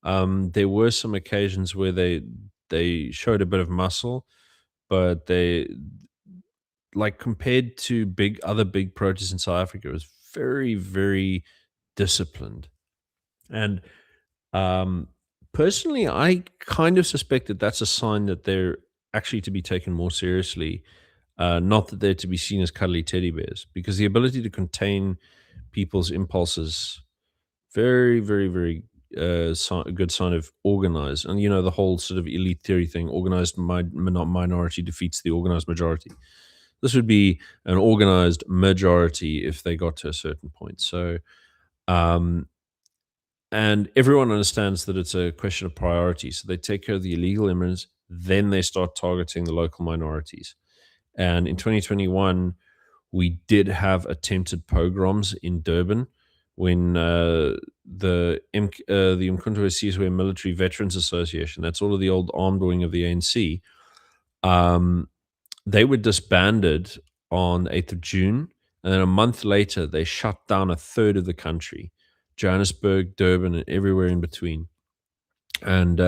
There were some occasions where they showed a bit of muscle, but they, like, compared to big protests in South Africa, it was very, very disciplined. And um, personally, I kind of suspect that that's a sign that they're actually to be taken more seriously, not that they're to be seen as cuddly teddy bears, because the ability to contain people's impulses, very, very, very a good sign of organized. And the whole sort of elite theory thing: organized minority defeats the organized majority. This would be an organized majority if they got to a certain point. So, um, and everyone understands that it's a question of priority. So they take care of the illegal immigrants, then they start targeting the local minorities. And in 2021, we did have attempted pogroms in Durban when the Umkhonto we Sizwe Military Veterans Association, that's all of the old armed wing of the ANC, um, they were disbanded on 8th of June. And then a month later, they shut down a third of the country: Johannesburg, Durban, and everywhere in between. And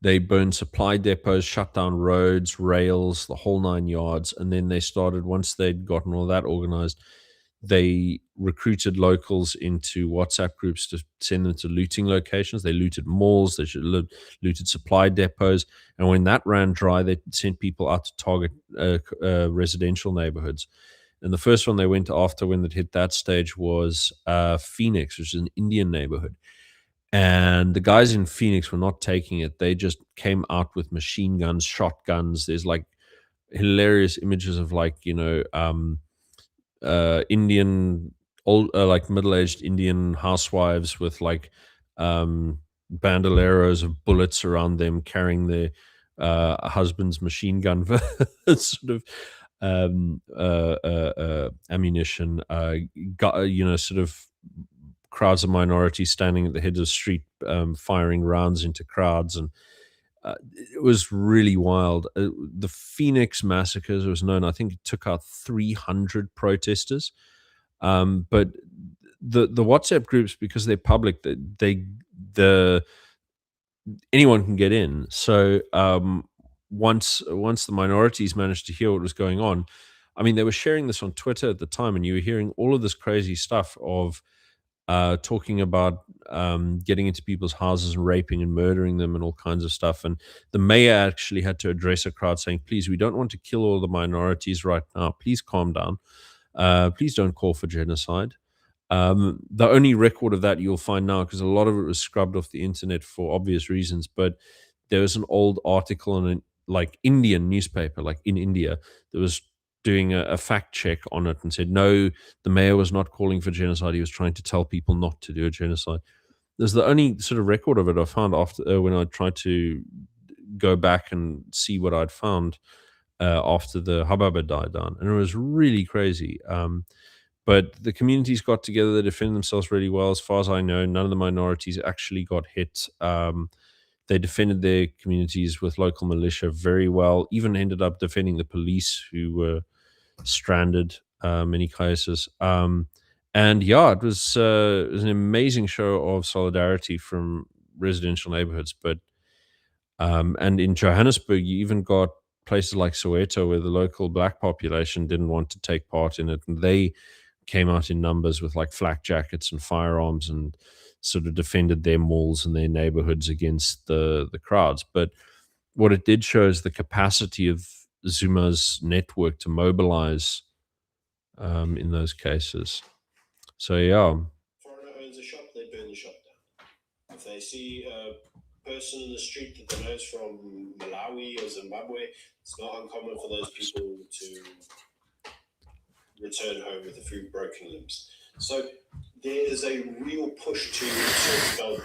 they burned supply depots, shut down roads, rails, the whole 9 yards. And then they started, once they'd gotten all that organized, they recruited locals into WhatsApp groups to send them to looting locations. They looted malls, they looted supply depots. And when that ran dry, they sent people out to target residential neighborhoods. And the first one they went after when it hit that stage was Phoenix, which is an Indian neighborhood. And the guys in Phoenix were not taking it. They just came out with machine guns, shotguns. There's like hilarious images of, like, Indian old, like middle-aged Indian housewives with, like, bandoleros of bullets around them, carrying their husband's machine gun for sort of ammunition. Sort of crowds of minorities standing at the head of the street, firing rounds into crowds. And it was really wild. The Phoenix massacres was known. I think it took out 300 protesters. But the WhatsApp groups, because they're public, the anyone can get in. So once the minorities managed to hear what was going on, I mean, they were sharing this on Twitter at the time, and you were hearing all of this crazy stuff of talking about getting into people's houses and raping and murdering them and all kinds of stuff. And the mayor actually had to address a crowd saying, please, we don't want to kill all the minorities right now. Please calm down. Please don't call for genocide. The only record of that you'll find now, because a lot of it was scrubbed off the internet for obvious reasons, but there was an old article in an, like, Indian newspaper, like in India, that was doing a fact check on it and said, no, the mayor was not calling for genocide. He was trying to tell people not to do a genocide. There's the only sort of record of it I found after when I tried to go back and see what I'd found after the hubbub had died down, and it was really crazy. But the communities got together, they defended themselves really well. As far as I know, none of the minorities actually got hit. They defended their communities with local militia very well, even ended up defending the police who were stranded, many cases. And yeah, it was an amazing show of solidarity from residential neighborhoods. But and in Johannesburg, you even got places like Soweto where the local black population didn't want to take part in it, and they came out in numbers with, like, flak jackets and firearms, and sort of defended their malls and their neighborhoods against the crowds. But what it did show is the capacity of Zuma's network to mobilize in those cases. So yeah, Foreigner owns a shop, they burn the shop down. If they see a person in the street that they know is from Malawi or Zimbabwe, it's not uncommon for those people to return home with a few broken limbs. So there is a real push to sort of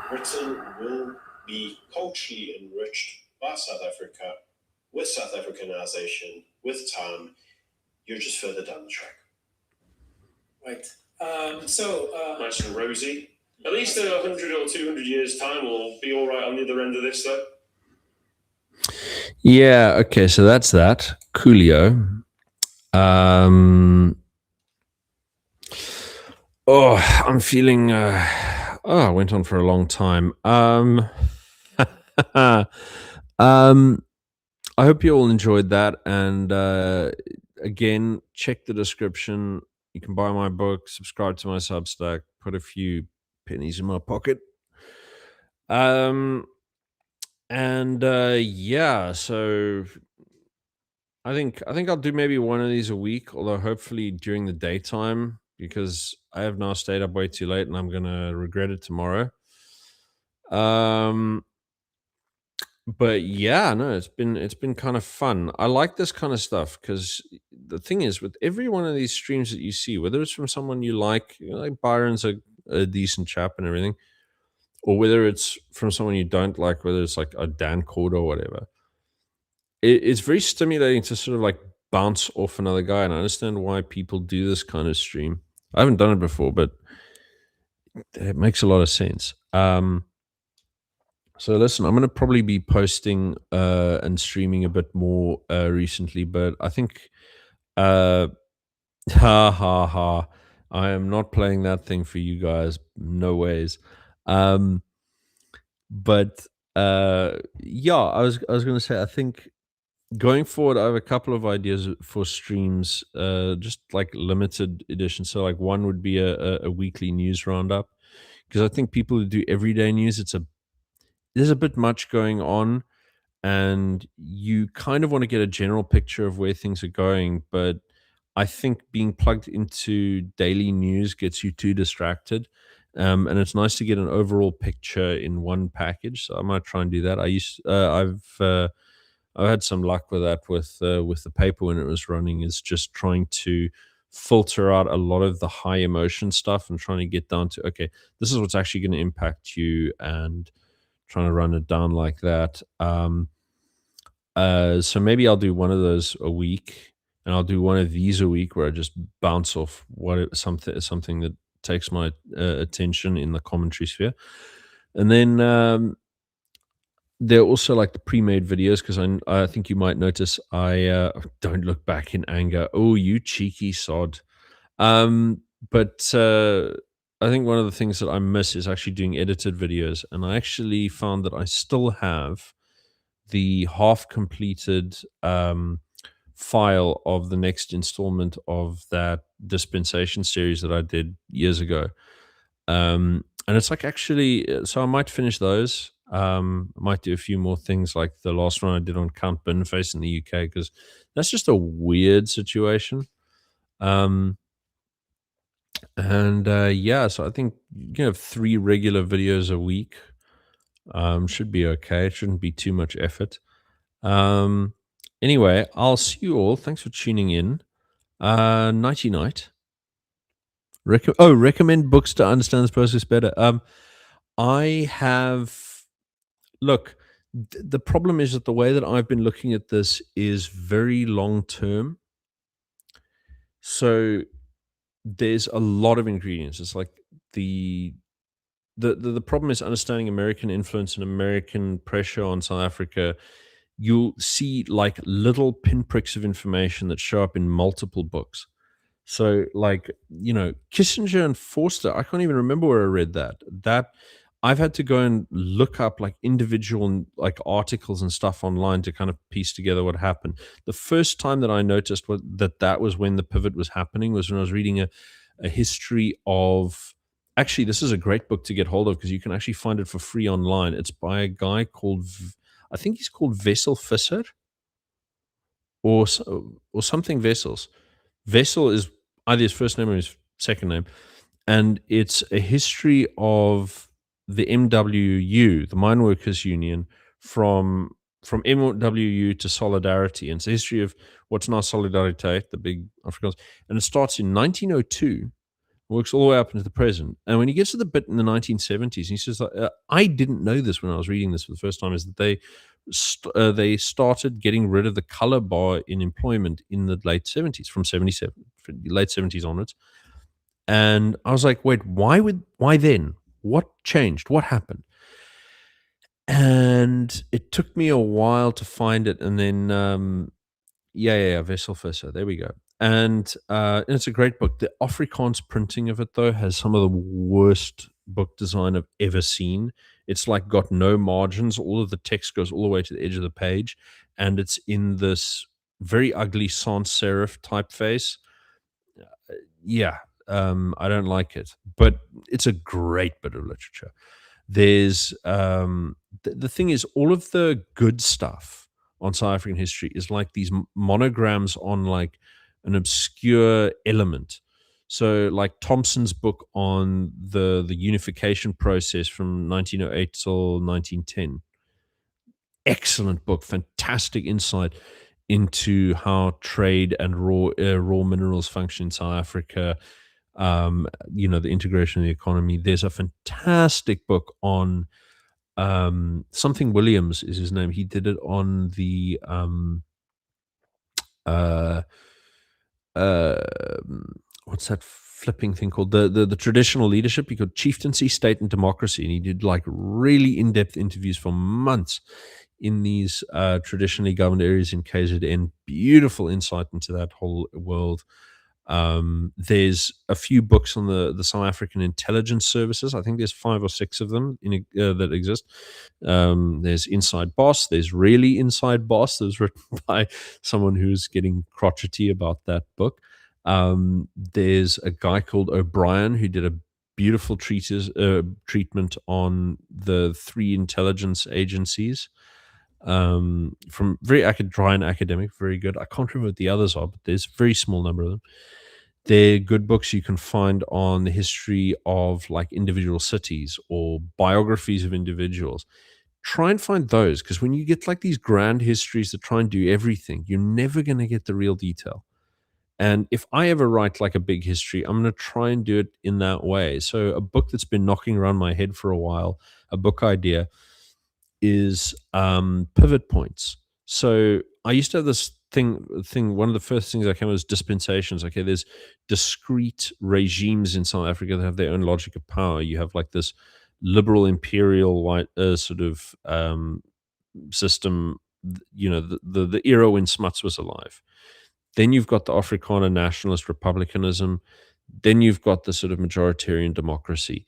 Britain will be culturally enriched by South Africa, with South Africanization, with time. You're just further down the track. Right. Nice and rosy. At least 100 or 200 years' time, we'll be all right on the other end of this, though. Yeah. Okay. So that's that. Coolio. I'm feeling. I went on for a long time. I hope you all enjoyed that. And again, check the description. You can buy my book, subscribe to my Substack, put a few pennies in my pocket. Yeah, so I think I'll do maybe one of these a week, although hopefully during the daytime, because I have now stayed up way too late and I'm gonna regret it tomorrow. But yeah, no, it's been kind of fun. I like this kind of stuff because the thing is, with every one of these streams that you see, whether it's from someone you like Byron's a decent chap and everything, or whether it's from someone you don't like, whether it's like a Dan Cord or whatever, it's very stimulating to sort of like bounce off another guy. And I understand why people do this kind of stream. I haven't done it before, but it makes a lot of sense. So listen, I'm going to probably be posting and streaming a bit more recently, but I think ha ha ha, I am not playing that thing for you guys. No ways. But yeah, I was going to say, I think going forward, I have a couple of ideas for streams, just like limited edition. So like one would be a weekly news roundup, because I think people who do everyday news, there's a bit much going on, and you kind of want to get a general picture of where things are going. But I think being plugged into daily news gets you too distracted. And it's nice to get an overall picture in one package. So I might try and do that. I've had some luck with that with the paper when it was running. Is just trying to filter out a lot of the high emotion stuff and trying to get down to, okay, this is what's actually going to impact you, and trying to run it down like that. So maybe I'll do one of those a week, and I'll do one of these a week where I just bounce off something that takes my attention in the commentary sphere, and then they're also like the pre-made videos, because I think you might notice I don't look back in anger. Oh, you cheeky sod! But I think one of the things that I miss is actually doing edited videos, and I actually found that I still have the half completed file of the next installment of that dispensation series that I did years ago. And it's like actually, so I might finish those. I might do a few more things like the last one I did on Count Binface in the UK, because that's just a weird situation. And yeah, so I think you have 3 regular videos a week. Should be okay. It shouldn't be too much effort. Anyway, I'll see you all. Thanks for tuning in. Nighty night. Recommend books to understand this process better. I have look. The problem is that the way that I've been looking at this is very long term. So there's a lot of ingredients. It's like the problem is understanding American influence and American pressure on South Africa. You'll see like little pinpricks of information that show up in multiple books. So, like, Kissinger and Forster, I can't even remember where I read that. That I've had to go and look up like individual like articles and stuff online to kind of piece together what happened. The first time that I noticed that was when the pivot was happening was when I was reading a history of. Actually, this is a great book to get hold of because you can actually find it for free online. It's by a guy called, I think he's called Wessel Visser, or something Vessels. Vessel is either his first name or his second name, and it's a history of the MWU, the Mine Workers Union, from MWU to Solidarity, and it's a history of what's now Solidariteit, the big Afrikaans, and it starts in 1902. Works all the way up into the present. And when he gets to the bit in the 1970s, he says, I didn't know this when I was reading this for the first time, is that they started getting rid of the color bar in employment in the late 70s, from late 70s onwards. And I was like, wait, why then? What changed? What happened? And it took me a while to find it. And then, yeah, Vessel Visser. There we go. And it's a great book. The Afrikaans printing of it, though, has some of the worst book design I've ever seen. It's like got no margins. All of the text goes all the way to the edge of the page, and it's in this very ugly sans serif typeface. Yeah, I don't like it, but it's a great bit of literature. There's the thing is, all of the good stuff on South African history is like these monograms on like an obscure element. So, like Thompson's book on the unification process from 1908 till 1910. Excellent book, fantastic insight into how trade and raw minerals function in South Africa. The integration of the economy. There's a fantastic book on something Williams is his name. He did it on the uh, what's that flipping thing called? The traditional leadership. He called Chieftaincy, State, and Democracy, and he did like really in-depth interviews for months in these traditionally governed areas in KZN. Beautiful insight into that whole world. There's a few books on the South African intelligence services. I think there's 5 or 6 of them that exist. There's Inside Boss. There's Really Inside Boss. That was written by someone who's getting crotchety about that book. There's a guy called O'Brien who did a beautiful treatment on the 3 intelligence agencies. From very dry and academic, very good. I can't remember what the others are, but there's a very small number of them. They're good books you can find on the history of like individual cities or biographies of individuals. Try and find those, because when you get like these grand histories that try and do everything, you're never going to get the real detail. And if I ever write like a big history, I'm going to try and do it in that way. So a book that's been knocking around my head for a while, a book idea, is pivot points. So I used to have this thing. One of the first things I came with was dispensations. Okay, there's discrete regimes in South Africa that have their own logic of power. You have like this liberal imperial white sort of system. The era when Smuts was alive. Then you've got the Afrikaner nationalist republicanism. Then you've got the sort of majoritarian democracy,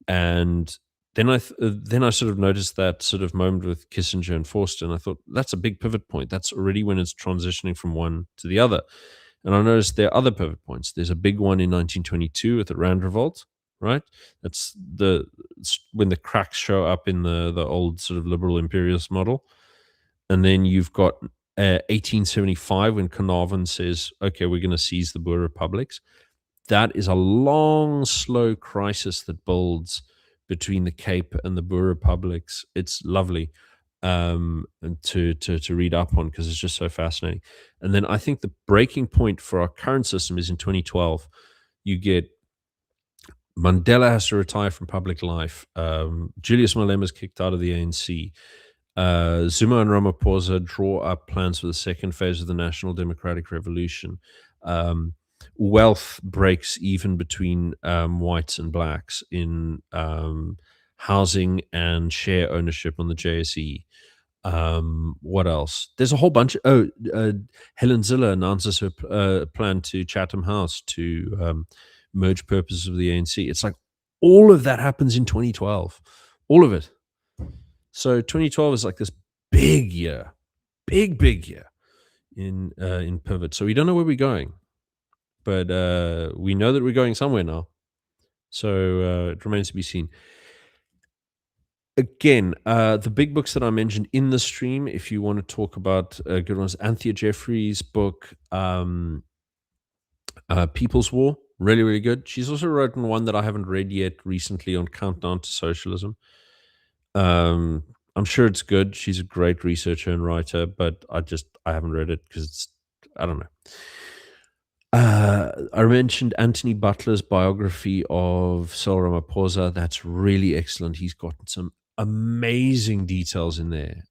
and then I sort of noticed that sort of moment with Kissinger and Forster, and I thought that's a big pivot point. That's already when it's transitioning from one to the other. And I noticed there are other pivot points. There's a big one in 1922 with the Rand Revolt, right? That's when the cracks show up in the old sort of liberal imperialist model. And then you've got 1875 when Carnarvon says, okay, we're going to seize the Boer republics. That is a long, slow crisis that builds between the Cape and the Boer republics. It's lovely and to read up on, because it's just so fascinating. And then I think the breaking point for our current system is in 2012. You get Mandela has to retire from public life. Julius Malema's kicked out of the ANC. Zuma and Ramaphosa draw up plans for the second phase of the National Democratic Revolution. Wealth breaks even between whites and blacks in housing and share ownership on the JSE. What else? There's a whole bunch. Helen Zille announces her plan to Chatham House to merge purposes of the ANC. It's like all of that happens in 2012. All of it. So 2012 is like this big year, big year in pivot. So we don't know where we're going, but we know that we're going somewhere now. So it remains to be seen. Again, the big books that I mentioned in the stream, if you want to talk about good ones, Anthea Jeffrey's book, People's War, really, really good. She's also written one that I haven't read yet recently on Countdown to Socialism. I'm sure it's good. She's a great researcher and writer, but I haven't read it because I don't know. I mentioned Anthony Butler's biography of Cyril Ramaphosa. That's really excellent. He's gotten some amazing details in there,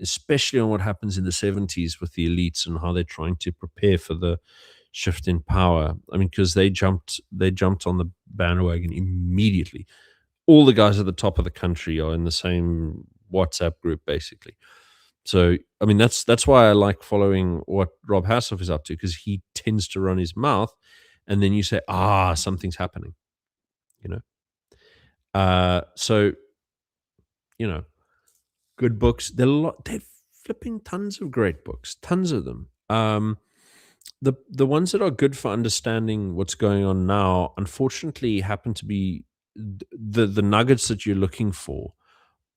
especially on what happens in the 70s with the elites and how they're trying to prepare for the shift in power. I mean, because they jumped on the bandwagon immediately. All the guys at the top of the country are in the same WhatsApp group, basically. So, I mean, that's why I like following what Rob Hassoff is up to, because he tends to run his mouth, and then you say, something's happening, you know. So, you know, good books. They're flipping tons of great books, tons of them. The ones that are good for understanding what's going on now, unfortunately, happen to be the nuggets that you're looking for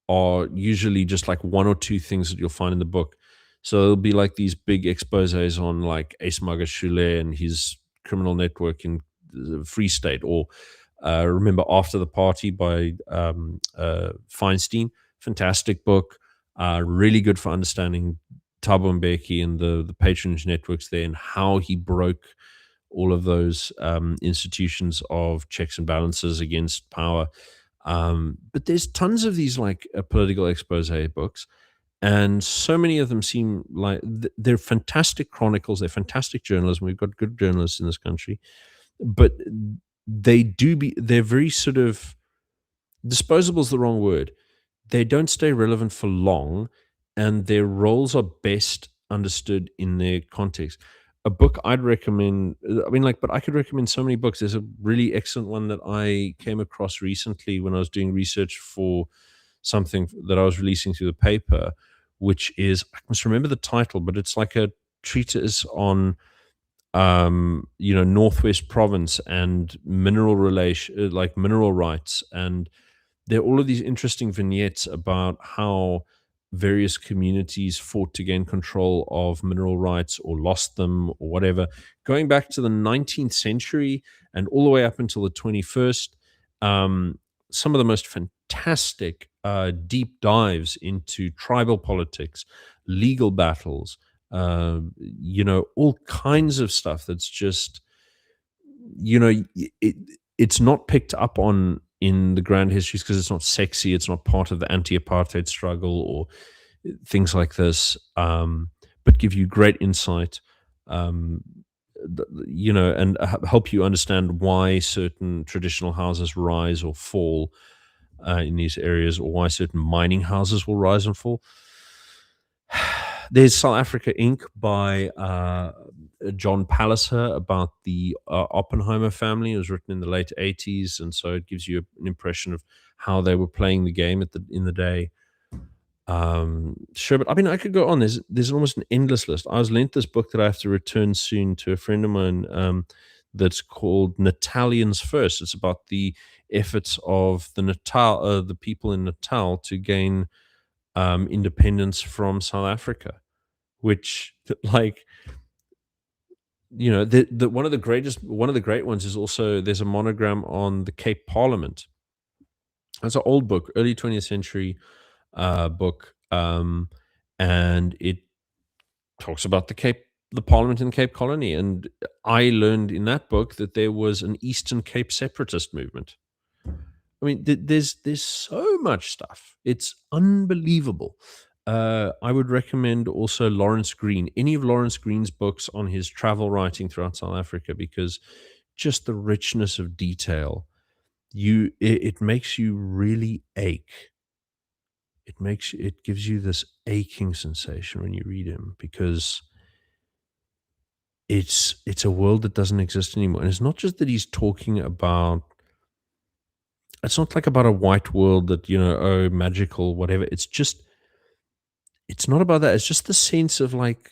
are usually just like one or two things that you'll find in the book. So it'll be like these big exposés on like Ace Magashule and his criminal network in the Free State, or Remember After the Party by Feinstein. Fantastic book. Really good for understanding Thabo Mbeki and the patronage networks there, and how he broke all of those institutions of checks and balances against power. But there's tons of these like political expose books, and so many of them seem like they're fantastic chronicles. They're fantastic journalism. We've got good journalists in this country, but they're very sort of disposable is the wrong word. They don't stay relevant for long, and their roles are best understood in their context. A book I'd recommend, I mean, like, but I could recommend so many books. There's a really excellent one that I came across recently when I was doing research for something that I was releasing through the paper, which is, I must remember the title, but it's like a treatise on Northwest Province and mineral rights. And there are all of these interesting vignettes about how various communities fought to gain control of mineral rights or lost them or whatever, going back to the 19th century and all the way up until the 21st. Some of the most fantastic deep dives into tribal politics, legal battles, all kinds of stuff that's just, it's not picked up on in the grand histories because it's not sexy. It's not part of the anti-apartheid struggle or things like this, but give you great insight, and help you understand why certain traditional houses rise or fall in these areas, or why certain mining houses will rise and fall. There's South Africa Inc. by John Palliser about the Oppenheimer family. It was written in the late 80s, and so it gives you an impression of how they were playing the game in the day. Sure, but I mean, I could go on. There's almost an endless list. I was lent this book that I have to return soon to a friend of mine, that's called Natalians First. It's about the efforts of the people in Natal to gain independence from South Africa, which, like, one of the great ones is also, there's a monogram on the Cape Parliament. It's an old book, early 20th century book, and it talks about the Parliament in the Cape Colony. And I learned in that book that there was an Eastern Cape separatist movement. I mean, there's so much stuff. It's unbelievable. I would recommend also Lawrence Green, any of Lawrence Green's books on his travel writing throughout South Africa, because just the richness of detail, it makes you really ache. It gives you this aching sensation when you read him, because it's a world that doesn't exist anymore. And it's not just that he's talking about, it's not like about a white world that, magical, whatever. It's not about that. It's just the sense of like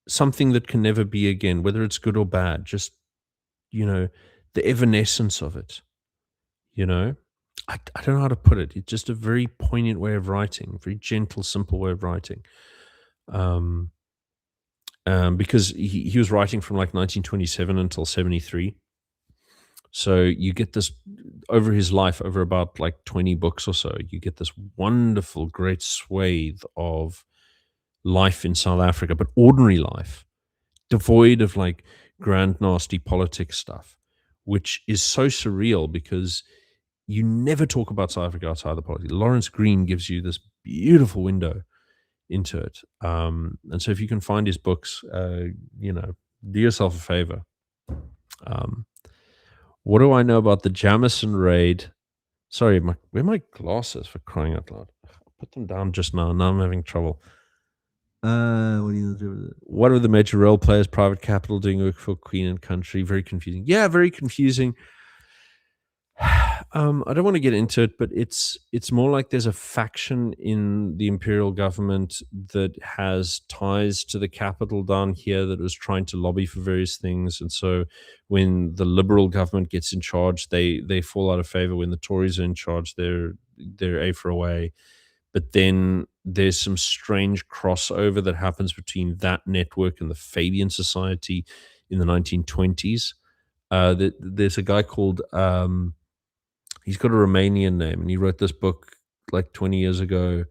something that can never be again, whether it's good or bad, just, the evanescence of it, I don't know how to put it. It's just a very poignant way of writing, very gentle, simple way of writing. Because he was writing from like 1927 until 73. So you get this over his life, over about like 20 books or so, you get this wonderful, great swathe of life in South Africa, but ordinary life, devoid of like grand, nasty politics stuff, which is so surreal because you never talk about South Africa outside the politics. Lawrence Green gives you this beautiful window into it. And so if you can find his books, Do yourself a favor. What do I know about the Jamison raid? Sorry, where are my glasses, for crying out loud? I put them down just now. Now I'm having trouble. What do you do with it? What are the major role players? Private capital doing work for Queen and Country. Very confusing. Yeah, very confusing. I don't want to get into it, but it's more like there's a faction in the imperial government that has ties to the capital down here that was trying to lobby for various things, and so when the liberal government gets in charge, they fall out of favor. When the Tories are in charge, they're a for away. But then there's some strange crossover that happens between that network and the Fabian Society in the 1920s. There's a guy called he's got a Romanian name, and he wrote this book like 20 years ago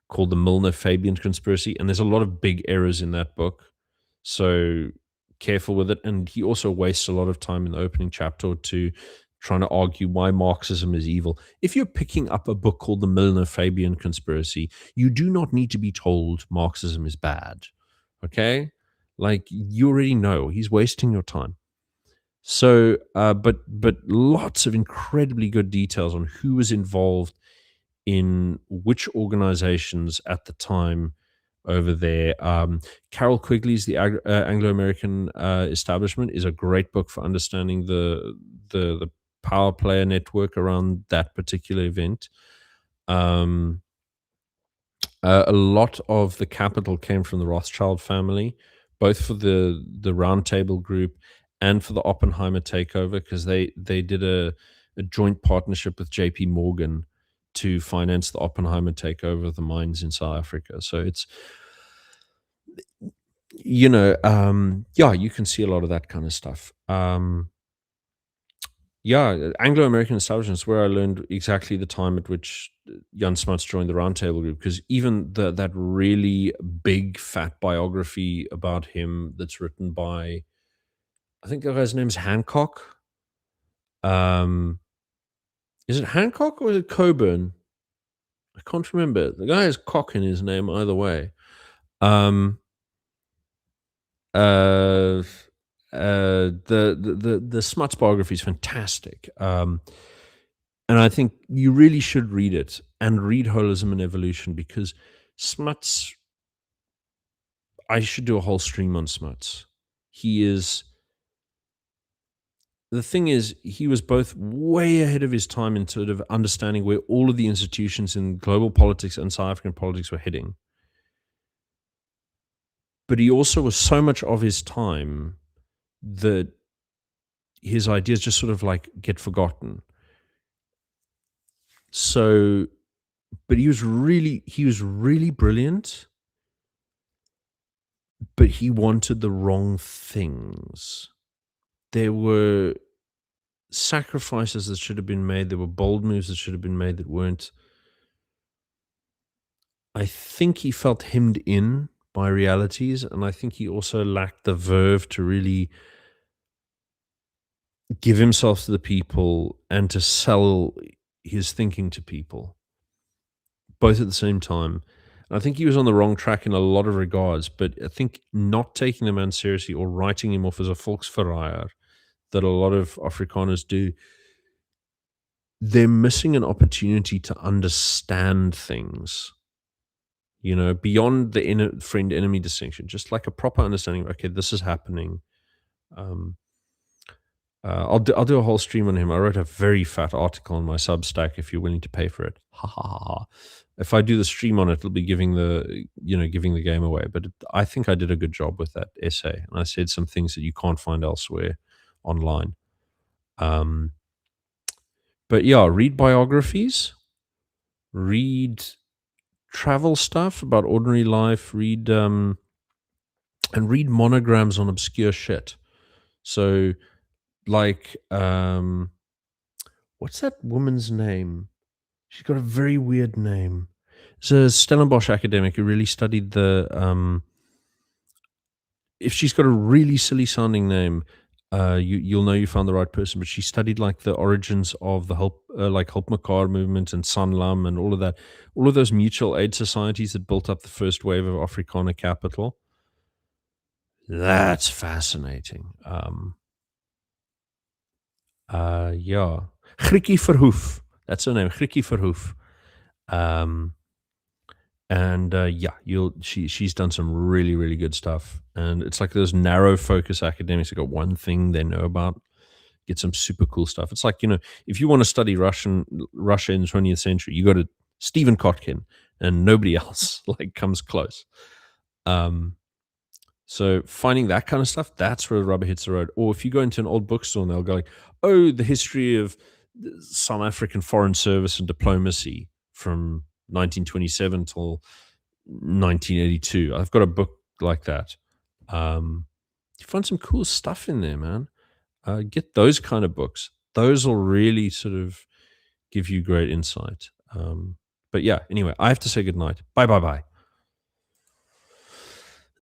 called The Milner Fabian Conspiracy. And there's a lot of big errors in that book. So careful with it. And he also wastes a lot of time in the opening chapter or two trying to argue why Marxism is evil. If you're picking up a book called The Milner Fabian Conspiracy, you do not need to be told Marxism is bad. Okay? Like, you already know. He's wasting your time. So, but lots of incredibly good details on who was involved in which organizations at the time over there. Carol Quigley's The Anglo-American Establishment is a great book for understanding the power player network around that particular event. A lot of the capital came from the Rothschild family, both for the Round Table Group and for the Oppenheimer takeover, because they did a joint partnership with JP Morgan to finance the Oppenheimer takeover of the mines in South Africa. So it's, yeah, you can see a lot of that kind of stuff. Yeah, Anglo-American Establishment is where I learned exactly the time at which Jan Smuts joined the Round Table Group, because even that really big fat biography about him that's written by, I think the guy's name's Hancock. Is it Hancock or is it Coburn? I can't remember. The guy has cock in his name either way. The Smuts biography is fantastic. And I think you really should read it and read Holism and Evolution, because Smuts, I should do a whole stream on Smuts. The thing is, he was both way ahead of his time in sort of understanding where all of the institutions in global politics and South African politics were heading. But he also was so much of his time that his ideas just sort of like get forgotten. So, but he was really brilliant, but he wanted the wrong things. There were sacrifices that should have been made. There were bold moves that should have been made that weren't. I think he felt hemmed in by realities, and I think he also lacked the verve to really give himself to the people and to sell his thinking to people, both at the same time. And I think he was on the wrong track in a lot of regards, but I think not taking the man seriously or writing him off as a volksverraaier that a lot of Afrikaners do, they're missing an opportunity to understand things, beyond the friend-enemy distinction, just like a proper understanding of, okay, this is happening. I'll do a whole stream on him. I wrote a very fat article on my Substack if you're willing to pay for it. Ha ha ha ha. If I do the stream on it, it'll be giving the game away. But I think I did a good job with that essay, and I said some things that you can't find elsewhere online. But yeah, read biographies, read travel stuff about ordinary life, read monograms on obscure shit. So, like, what's that woman's name? She's got a very weird name. It's a Stellenbosch academic who really studied the. If she's got a really silly sounding name, you'll know you found the right person. But she studied like the origins of the Hulp Mekaar movement and Sanlam and all of that, all of those mutual aid societies that built up the first wave of Afrikaner capital. That's fascinating. Yeah. Griekie Verhoef. That's her name, Griekie Verhoef. And yeah, she's done some really, really good stuff. And it's like those narrow focus academics that got one thing they know about, get some super cool stuff. It's like, if you want to study Russia in the 20th century, you go to Stephen Kotkin, and nobody else like comes close. So finding that kind of stuff, that's where the rubber hits the road. Or if you go into an old bookstore and they'll go like, oh, the history of the South African foreign service and diplomacy from 1927 till 1982. I've got a book like that. You find some cool stuff in there, man. Get those kind of books. Those will really sort of give you great insight. But yeah, anyway, I have to say goodnight. Bye, bye, bye.